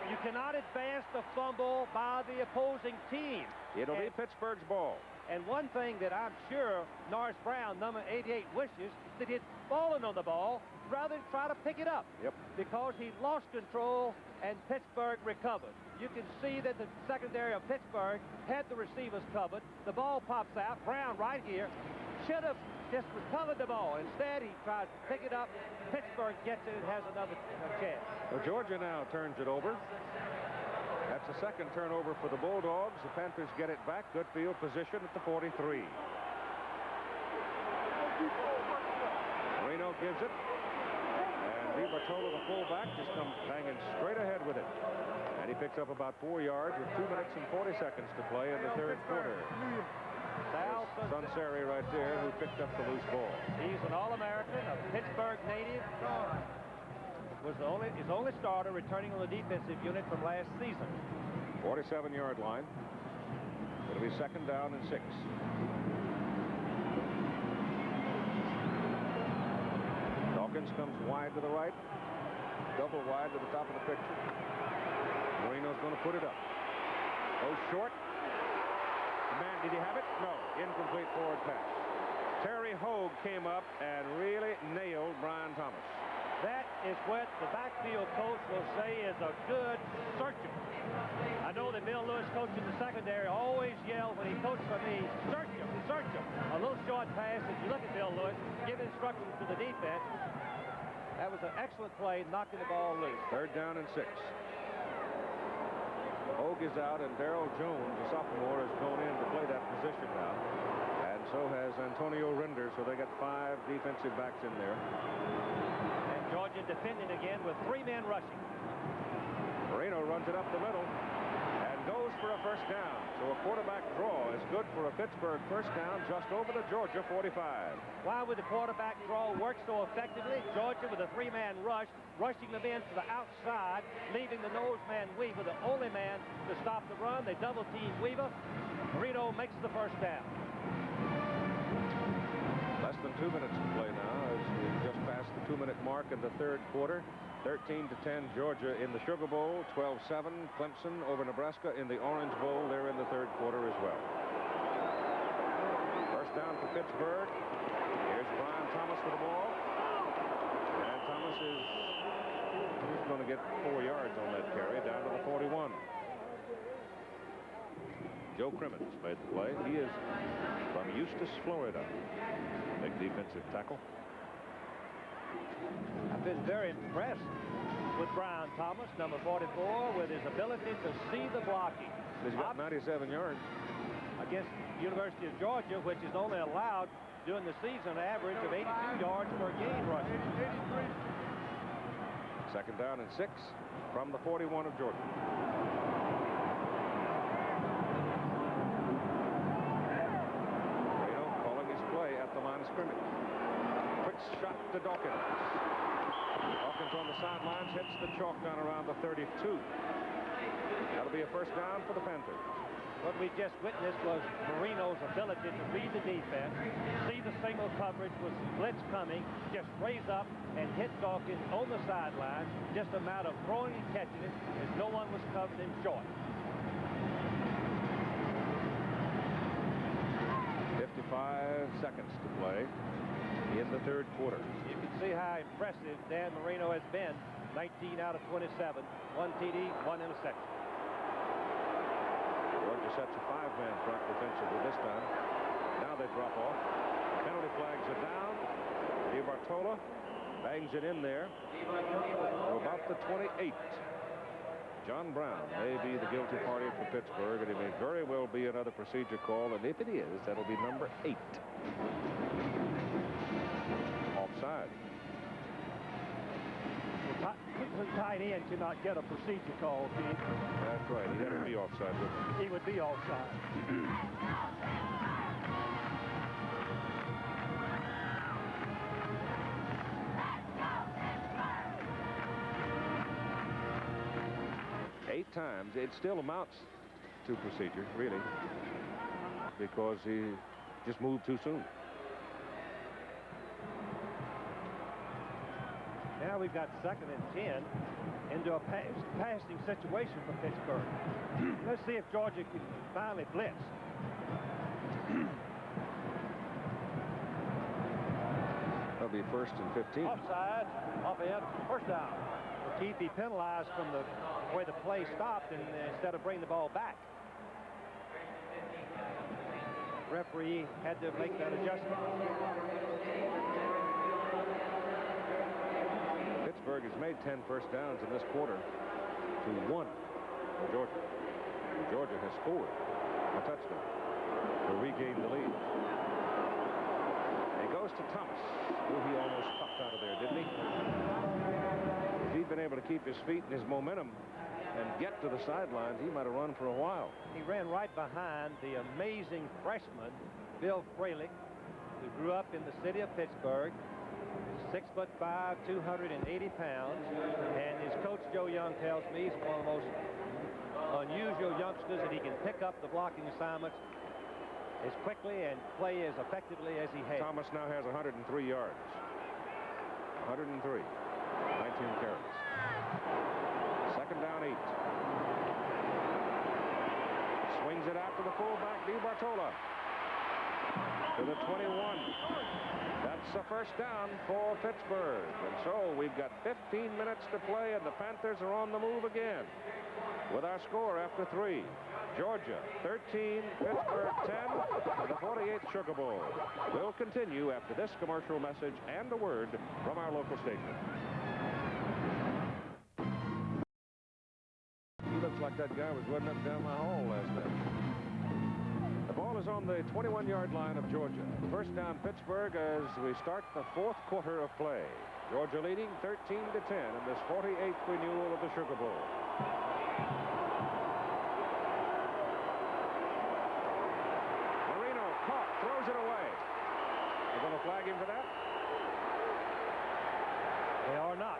you cannot advance the fumble by the opposing team. It'll be Pittsburgh's ball. And one thing that I'm sure Norris Brown, number 88, wishes that he'd fallen on the ball rather than try to pick it up. Yep. Because he lost control and Pittsburgh recovered. You can see that the secondary of Pittsburgh had the receivers covered. The ball pops out. Brown right here should have just recovered the ball. Instead, he tried to pick it up. Pittsburgh gets it and has another chance. Well, Georgia now turns it over. That's the second turnover for the Bulldogs. The Panthers get it back. Good field position at the 43. Marino gives it. And DiBartolo, the fullback, just comes banging straight ahead with it. And he picks up about 4 yards with 2 minutes and 40 seconds to play in the third quarter. Sal Sunseri right there, who picked up the loose ball. He's an All-American, a Pittsburgh native. Was his only starter returning on the defensive unit from last season. 47-yard line. It'll be second down and 6. Dawkins comes wide to the right. Double wide to the top of the picture. Marino's going to put it up. Goes short. Man, did he have it? No. Incomplete forward pass. Terry Hogue came up and really nailed Brian Thomas. That is what the backfield coach will say is a good searcher. I know that Bill Lewis, coaching the secondary, always yelled when he coached for me, search him, search him. A little short pass. If you look at Bill Lewis, give instructions to the defense. That was an excellent play, knocking the ball loose. Third down and 6. Hogue is out, and Darrell Jones, the sophomore, has gone in to play that position now. And so has Antonio Render, so they got 5 defensive backs in there. And Georgia defending again with 3 men rushing. Marino runs it up the middle and goes for a first down. So a quarterback draw is good for a Pittsburgh first down just over the Georgia 45. Why would the quarterback draw work so effectively? Georgia with a 3-man rush, rushing them in to the outside, leaving the nose man Weaver, the only man to stop the run. They double-team Weaver. Marino makes the first down. Less than 2 minutes to play now as we just passed the 2-minute mark in the third quarter. 13-10 Georgia in the Sugar Bowl. 12-7 Clemson over Nebraska in the Orange Bowl. They're in the third quarter as well. First down for Pittsburgh. Here's Brian Thomas with the ball. And Thomas he's going to get 4 yards on that carry down to the 41. Joe Crimmins made the play. He is from Eustis, Florida. Big defensive tackle. I've been very impressed with Brian Thomas, number 44, with his ability to see the blocking. He's got 97 yards. Against University of Georgia, which is only allowed during the season an average of 82 yards per game rushing. 83. Second down and 6 from the 41 of Georgia. Marino calling his play at the line of scrimmage. Quick shot to Dawkins. Dawkins on the sidelines hits the chalk down around the 32. That'll be a first down for the Panthers. What we just witnessed was Marino's ability to read the defense, see the single coverage with blitz coming, just raise up and hit Dawkins on the sideline. Just a matter of throwing and catching it as no one was covering him short. 55 seconds to play in the third quarter. You can see how impressive Dan Marino has been. 19 out of 27, 1 TD, 1 interception. Georgia sets a 5-man front defensively this time. Now they drop off. Penalty flags are down. DiBartola bangs it in there to about the 28. John Brown may be the guilty party for Pittsburgh, and it may very well be another procedure call, and if it is, that'll be number 8. Offside. The tight end cannot get a procedure call, Pete. That's right. He'd have to be offside, wouldn't he? He would be offside. Eight times. It still amounts to procedure, really, because he just moved too soon. Now we've got 2nd and 10 into a passing situation for Pittsburgh. Let's see if Georgia can finally blitz. That'll be 1st and 15. Offside, offhand, first down. Well, Keith, he penalized from the where the play stopped, and instead of bringing the ball back. Referee had to make that adjustment. Pittsburgh has made 10 first downs in this quarter to 1 for Georgia. Georgia has scored a touchdown to regain the lead. He goes to Thomas, who he almost popped out of there, didn't he? If he'd been able to keep his feet and his momentum and get to the sidelines, he might have run for a while. He ran right behind the amazing freshman, Bill Fralick, who grew up in the city of Pittsburgh. 6'5", 280 pounds, and his coach Joe Young tells me he's one of the most unusual youngsters, and he can pick up the blocking assignments as quickly and play as effectively as he has. Thomas now has 103 yards. 103. 19 carries. 2nd down, 8. Swings it out to the fullback, DiBartola. To the 21. That's the first down for Pittsburgh. And so we've got 15 minutes to play, and the Panthers are on the move again. With our score after 3. Georgia 13, Pittsburgh 10, and the 48th Sugar Bowl. We'll continue after this commercial message and a word from our local station. He looks like that guy was running up and down my hall last night. The ball is on the 21-yard line of Georgia. First down Pittsburgh as we start the 4th quarter of play. Georgia leading 13-10 in this 48th renewal of the Sugar Bowl. Marino caught, throws it away. They're going to flag him for that? They are not.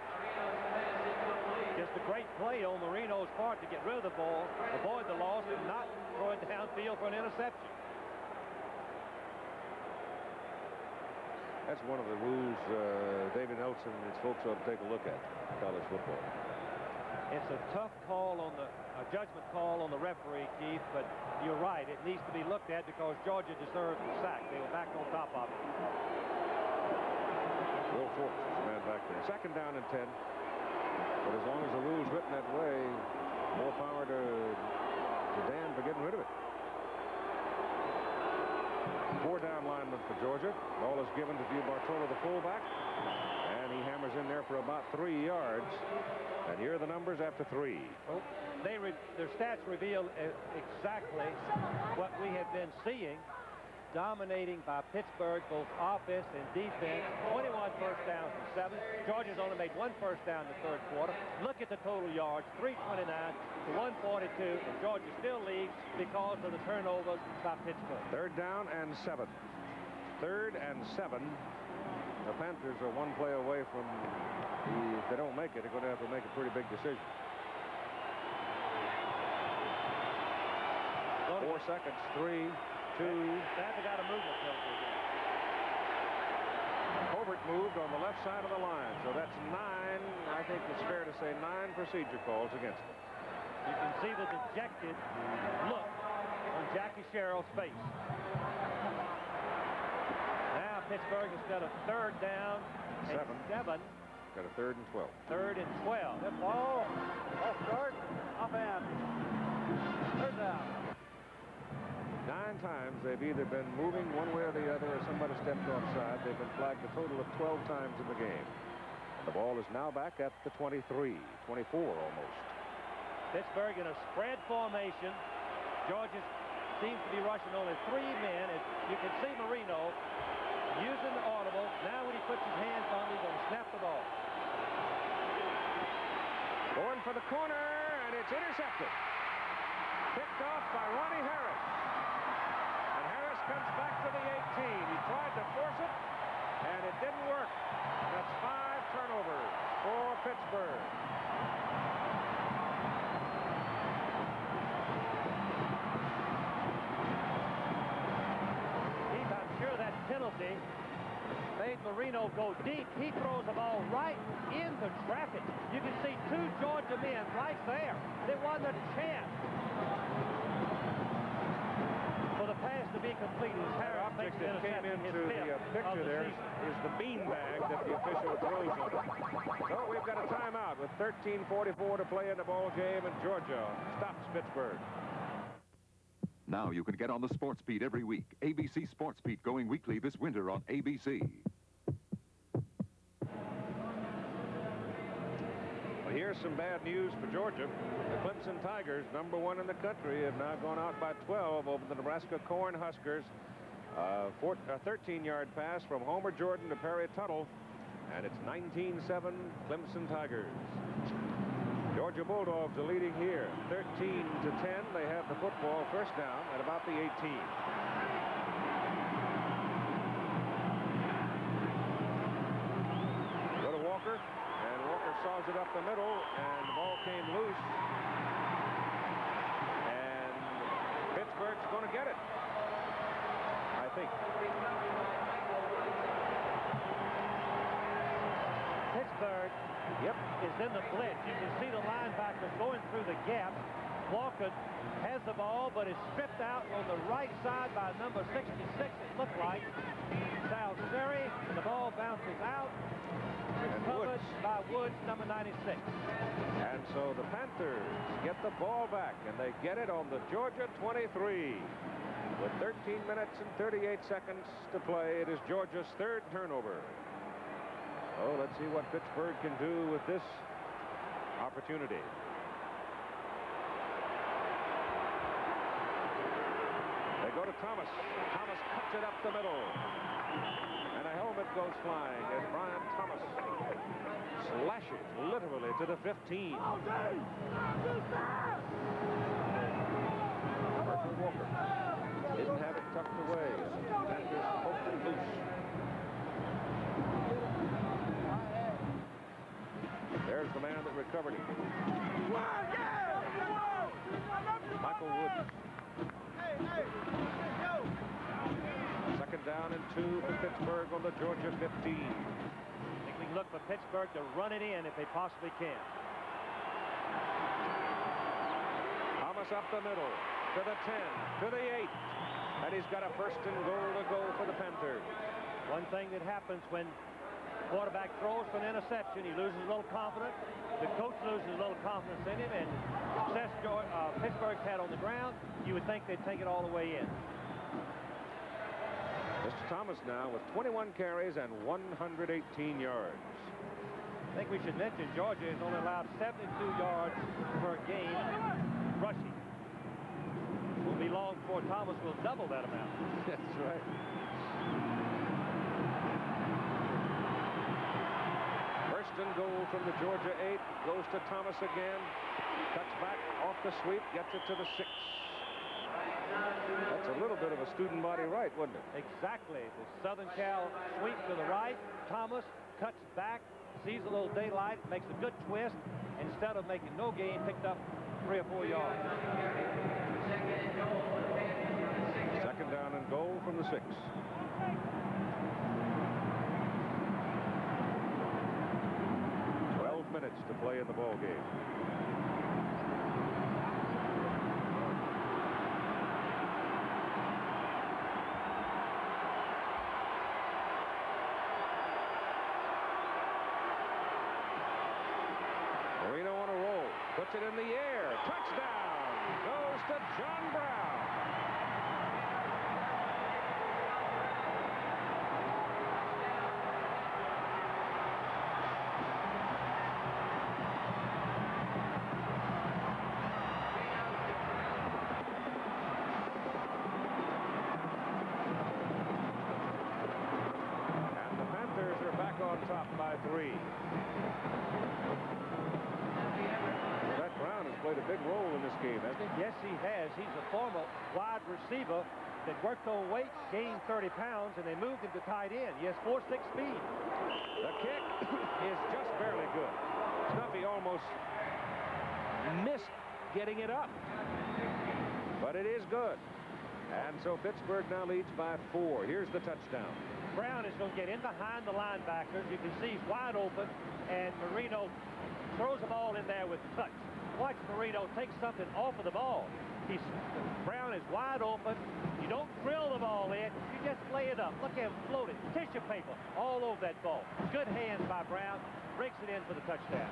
Just a great play on Marino's part to get rid of the ball, avoid the loss, and not throw it downfield for an interception. That's one of the rules David Nelson and his folks ought to take a look at in college football. It's a tough call on a judgment call on the referee, Keith, but you're right. It needs to be looked at because Georgia deserves the sack. They were back on top of it. Will Forks is the man back there. 2nd down and 10. But as long as the rule's written that way, more power to Dan for getting rid of it. 4 down linemen for Georgia. Ball is given to DiBartola, the fullback. and he hammers in there for about 3 yards. And here are the numbers after 3. Well, their stats reveal exactly what we have been seeing. Dominating by Pittsburgh, both offense and defense. 21 first downs and 7. Georgia's only made 1 first down in the third quarter. Look at the total yards, 329 to 142, and Georgia still leads because of the turnovers by Pittsburgh. 3rd down and 7. 3rd and 7. The Panthers are 1 play away from, if they don't make it, they're going to have to make a pretty big decision. 4 seconds, 3, 2. They haven't got a movement penalty. Hobart moved on the left side of the line, so that's 9. I think it's fair to say 9 procedure calls against him. You can see the dejected look on Jackie Sherrill's face. Now Pittsburgh has got a 3rd down and 7. Got a 3rd and 12. 3rd and 12. That ball off guard, off and 3rd down. 9 times they've either been moving one way or the other, or somebody stepped offside. They've been flagged a total of 12 times in the game. The ball is now back at the 23, 24 almost. Pittsburgh in a spread formation. Georgia seems to be rushing only 3 men. As you can see Marino using the audible. Now when he puts his hands on it, he's going to snap the ball. Going for the corner, and it's intercepted. Picked off by Ronnie Harris. And Harris comes back to the 18. He tried to force it, and it didn't work. That's 5 turnovers for Pittsburgh. I'm sure that penalty made Marino go deep. He throws the ball right into traffic. You can see 2 Georgia men right there. There wasn't a chance for the pass to be completed. The object that came into the picture there is the beanbag that the official throws on it. So we've got a timeout with 13:44 to play in the ball game, and Georgia stops Pittsburgh. Now you can get on the Sports Beat every week. ABC Sports Beat going weekly this winter on ABC. Well, here's some bad news for Georgia. The Clemson Tigers, #1 in the country, have now gone out by 12 over the Nebraska Cornhuskers. A 13-yard pass from Homer Jordan to Perry Tuttle, and it's 19-7 Clemson Tigers. Georgia Bulldogs are leading here, 13-10. They have the football, first down at about the 18. Go to Walker, and Walker saws it up the middle, and the ball came loose. And Pittsburgh's going to get it, I think. Pittsburgh is in the blitz. You can see the linebackers going through the gap. Walker has the ball, but is stripped out on the right side by number 66, it looked like. Salseri, the ball bounces out. It's covered by Woods, number 96. And so the Panthers get the ball back, and they get it on the Georgia 23. With 13 minutes and 38 seconds to play, it is Georgia's 3rd turnover. Oh, let's see what Pittsburgh can do with this opportunity. They go to Thomas. Thomas cuts it up the middle. And a helmet goes flying as Brian Thomas slashes literally to the 15. Herschel Walker didn't have it tucked away. Panthers poked it loose. There's the man that recovered him. Michael Woods. 2nd down and 2 for Pittsburgh on the Georgia 15. I think we can look for Pittsburgh to run it in if they possibly can. Thomas up the middle to the 10, to the 8. And he's got a 1st and goal to go for the Panthers. One thing that happens when quarterback throws for an interception, he loses a little confidence. The coach loses a little confidence in him, and success Pittsburgh's had on the ground, you would think they'd take it all the way in. Mr. Thomas now with 21 carries and 118 yards. I think we should mention Georgia has only allowed 72 yards per game rushing. It won't be long before Thomas will double that amount. That's right. First and goal from the Georgia 8. Goes to Thomas again. Cuts back off the sweep. Gets it to the 6. That's a little bit of a student body right, wouldn't it? Exactly. The Southern Cal sweep to the right. Thomas cuts back, sees a little daylight, makes a good twist. Instead of making no gain, picked up 3 or 4 yards. Second down and goal from the 6. Minutes to play in the ball game. Marino on a roll, puts it in the air, touchdown goes to John Brown. On top by 3. That Brown has played a big role in this game, hasn't he? Yes, he has. He's a former wide receiver that worked on weight, gained 30 pounds, and they moved him to tight end. He has 4.6 speed. The kick is just barely good. Snuffy almost missed getting it up. But it is good. And so Pittsburgh now leads by 4. Here's the touchdown. Brown is going to get in behind the linebackers. You can see he's wide open, and Marino throws the ball in there with touch. Watch Marino take something off of the ball. Brown is wide open. You don't drill the ball in. You just lay it up. Look at him floating. Tissue paper all over that ball. Good hands by Brown. Breaks it in for the touchdown.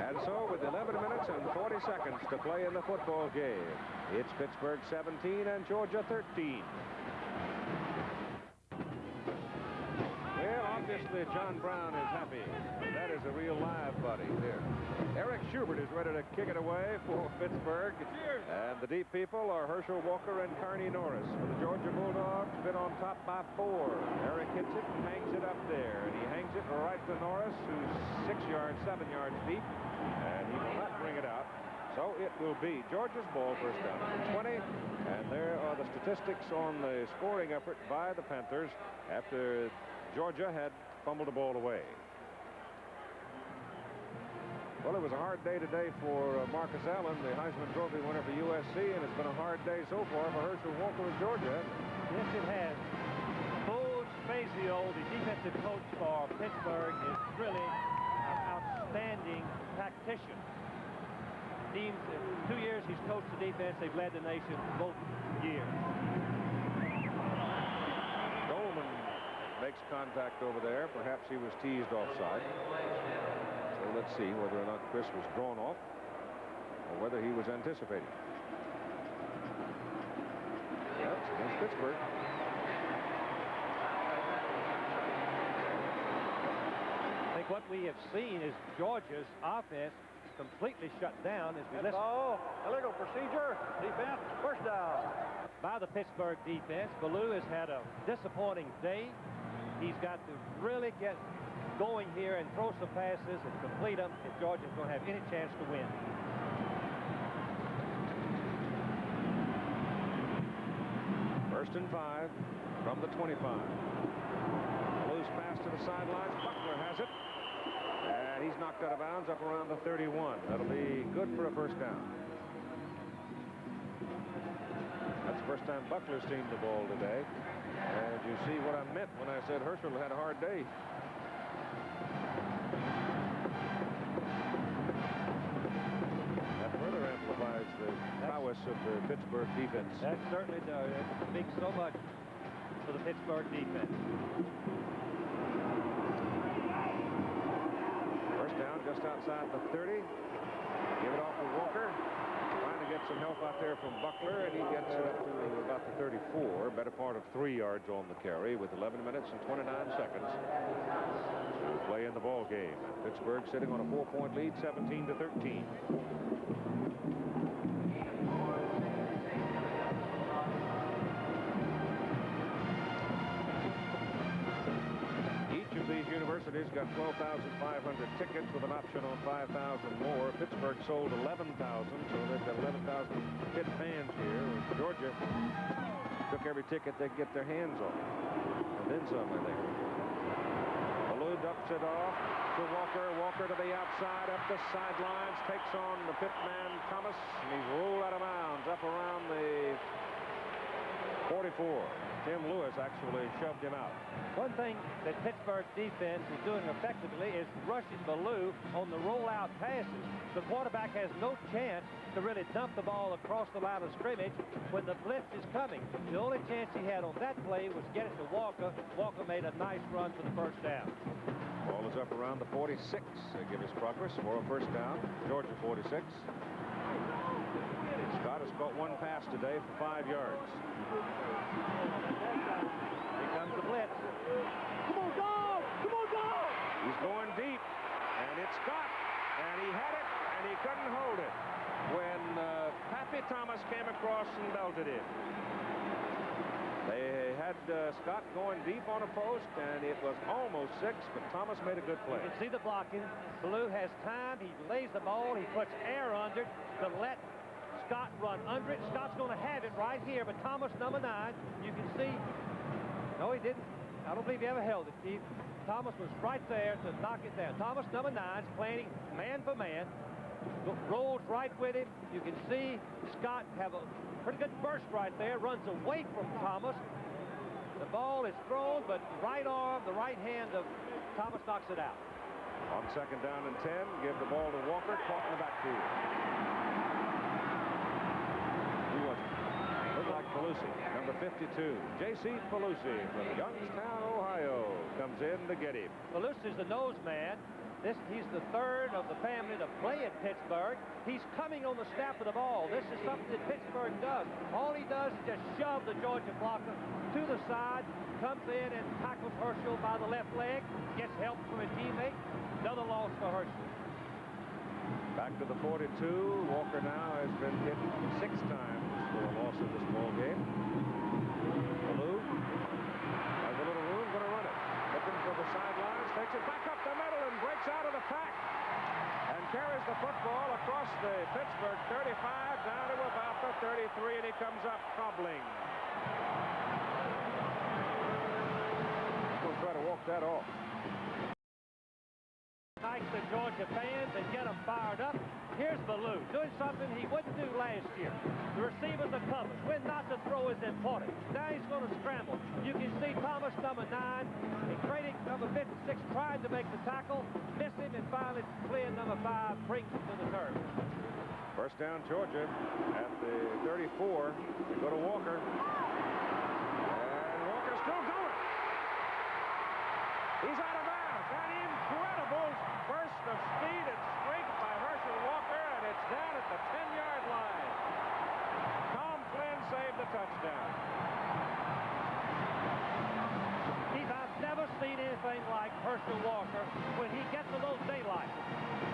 And so with 11 minutes and 40 seconds to play in the football game, it's Pittsburgh 17 and Georgia 13. Well, obviously John Brown is happy. That is a real live buddy there. Eric Schubert is ready to kick it away for Pittsburgh. And the deep people are Herschel Walker and Carney Norris. For the Georgia Bulldogs, Pitt on top by 4. Eric hits it and hangs it up there. And he hangs it right to Norris, who's 7 yards deep. And he will not bring it out. So it will be Georgia's ball, first down and 20. And there are the statistics on the scoring effort by the Panthers after Georgia had fumbled the ball away. Well, it was a hard day today for Marcus Allen, the Heisman Trophy winner for USC, and it's been a hard day so far for Herschel Walker of Georgia. Yes, it has. Bo Spazio, the defensive coach for Pittsburgh, is really an outstanding tactician. Teams, 2 years he's coached the defense. They've led the nation both years. Goldman makes contact over there. Perhaps he was teased offside. So let's see whether or not Chris was drawn off or whether he was anticipating. Yeah, it's against Pittsburgh. I think what we have seen is Georgia's offense completely shut down as we listen. Illegal procedure. Defense. First down. By the Pittsburgh defense. Ballou has had a disappointing day. He's got to really get going here and throw some passes and complete them if Georgia's going to have any chance to win. First and 5 from the 25. Ballou's pass to the sidelines. Buckler has it. And he's knocked out of bounds up around the 31. That'll be good for a first down. That's the first time Buckler's seen the ball today. And you see what I meant when I said Herschel had a hard day. That further amplifies the prowess of the Pittsburgh defense. That certainly does. It speaks so much for the Pittsburgh defense. Down just outside the 30. Give it off to Walker. Trying to get some help out there from Buckler, and he gets it up to about the 34. Better better part of 3 yards on the carry with 11 minutes and 29 seconds to play in the ball game. Pittsburgh sitting on a 4-point lead, 17-13. Each of these universities got 12,500 tickets with an option on 5,000 more. Pittsburgh sold 11,000, so they've got 11,000 Pitt fans here. Georgia took every ticket they could get their hands on. And then some, I think. Ballou dumps it off to Walker. Walker to the outside, up the sidelines, takes on the Pitt man, Thomas, and he's rolled out of bounds up around the 44. Tim Lewis actually shoved him out. One thing that Pittsburgh's defense is doing effectively is rushing Ballou on the rollout passes. The quarterback has no chance to really dump the ball across the line of scrimmage when the blitz is coming. The only chance he had on that play was get it to Walker. Walker made a nice run for the first down. Ball is up around the 46. They give us progress for a first down. Georgia 46. Scott has caught one pass today for 5 yards. Here comes the blitz. Come on, dog! Come on, dog! He's going deep, and it's Scott, and he had it, and he couldn't hold it when Pappy Thomas came across and belted it. They had Scott going deep on a post, and it was almost 6, but Thomas made a good play. You can see the blocking. Ballou has time. He lays the ball. He puts air under it to let Scott run under it. Scott's going to have it right here, but Thomas, number 9, you can see. No, he didn't. I don't believe he ever held it, Steve. Thomas was right there to knock it down. Thomas, number 9, is planning man for man. Rolls right with him. You can see Scott have a pretty good burst right there. Runs away from Thomas. The ball is thrown, but right arm, the right hand of Thomas knocks it out. On second down and 10, give the ball to Walker, caught in the backfield. He was looked like Pelusi, number 52. J.C. Pelusi from Youngstown, Ohio, comes in to get him. Pelusi's the nose man. He's the third of the family to play at Pittsburgh. He's coming on the snap of the ball. This is something that Pittsburgh does. All he does is just shove the Georgia blocker to the side, comes in and tackles Herschel by the left leg, gets help from a teammate. Another loss for Herschel. Back to the 42. Walker now has been hit 6 times for a loss in this ball game. Ballou has a little room, going to run it. Looking for the sidelines, takes it back up the middle and breaks out of the pack. And carries the football across the Pittsburgh 35 down to about the 33, and he comes up hobbling. We'll try to walk that off. Nice the Georgia fans and get them fired up. Here's Ballou doing something he wouldn't do last year. The receivers are covered. When not to throw is important. Now he's going to scramble. You can see Thomas, number 9, and Kradick, number 56, trying to make the tackle, miss him, and finally playing number 5 brings him to the turf. First down, Georgia at the 34. They go to Walker. And Walker's still going. He's out of bounds. An incredible burst of speed and strength by Herschel Walker, and it's down at the 10-yard line. Tom Flynn saved the touchdown. Keith, I've never seen anything like Herschel Walker when he gets a little daylight.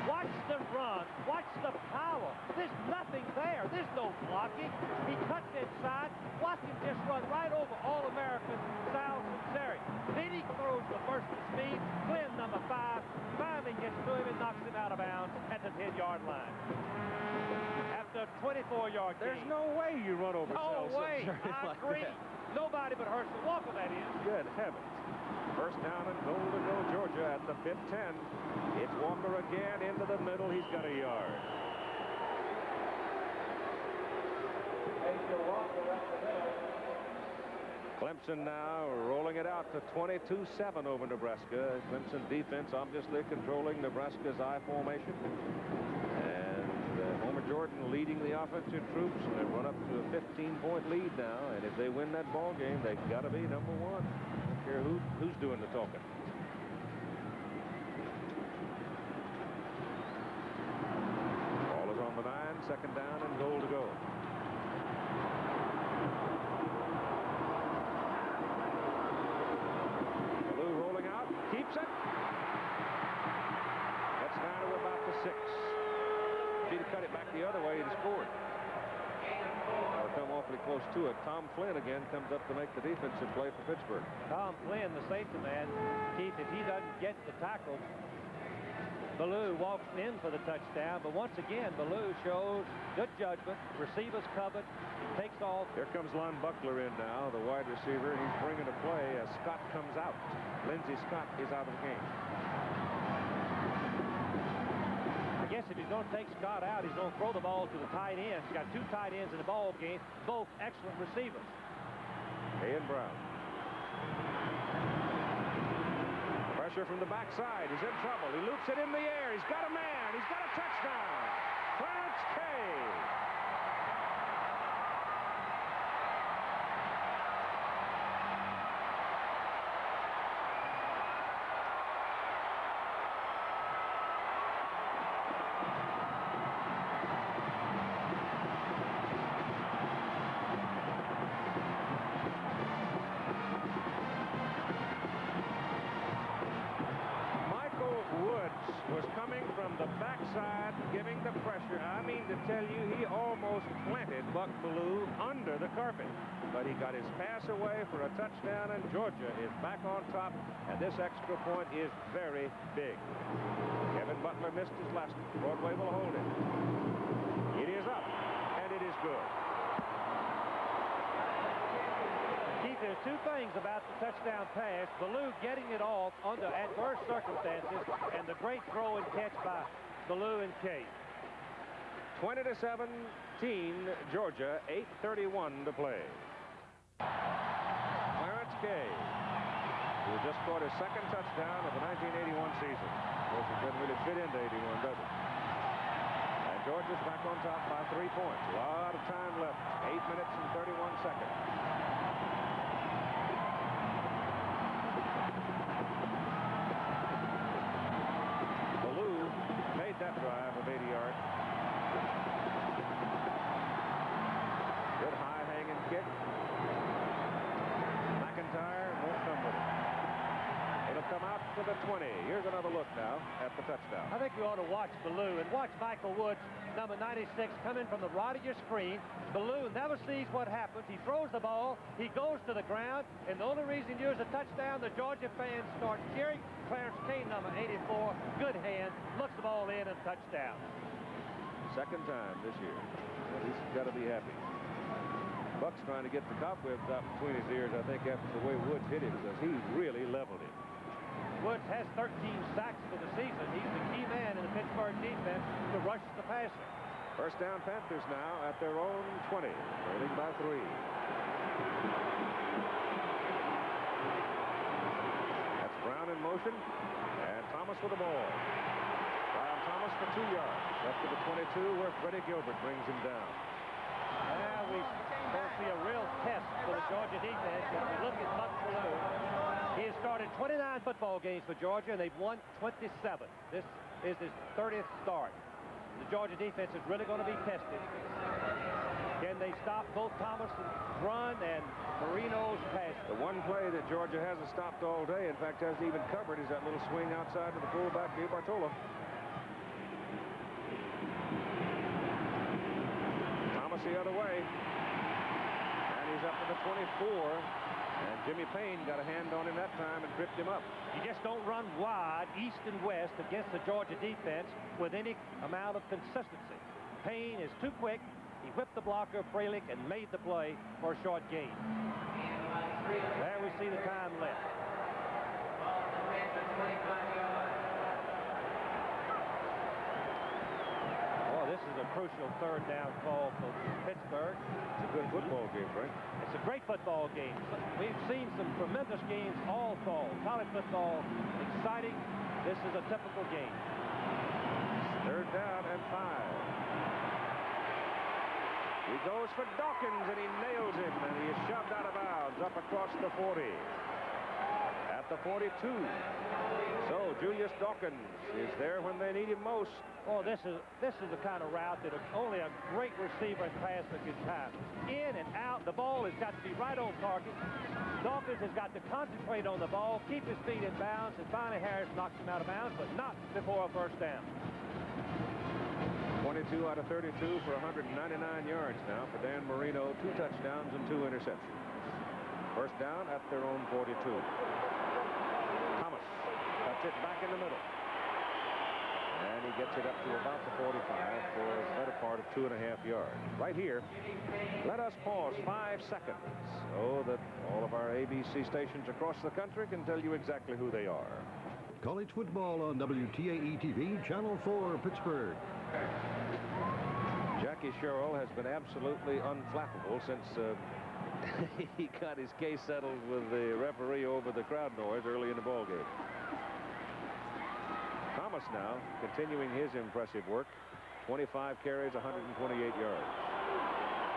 Watch the run. Watch the power. There's nothing there. There's no blocking. He cuts inside. Watch him just run right over All-American Sal Sunseri. Then he throws the burst of speed. Flynn, number 5, finally gets to him and knocks him out of bounds at the 10-yard line. After a 24-yard gain. There's no way you run over Sal Sunseri. Sunseri I like agree. that. Nobody but Herschel Walker, that is. Good heavens. First down and goal to go, Georgia at the Pitt 10. It's Walker again into the middle. He's got a yard. Clemson now rolling it out to 22-7 over Nebraska. Clemson defense obviously controlling Nebraska's I formation. And Homer Jordan leading the offensive troops. And they run up to a 15-point lead now. And if they win that ball game, they've got to be number 1. I don't care who's doing the talking. Ball is on the 9, second down and goal to go. scored. Or come awfully close to it. Tom Flynn again comes up to make the defensive play for Pittsburgh. Tom Flynn, the safety man, Keith, if he doesn't get the tackle, Ballou walks in for the touchdown, but once again, Ballou shows good judgment. Receivers covered. He takes off. Here comes Lon Buckler in now, the wide receiver. He's bringing a play as Scott comes out. Lindsey Scott is out of the game. I guess if he's going to take Scott out, he's going to throw the ball to the tight end. He's got 2 tight ends in the ball game, both excellent receivers. Ian Brown. Pressure from the backside. He's in trouble. He loops it in the air. He's got a man. He's got a touchdown. Clarence Kay. Was coming from the backside, giving the pressure. I mean to tell you, he almost planted Buck Ballou under the carpet. But he got his pass away for a touchdown, and Georgia is back on top, and this extra point is very big. Kevin Butler missed his last one. Broadway will hold it. It is up, and it is good. Keith, there's 2 things about the touchdown pass. Ballou getting it off under adverse circumstances, and the great throw and catch by Ballou and Kay. 20-17, Georgia, 8:31 to play. Clarence Kay, who just scored his 2nd touchdown of the 1981 season. Of course, it doesn't really fit into 81, does it? And Georgia's back on top by 3 points. A lot of time left, 8 minutes and 31 seconds. That drive of 80 yards. Good high hanging kick. McIntyre won't come with it. It'll come out to the 20. Here's another look now at the touchdown. I think you ought to watch Ballou and watch Michael Woods, number 96, come in from the right of your screen. Ballou never sees what happens. He throws the ball. He goes to the ground. And the only reason he was a touchdown, the Georgia fans start cheering. Clarence Kay, number 84, good hand, looks the ball in and touchdown. 2nd time this year. Well, he's got to be happy. Buck's trying to get the cobwebs out between his ears, I think, after the way Woods hit him, because he really leveled him. Woods has 13 sacks for the season. He's the key man in the Pittsburgh defense to rush the passer. First down Panthers now at their own 20, leading by 3. Brown in motion, and Thomas with the ball. Brian Thomas for 2 yards. Up to the 22, where Freddie Gilbert brings him down. Now we don't see a real test for the Georgia defense. If we look at Buck Ballou, he has started 29 football games for Georgia, and they've won 27. This is his 30th start. The Georgia defense is really going to be tested. Can they stop both Thomas's run and Marino's pass? The one play that Georgia hasn't stopped all day, in fact, hasn't even covered, is that little swing outside to the fullback, Dave Bartola. Thomas the other way. And he's up to the 24. And Jimmy Payne got a hand on him that time and tripped him up. You just don't run wide, east and west, against the Georgia defense with any amount of consistency. Payne is too quick. He whipped the blocker, Fralick, and made the play for a short gain. There we see the time left. Oh, this is a crucial 3rd down call for Pittsburgh. It's a good football game, Frank. It's a great football game. We've seen some tremendous games all fall. College football, exciting. This is a typical game. 3rd down and 5. He goes for Dawkins, and he nails him, and he is shoved out of bounds up across the 40. At the 42. So Julius Dawkins is there when they need him most. Oh, this is the kind of route that only a great receiver and passer can pass. In and out, the ball has got to be right on target. Dawkins has got to concentrate on the ball, keep his feet in bounds, and finally Harris knocks him out of bounds, but not before a 1st down. 22 out of 32 for 199 yards now for Dan Marino. 2 touchdowns and 2 interceptions. First down at their own 42. Thomas cuts it back in the middle. And he gets it up to about the 45 for the better part of 2.5 yards. Right here, let us pause 5 seconds so that all of our ABC stations across the country can tell you exactly who they are. College football on WTAE-TV, Channel 4, Pittsburgh. Jackie Sherrill has been absolutely unflappable since he got his case settled with the referee over the crowd noise early in the ball game. Thomas now continuing his impressive work. 25 carries, 128 yards.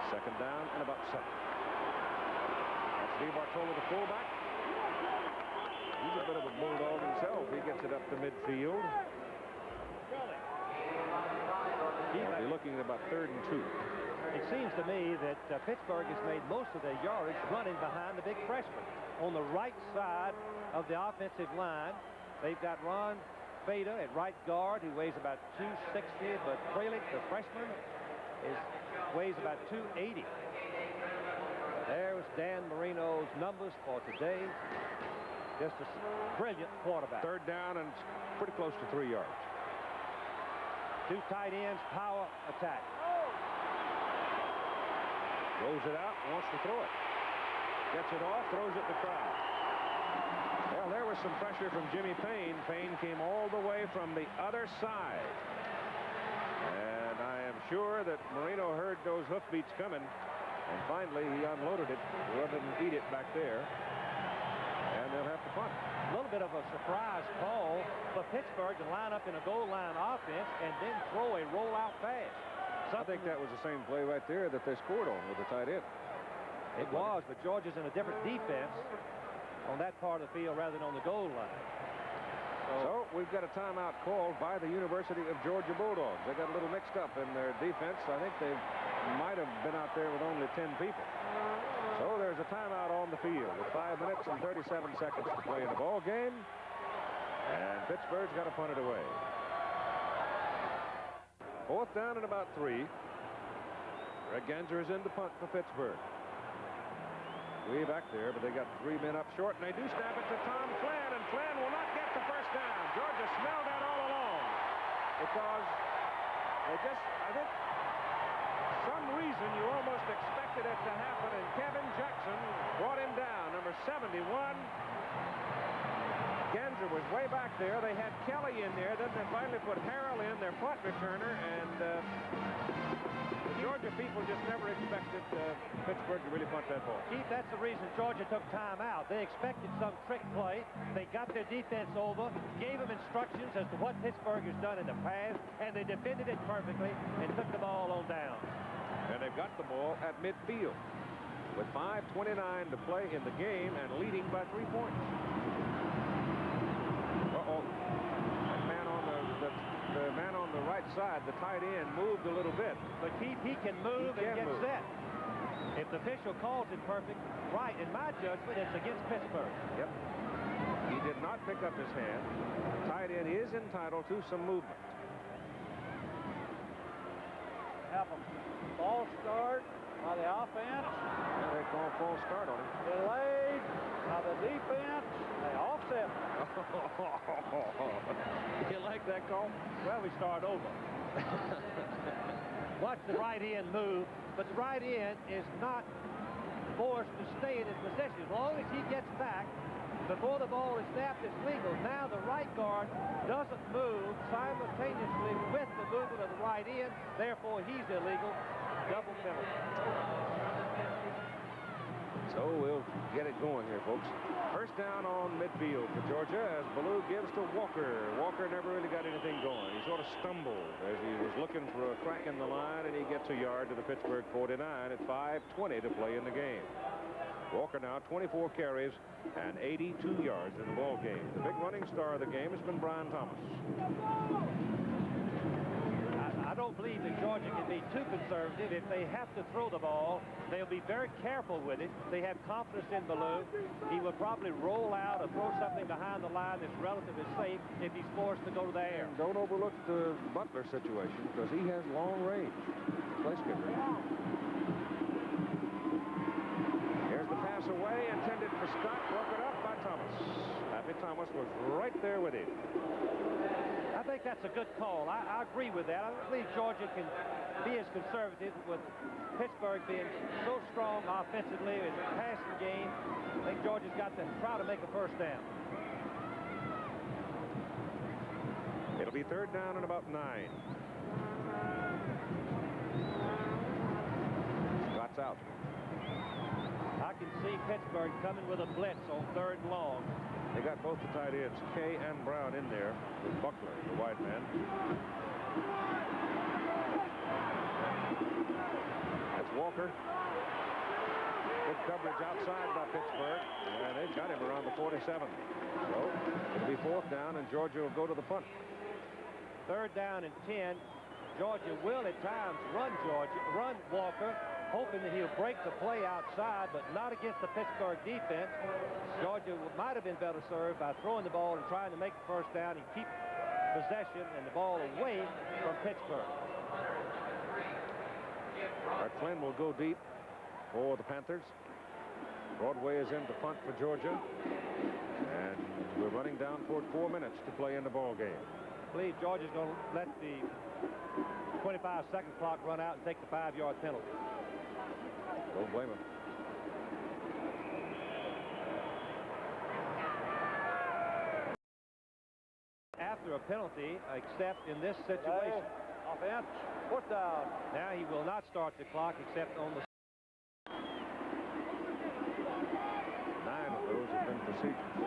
Second down and about 7. That's Steve Bartola, the fullback. He's a bit of a bulldog himself. He gets it up to midfield. We'll be looking at about 3rd and 2. It seems to me that Pittsburgh has made most of their yardage running behind the big freshman. On the right side of the offensive line, they've got Ron Fada at right guard, who weighs about 260, but Fralick, the freshman, weighs about 280. There's Dan Marino's numbers for today. Just a brilliant quarterback. Third down and pretty close to 3 yards. 2 tight ends, power attack. Rolls it out, wants to throw it. Gets it off, throws it to crowd. Well, there was some pressure from Jimmy Payne. Payne came all the way from the other side. And I am sure that Marino heard those hoofbeats coming. And finally, he unloaded it rather than eat it back there. And they'll have to punt. A little bit of a surprise call for Pittsburgh to line up in a goal line offense and then throw a rollout pass. I think that was the same play right there that they scored on with the tight end. It was, but Georgia's in a different defense on that part of the field rather than on the goal line. So we've got a timeout called by the University of Georgia Bulldogs. They got a little mixed up in their defense. I think they might have been out there with only 10 people. So there's a timeout on the field with 5 minutes and 37 seconds to play in the ball game. And Pittsburgh's got to punt it away. 4th down and about 3. Greg Genzer is in to punt for Pittsburgh. Way back there, but they got 3 men up short, and they do snap it to Tom Flynn, and Flynn will not get the first down. Georgia smelled that all along because they just, I think, some reason you almost expected it to happen, and Kevin Jackson brought him down, number 71. Genzer was way back there. They had Kelly in there. Then they finally put Harrell in, their punt returner, and the Georgia people just never expected Pittsburgh to really punt that ball. Keith, that's the reason Georgia took time out. They expected some trick play. They got their defense over, gave them instructions as to what Pittsburgh has done in the past, and they defended it perfectly and took the ball on down. And they've got the ball at midfield with 5:29 to play in the game and leading by 3 points. Uh-oh. The man on the right side, the tight end, moved a little bit. But Keith, he can move and get set. If the official calls it perfect, right, in my judgment, it's against Pittsburgh. Yep. He did not pick up his hand. The tight end is entitled to some movement. Have a false start by the offense. Yeah, they call false start on him. Delayed by the defense. They offset. You like that call? Well, we start over. Watch the right end move, but the right end is not forced to stay in his position. As long as he gets back before the ball is snapped, it's legal. Now the right guard doesn't move simultaneously with the movement of the right end. Therefore, he's illegal. Double penalty. So we'll get it going here, folks. First down on midfield for Georgia as Ballou gives to Walker. Walker never really got anything going. He sort of stumbled as he was looking for a crack in the line, and he gets a yard to the Pittsburgh 49 at 5:20 to play in the game. Walker now 24 carries and 82 yards in the ball game. The big running star of the game has been Brian Thomas. I don't believe that Georgia can be too conservative. If they have to throw the ball, they'll be very careful with it. They have confidence in Ballou. He will probably roll out or throw something behind the line that's relatively safe if he's forced to go to the air. And don't overlook the Butler situation because he has long range. Place kicker. Here's the pass away, intended for Scott, broken up by Thomas. Happy Thomas was right there with him. I think that's a good call. I agree with that. I don't believe Georgia can be as conservative with Pittsburgh being so strong offensively in the passing game. I think Georgia's got to try to make a first down. It'll be third down and about 9. Scott's out. I can see Pittsburgh coming with a blitz on 3rd and long. They got both the tight ends, Kay and Brown, in there with Buckler, the wide man. That's Walker. Good coverage outside by Pittsburgh, and they've got him around the 47. So it'll be 4th down, and Georgia will go to the punt. 3rd down and 10. Georgia will at times run Walker, hoping that he'll break the play outside, but not against the Pittsburgh defense. Georgia might have been better served by throwing the ball and trying to make the first down and keep possession and the ball away from Pittsburgh. Art Flynn will go deep for the Panthers. Broadway is in to punt for Georgia, and we're running down toward 4 minutes to play in the ball game. I believe Georgia's going to let the 25-second clock run out and take the 5-yard penalty. Don't blame him. After a penalty, except in this situation. Offense, 4th down. Now he will not start the clock except on the 9 of those have been procedures. 10.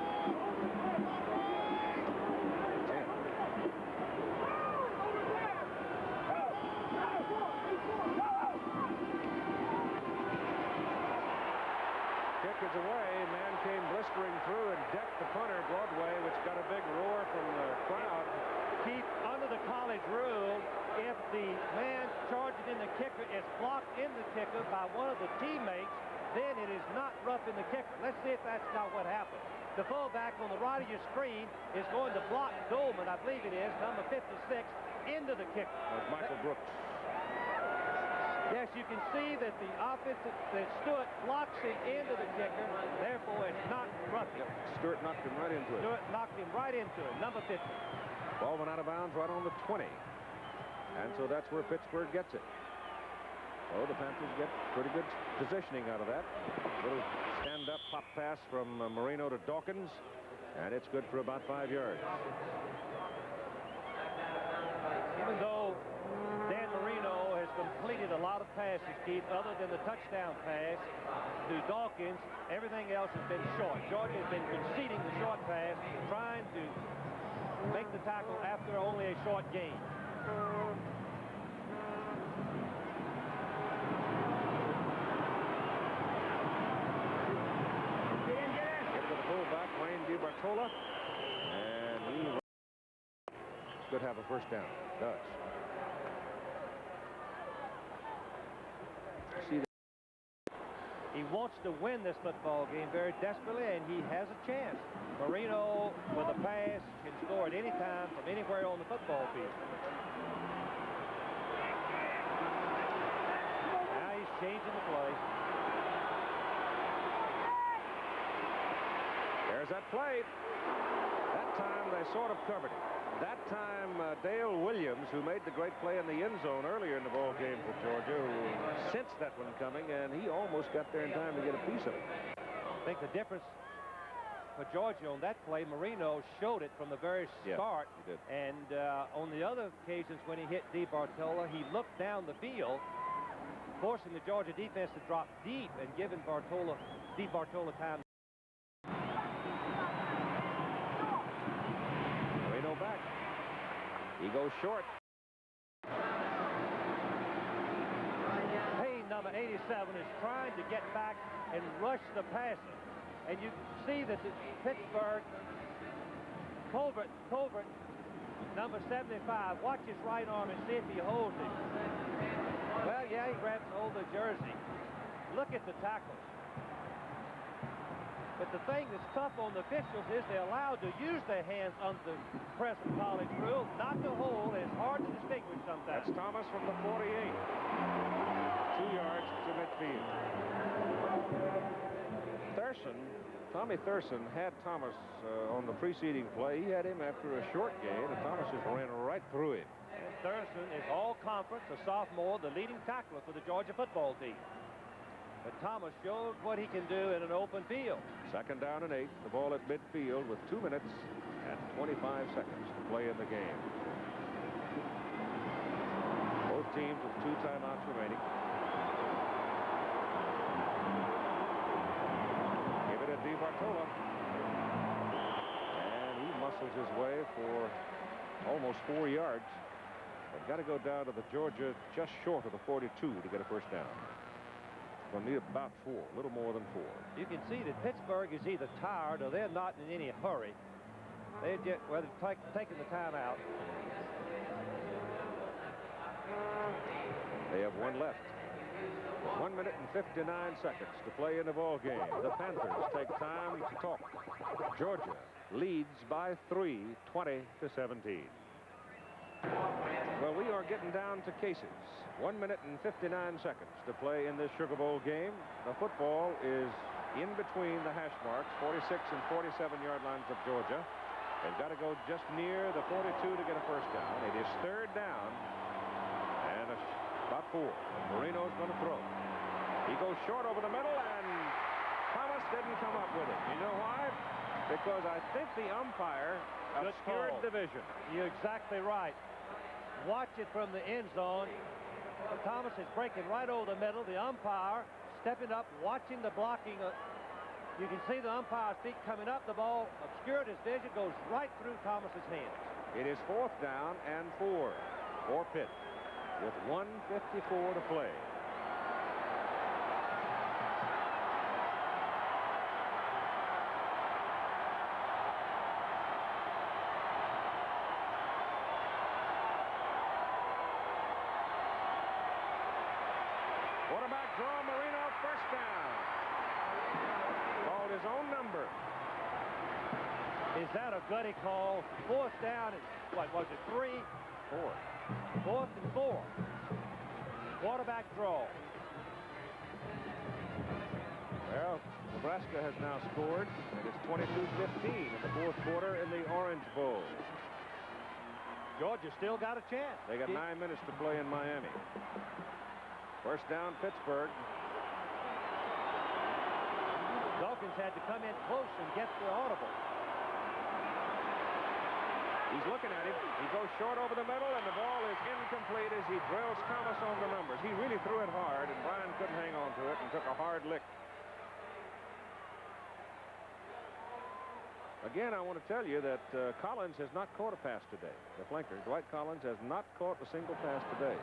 Kick is away. Man came blistering through and decked the punter, Broadway, which got a big roar from the crowd. Keep under the college rule, if the man charging in the kicker is blocked in the kicker by one of the teammates, then it is not roughing the kicker. Let's see if that's not what happened. The fullback on the right of your screen is going to block Dolman, I believe it is, number 56, into the kicker. That's Michael Brooks. Yes, you can see that the offense that Stewart blocks him into the kicker. Therefore, it's not roughing. Stewart knocked him right into it. Stewart knocked him right into it, number 50. Ball went out of bounds right on the 20. And so that's where Pittsburgh gets it. So the Panthers get pretty good positioning out of that. Little stand-up pop pass from Marino to Dawkins. And it's good for about 5 yards. Even though Dan Marino has completed a lot of passes, Keith, other than the touchdown pass to Dawkins, everything else has been short. Georgia has been conceding the short pass, trying to make the tackle after only a short gain. Into the fullback, Wayne DiBartola, and he could have a first down. Does. He wants to win this football game very desperately, and he has a chance. Marino, with a pass, can score at any time from anywhere on the football field. Now he's changing the play. There's that play. That time they sort of covered it. That time Dale Williams, who made the great play in the end zone earlier in the ball game for Georgia, who sensed that one coming, and he almost got there in time to get a piece of it. I think the difference for Georgia on that play, Marino showed it from the very start. Yeah, he did. And on the other occasions when he hit DiBartola, he looked down the field, forcing the Georgia defense to drop deep and giving DiBartola time. Marino back. He goes short. Payne, number 87, is trying to get back and rush the passer. And you see that the Pittsburgh Colbert Number 75, watch his right arm and see if he holds it. Well, yeah, he grabs hold of the jersey. Look at the tackle. But the thing that's tough on the officials is they're allowed to use their hands under the present college rule, not to hold. It's hard to distinguish sometimes. That's Thomas from the 48. 2 yards to midfield. Tommy Thurston had Thomas on the preceding play. He had him after a short gain, and Thomas just ran right through him. And Thurston is all conference, a sophomore, the leading tackler for the Georgia football team. But Thomas showed what he can do in an open field. 2nd down and 8. The ball at midfield with 2 minutes and 25 seconds to play in the game. Both teams with 2 timeouts remaining. Give it to DiBartola. And he muscles his way for almost 4 yards. But got to go down to the Georgia just short of the 42 to get a first down. We'll need about 4, a little more than 4. You can see that Pittsburgh is either tired or they're not in any hurry. They're just, well, they're taking the time out. They have 1 left. 1 minute and 59 seconds to play in the ball game. The Panthers take time to talk. Georgia leads by 3, 20-17. Well, we are getting down to cases. 1 minute and 59 seconds to play in this Sugar Bowl game. The football is in between the hash marks, 46 and 47-yard lines of Georgia. They've got to go just near the 42 to get a first down. It is 3rd down and about 4. Marino's going to throw. He goes short over the middle, and Thomas didn't come up with it. You know why? Because I think the umpire obscured the vision. You're exactly right. Watch it from the end zone. Thomas is breaking right over the middle. The umpire stepping up, watching the blocking. You can see the umpire's feet coming up. The ball obscured his vision, goes right through Thomas's hands. It is 4th down and 4 for Pitt with 1:54 to play. Quarterback draw, Marino, first down. Called his own number. Is that a gutty call? 4th down and what was it, 3? 4. 4th and 4. Quarterback draw. Well, Nebraska has now scored, and it's 22-15 in the 4th quarter in the Orange Bowl. Georgia still got a chance. They got 9 minutes to play in Miami. First down, Pittsburgh. Dawkins had to come in close and get the audible. He's looking at him. He goes short over the middle, and the ball is incomplete as he drills Thomas on the numbers. He really threw it hard, and Bryan couldn't hang on to it and took a hard lick. Again, I want to tell you that Collins has not caught a pass today. The flanker, Dwight Collins, has not caught a single pass today.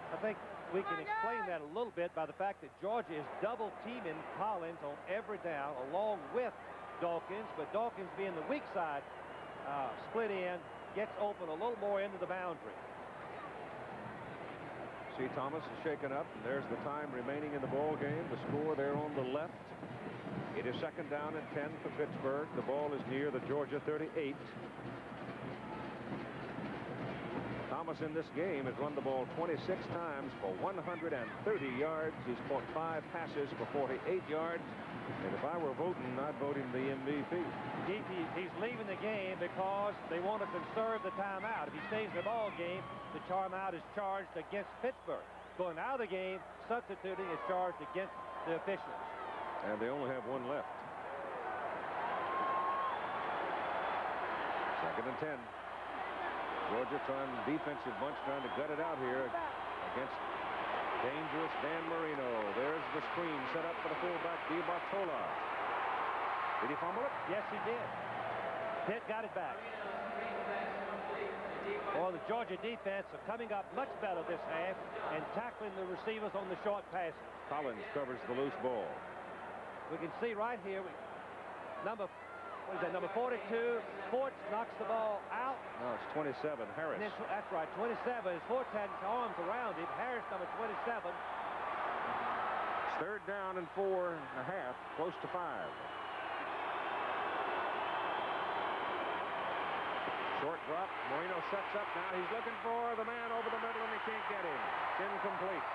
I think we can explain that a little bit by the fact that Georgia is double teaming Collins on every down along with Dawkins, but Dawkins being the weak side split in, gets open a little more into the boundary. See, Thomas is shaken up, and there's the time remaining in the ball game. The score there on the left. It is 2nd down and 10 for Pittsburgh. The ball is near the Georgia 38. Thomas in this game has run the ball 26 times for 130 yards. He's caught 5 passes for 48 yards. And if I were voting, I'd vote him the MVP. He's leaving the game because they want to conserve the timeout. If he stays in the ball game, the timeout is charged against Pittsburgh. Going out of the game, substituting is charged against the officials. And they only have 1 left. 2nd and 10. Georgia trying defensive bunch trying to gut it out here against dangerous Dan Marino. There's the screen set up for the fullback, DiBartola. Did he fumble it? Yes, he did. Pitt got it back. Well, the Georgia defense are coming up much better this half and tackling the receivers on the short passes. Collins covers the loose ball. We can see right here, number was that number 42? Forts knocks the ball out. No, it's 27, Harris. That's right, 27. Forts had his arms around it. Harris, number 27. Third down and 4.5, close to 5. Short drop. Marino sets up now. He's looking for the man over the middle, and he can't get him. It's incomplete.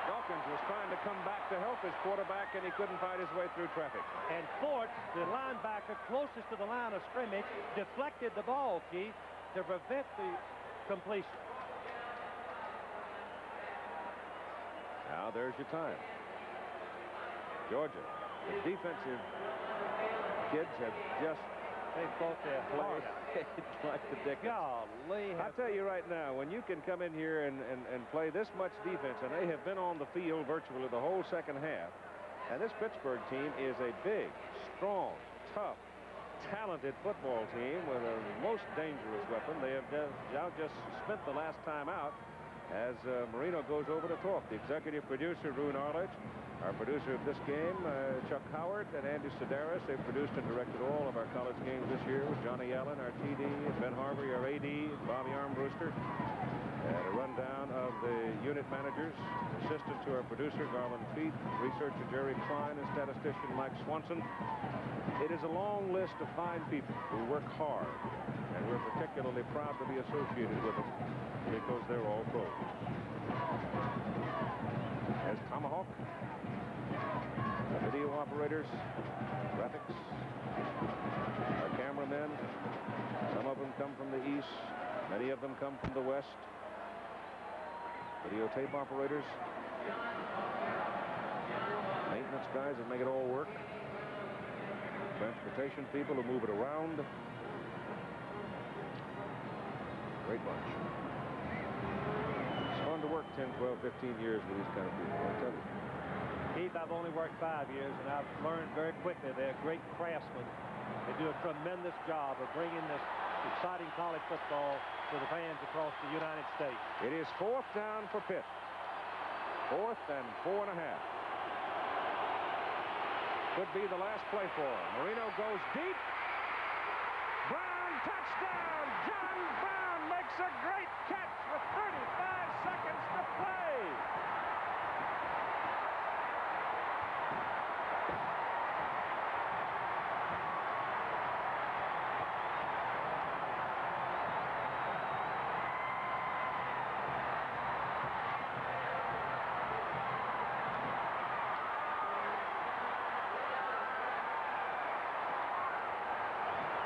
Dawkins was trying to come back to help his quarterback, and he couldn't find his way through traffic. And Forts, the linebacker closest to the line of scrimmage, deflected the ball, Keith, to prevent the completion. Now there's your time. Georgia, the defensive kids have just fought their heart out. like the Dickens. Golly. I'll tell you right now, when you can come in here and play this much defense, and they have been on the field virtually the whole second half, and this Pittsburgh team is a big, strong, tough, talented football team with a most dangerous weapon. They have just spent the last time out as Marino goes over to talk. The executive producer, Roone Arledge, our producer of this game, Chuck Howard, and Andy Sedaris. They've produced and directed all of our college games this year with Johnny Allen, our TD, Ben Harvey, our AD, Bobby Armbruster. And a rundown of the unit managers, assistant to our producer, Garland Feet, researcher Jerry Klein, and statistician Mike Swanson. It is a long list of fine people who work hard, and we're particularly proud to be associated with them because they're all pros. There's Tomahawk, the video operators, graphics, our cameramen. Some of them come from the east, many of them come from the west. Videotape operators, maintenance guys that make it all work, transportation people who move it around. Great bunch. It's fun to work 10, 12, 15 years with these kind of people, I'll tell you. Keith, I've only worked 5 years, and I've learned very quickly they're great craftsmen. They do a tremendous job of bringing this exciting college football to the fans across the United States. It is 4th down for Pitt. 4th and 4.5. Could be the last play for him. Marino goes deep. Brown, touchdown! John Brown makes a great catch with 35 seconds to play.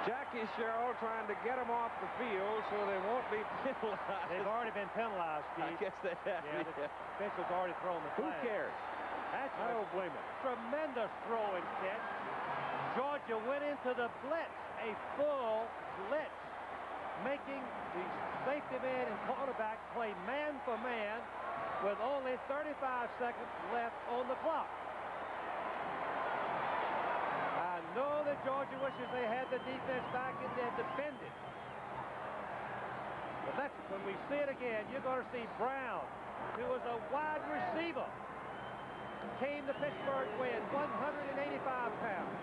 Jackie Sherrill trying to get them off the field so they won't be penalized. They've already been penalized, Keith. I guess they have. Yeah, the official's already thrown the flag. Who cares? I don't blame him. Tremendous throw and catch. Georgia went into the blitz, a full blitz, making the safety man and quarterback play man for man with only 35 seconds left on the clock. I know that Georgia wishes they had the defense back in there defended. But that's when we see it again, you're going to see Brown, who was a wide receiver, came to Pittsburgh weighing 185 pounds.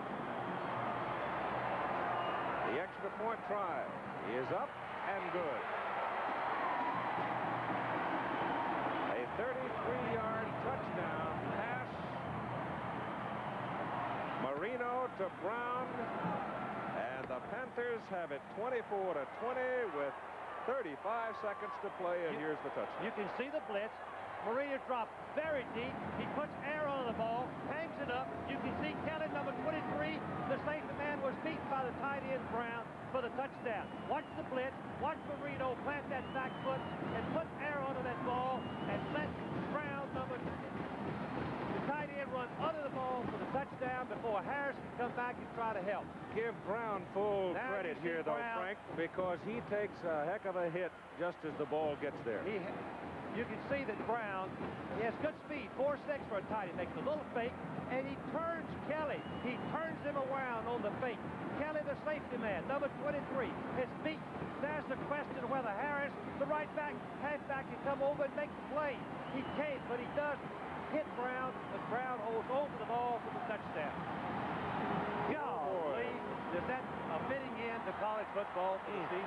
The extra point try is up and good. A 33-yard touchdown pass. Marino to Brown, and the Panthers have it 24-20 with 35 seconds to play, and here's the touchdown. You can see the blitz. Marino dropped very deep. He puts air on the ball, hangs it up. You can see Kelly, number 23. The safety man was beaten by the tight end Brown for the touchdown. Watch the blitz. Watch Marino plant that back foot and put air onto that ball and let Brown, the tight end, run under the ball for the touchdown before Harris can come back and try to help. Give Brown full Now credit you see here, though, Brown. Frank, because he takes a heck of a hit just as the ball gets there. You can see that Brown, he has good speed, 4.6 for a tight end. Makes a little fake, and he turns Kelly. He turns him around on the fake. Kelly, the safety man, number 23, is beat. There's the question of whether Harris, the right back, halfback, can come over and make the play. He can't, but he does hit Brown, but Brown holds on to the ball for the touchdown. Golly, did that football for the season.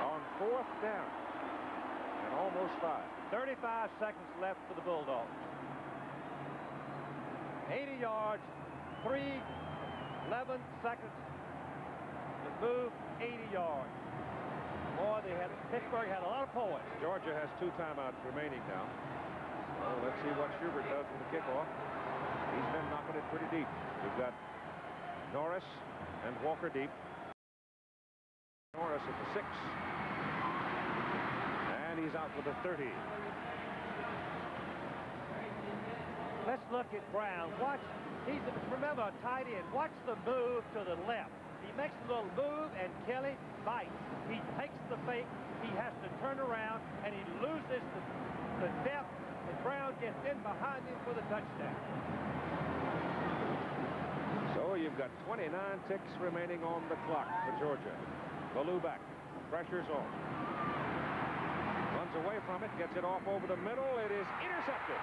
On 4th down and almost 5. 35 seconds left for the Bulldogs. 80 yards, 11 seconds to move 80 yards. Boy, Pittsburgh had a lot of points. Georgia has 2 timeouts remaining now. Well, let's see what Schubert does with the kickoff. He's been knocking it pretty deep. We've got Norris and Walker deep. Norris at the 6. And he's out with the 30. Let's look at Brown. Remember, a tight end. Watch the move to the left. He makes a little move, and Kelly bites. He takes the fake. He has to turn around, and he loses the depth, and Brown gets in behind him for the touchdown. So you've got 29 ticks remaining on the clock for Georgia. Ballou back. Pressure's on. Runs away from it. Gets it off over the middle. It is intercepted.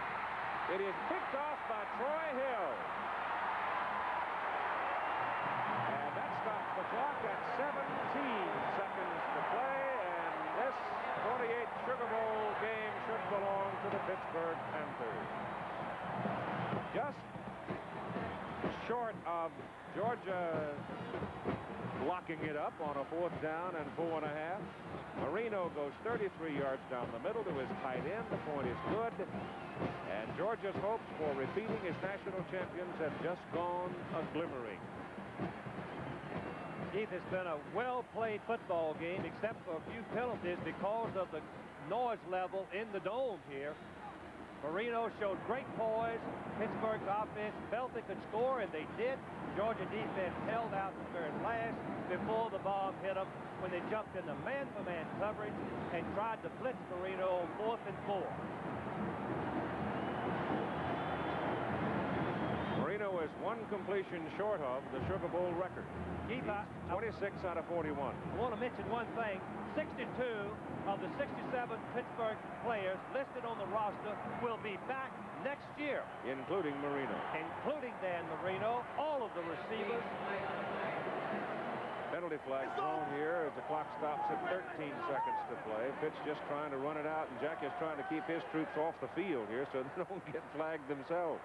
It is picked off by Troy Hill. And that stops the clock at 17 seconds to play. And this 28th Sugar Bowl game should belong to the Pittsburgh Panthers. Just short of Georgia blocking it up on a 4th down and 4.5. Marino goes 33 yards down the middle to his tight end. The point is good. And Georgia's hopes for repeating as national champions have just gone a glimmering. Keith, it's been a well-played football game, except for a few penalties because of the noise level in the dome here. Marino showed great poise. Pittsburgh's offense felt they could score, and they did. Georgia defense held out the very last before the bomb hit them when they jumped into man-for-man coverage and tried to blitz Marino on 4th and 4. Marino is 1 completion short of the Sugar Bowl record. Keith, 26 out of 41. I want to mention one thing. 62 of the 67 Pittsburgh players listed on the roster will be back next year. Including Marino. Including Dan Marino, all of the receivers. Penalty flag thrown here as the clock stops at 13 seconds to play. Pitt's just trying to run it out, and Jack is trying to keep his troops off the field here so they don't get flagged themselves.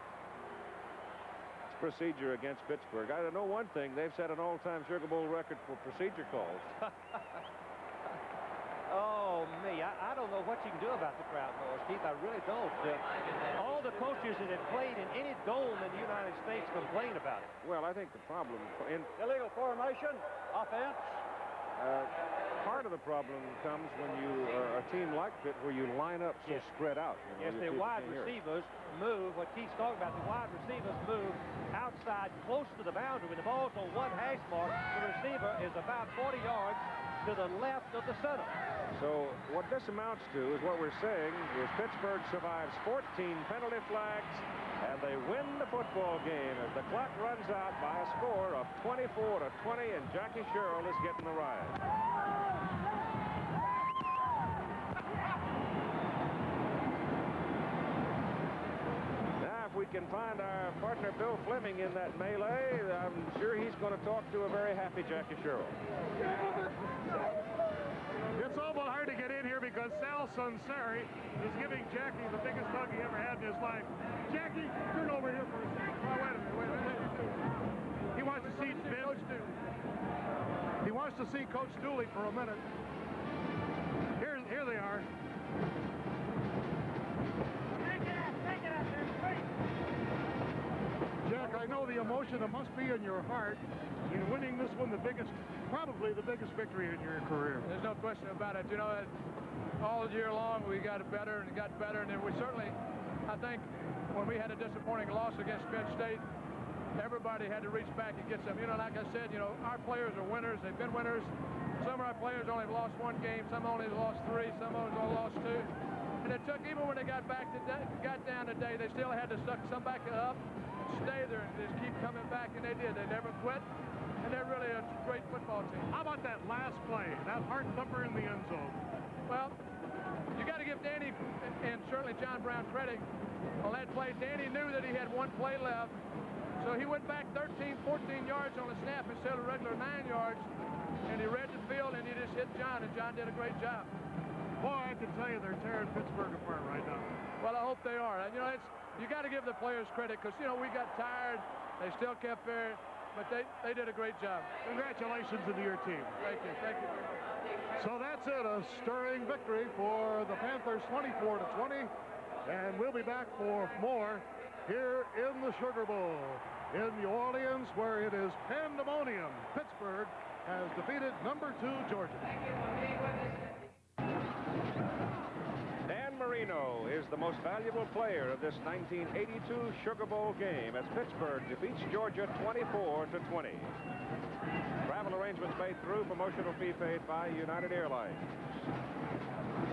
It's procedure against Pittsburgh. I know one thing. They've set an all-time Sugar Bowl record for procedure calls. Oh, me. I don't know what you can do about the crowd noise, Keith. I really don't. All the coaches that have played in any dome in the United States complain about it. Well, I think the problem in Illegal formation, offense. Part of the problem comes when you are a team like Pitt where you line up so spread out. Yes, the wide receivers move. What Keith's talking about, the wide receivers move outside close to the boundary. When the ball's on 1 hash mark, the receiver is about 40 yards to the left of the center. So what this amounts to is what we're saying is Pittsburgh survives 14 penalty flags, and they win the football game as the clock runs out by a score of 24-20, and Jackie Sherrill is getting the ride. Now, if we can find our partner Bill Fleming in that melee, I'm sure he's going to talk to a very happy Jackie Sherrill. It's awful hard to get in here because Sal Sunseri is giving Jackie the biggest hug he ever had in his life. Jackie, turn over here for a second. Oh, wait a minute. He wants to see Coach Dooley. He wants to see Coach Dooley for a minute. Here they are. Jack, I know the emotion that must be in your heart in winning this one, probably the biggest victory in your career. There's no question about it. You know, all year long we got better and got better, and then we certainly, I think, when we had a disappointing loss against Penn State, everybody had to reach back and get some. You know, like I said, you know, our players are winners. They've been winners. Some of our players only lost 1 game. Some only lost 3. Some of us only lost 2. And it took, even when they got down today, they still had to suck some back up, stay there, and just keep coming back, and they did. They never quit. And they're really a great football team. How about that last play, that heart thumper in the end zone? Well, you got to give Danny and certainly John Brown credit on that play. Danny knew that he had 1 play left, So he went back 13, 14 yards on the snap instead of regular 9 yards, and he read the field, and he just hit John, and John did a great job. Boy, I can tell you they're tearing Pittsburgh apart right now. Well, I hope they are. You know, you got to give the players credit because, you know, we got tired. They still kept there, but they did a great job. Congratulations to your team. Thank you. Thank you very much. So that's it, a stirring victory for the Panthers, 24-20. And we'll be back for more here in the Sugar Bowl in New Orleans, where it is pandemonium. Pittsburgh has defeated number 2 Georgia. Dan Marino is the most valuable player of this 1982 Sugar Bowl game as Pittsburgh defeats Georgia 24-20. Travel arrangements made through, promotional fee paid by United Airlines.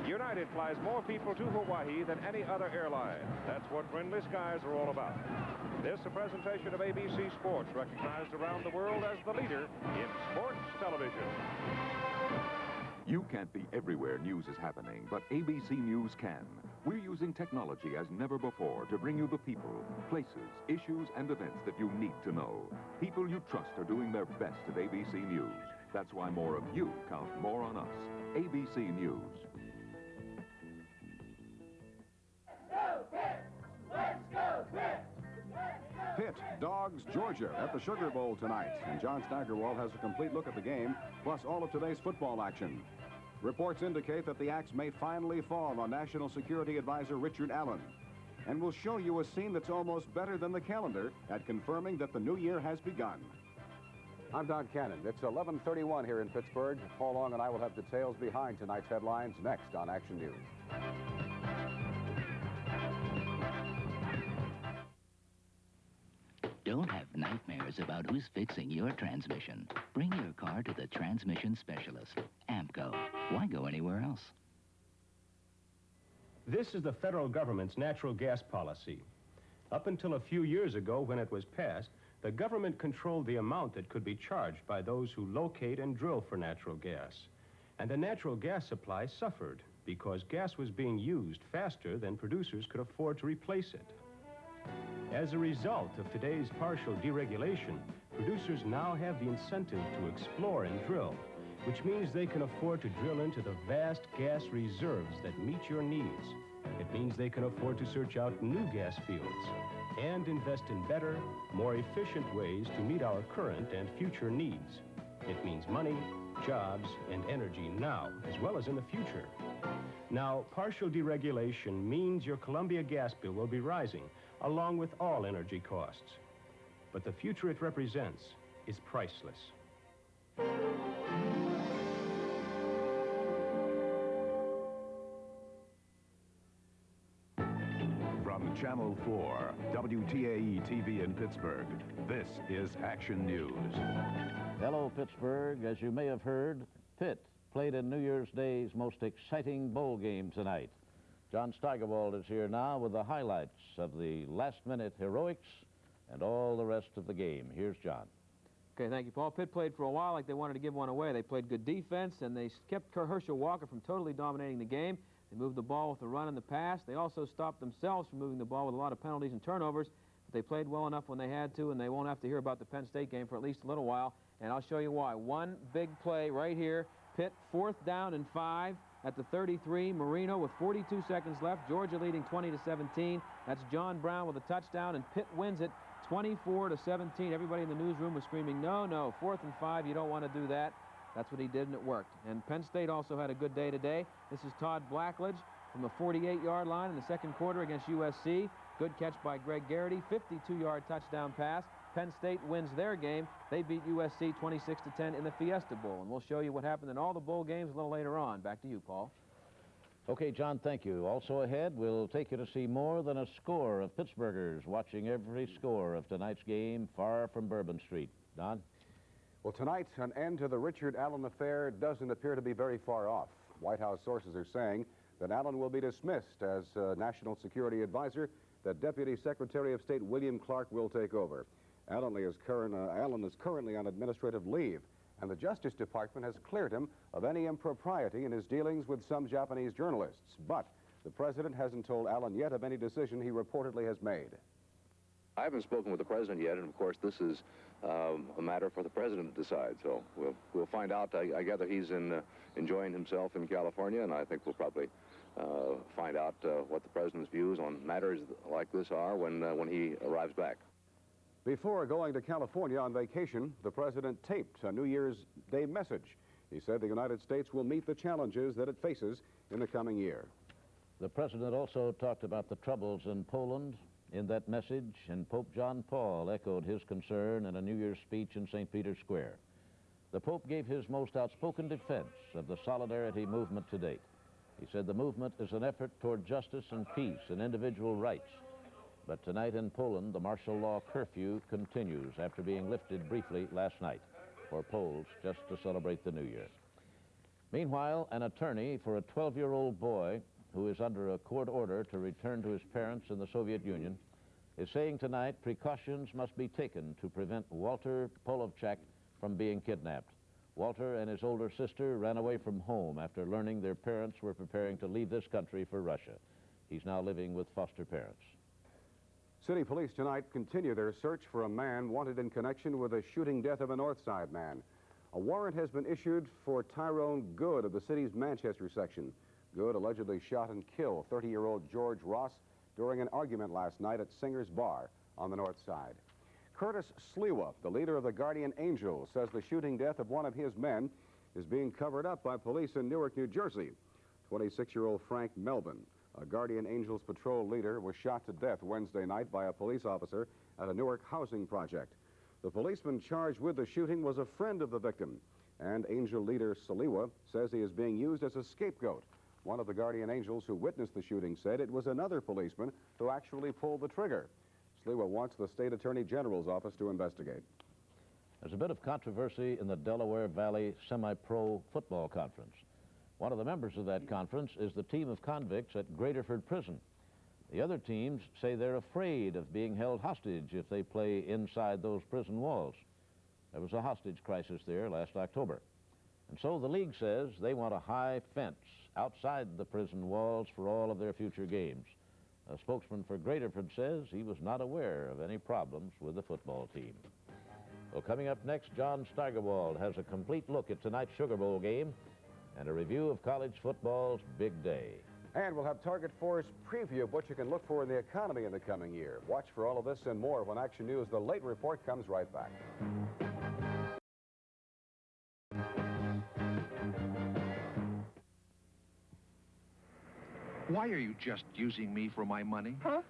United flies more people to Hawaii than any other airline. That's what friendly skies are all about. This is a presentation of ABC Sports, recognized around the world as the leader in sports television. You can't be everywhere news is happening, but ABC News can. We're using technology as never before to bring you the people, places, issues, and events that you need to know. People you trust are doing their best at ABC News. That's why more of you count more on us. ABC News. Pitt dogs Georgia at the Sugar Bowl tonight, and John Steigerwald has a complete look at the game, plus all of today's football action. Reports indicate that the axe may finally fall on National Security Advisor Richard Allen. And we'll show you a scene that's almost better than the calendar at confirming that the new year has begun. I'm Don Cannon. It's 11:31 here in Pittsburgh. Paul Long and I will have details behind tonight's headlines next on Action News. Don't have nightmares about who's fixing your transmission. Bring your car to the transmission specialist, AMCO. Why go anywhere else? This is the federal government's natural gas policy. Up until a few years ago, when it was passed, the government controlled the amount that could be charged by those who locate and drill for natural gas. And the natural gas supply suffered because gas was being used faster than producers could afford to replace it. As a result of today's partial deregulation, producers now have the incentive to explore and drill, which means they can afford to drill into the vast gas reserves that meet your needs. It means they can afford to search out new gas fields and invest in better, more efficient ways to meet our current and future needs. It means money, jobs, and energy now, as well as in the future. Now, partial deregulation means your Columbia gas bill will be rising, along with all energy costs. But the future it represents is priceless. From Channel 4, WTAE TV in Pittsburgh, this is Action News. Hello, Pittsburgh. As you may have heard, Pitt played in New Year's Day's most exciting bowl game tonight. John Steigerwald is here now with the highlights of the last-minute heroics and all the rest of the game. Here's John. Okay, thank you, Paul. Pitt played for a while like they wanted to give one away. They played good defense, and they kept Herschel Walker from totally dominating the game. They moved the ball with the run and the pass. They also stopped themselves from moving the ball with a lot of penalties and turnovers. But they played well enough when they had to, and they won't have to hear about the Penn State game for at least a little while. And I'll show you why. One big play right here. Pitt, 4th down and 5. At the 33, Marino with 42 seconds left. Georgia leading 20-17. That's John Brown with a touchdown, and Pitt wins it 24-17. Everybody in the newsroom was screaming, no, no, 4th and 5, you don't want to do that. That's what he did, and it worked. And Penn State also had a good day today. This is Todd Blackledge from the 48-yard line in the second quarter against USC. Good catch by Greg Garrity, 52-yard touchdown pass. Penn State wins their game. They beat USC 26-10 in the Fiesta Bowl. And we'll show you what happened in all the bowl games a little later on. Back to you, Paul. Okay, John, thank you. Also ahead, we'll take you to see more than a score of Pittsburghers watching every score of tonight's game far from Bourbon Street. Don? Well, tonight, an end to the Richard Allen affair doesn't appear to be very far off. White House sources are saying that Allen will be dismissed as National Security Advisor, that Deputy Secretary of State William Clark will take over. Allen is currently on administrative leave, and the Justice Department has cleared him of any impropriety in his dealings with some Japanese journalists. But the president hasn't told Allen yet of any decision he reportedly has made. I haven't spoken with the president yet, and of course this is a matter for the president to decide. So we'll find out. I gather he's enjoying himself in California, and I think we'll probably find out what the president's views on matters like this are when he arrives back. Before going to California on vacation, the president taped a New Year's Day message. He said the United States will meet the challenges that it faces in the coming year. The president also talked about the troubles in Poland in that message, and Pope John Paul echoed his concern in a New Year's speech in St. Peter's Square. The Pope gave his most outspoken defense of the Solidarity movement to date. He said the movement is an effort toward justice and peace and individual rights. But tonight in Poland, the martial law curfew continues after being lifted briefly last night for Poles just to celebrate the New Year. Meanwhile, an attorney for a 12-year-old boy who is under a court order to return to his parents in the Soviet Union is saying tonight precautions must be taken to prevent Walter Polovchak from being kidnapped. Walter and his older sister ran away from home after learning their parents were preparing to leave this country for Russia. He's now living with foster parents. City police tonight continue their search for a man wanted in connection with the shooting death of a North Side man. A warrant has been issued for Tyrone Good of the city's Manchester section. Good allegedly shot and killed 30-year-old George Ross during an argument last night at Singer's Bar on the North Side. Curtis Sliwa, the leader of the Guardian Angels, says the shooting death of one of his men is being covered up by police in Newark, New Jersey. 26-year-old Frank Melvin, a Guardian Angels patrol leader, was shot to death Wednesday night by a police officer at a Newark housing project. The policeman charged with the shooting was a friend of the victim, and Angel leader Saliwa says he is being used as a scapegoat. One of the Guardian Angels who witnessed the shooting said it was another policeman who actually pulled the trigger. Sliwa wants the state attorney general's office to investigate. There's a bit of controversy in the Delaware Valley Semi-Pro Football Conference. One of the members of that conference is the team of convicts at Graterford Prison. The other teams say they're afraid of being held hostage if they play inside those prison walls. There was a hostage crisis there last October. And so the league says they want a high fence outside the prison walls for all of their future games. A spokesman for Graterford says he was not aware of any problems with the football team. Well, coming up next, John Steigerwald has a complete look at tonight's Sugar Bowl game and a review of college football's big day. And we'll have Target 4's preview of what you can look for in the economy in the coming year. Watch for all of this and more when Action News, the late report, comes right back. Why are you just using me for my money? Huh?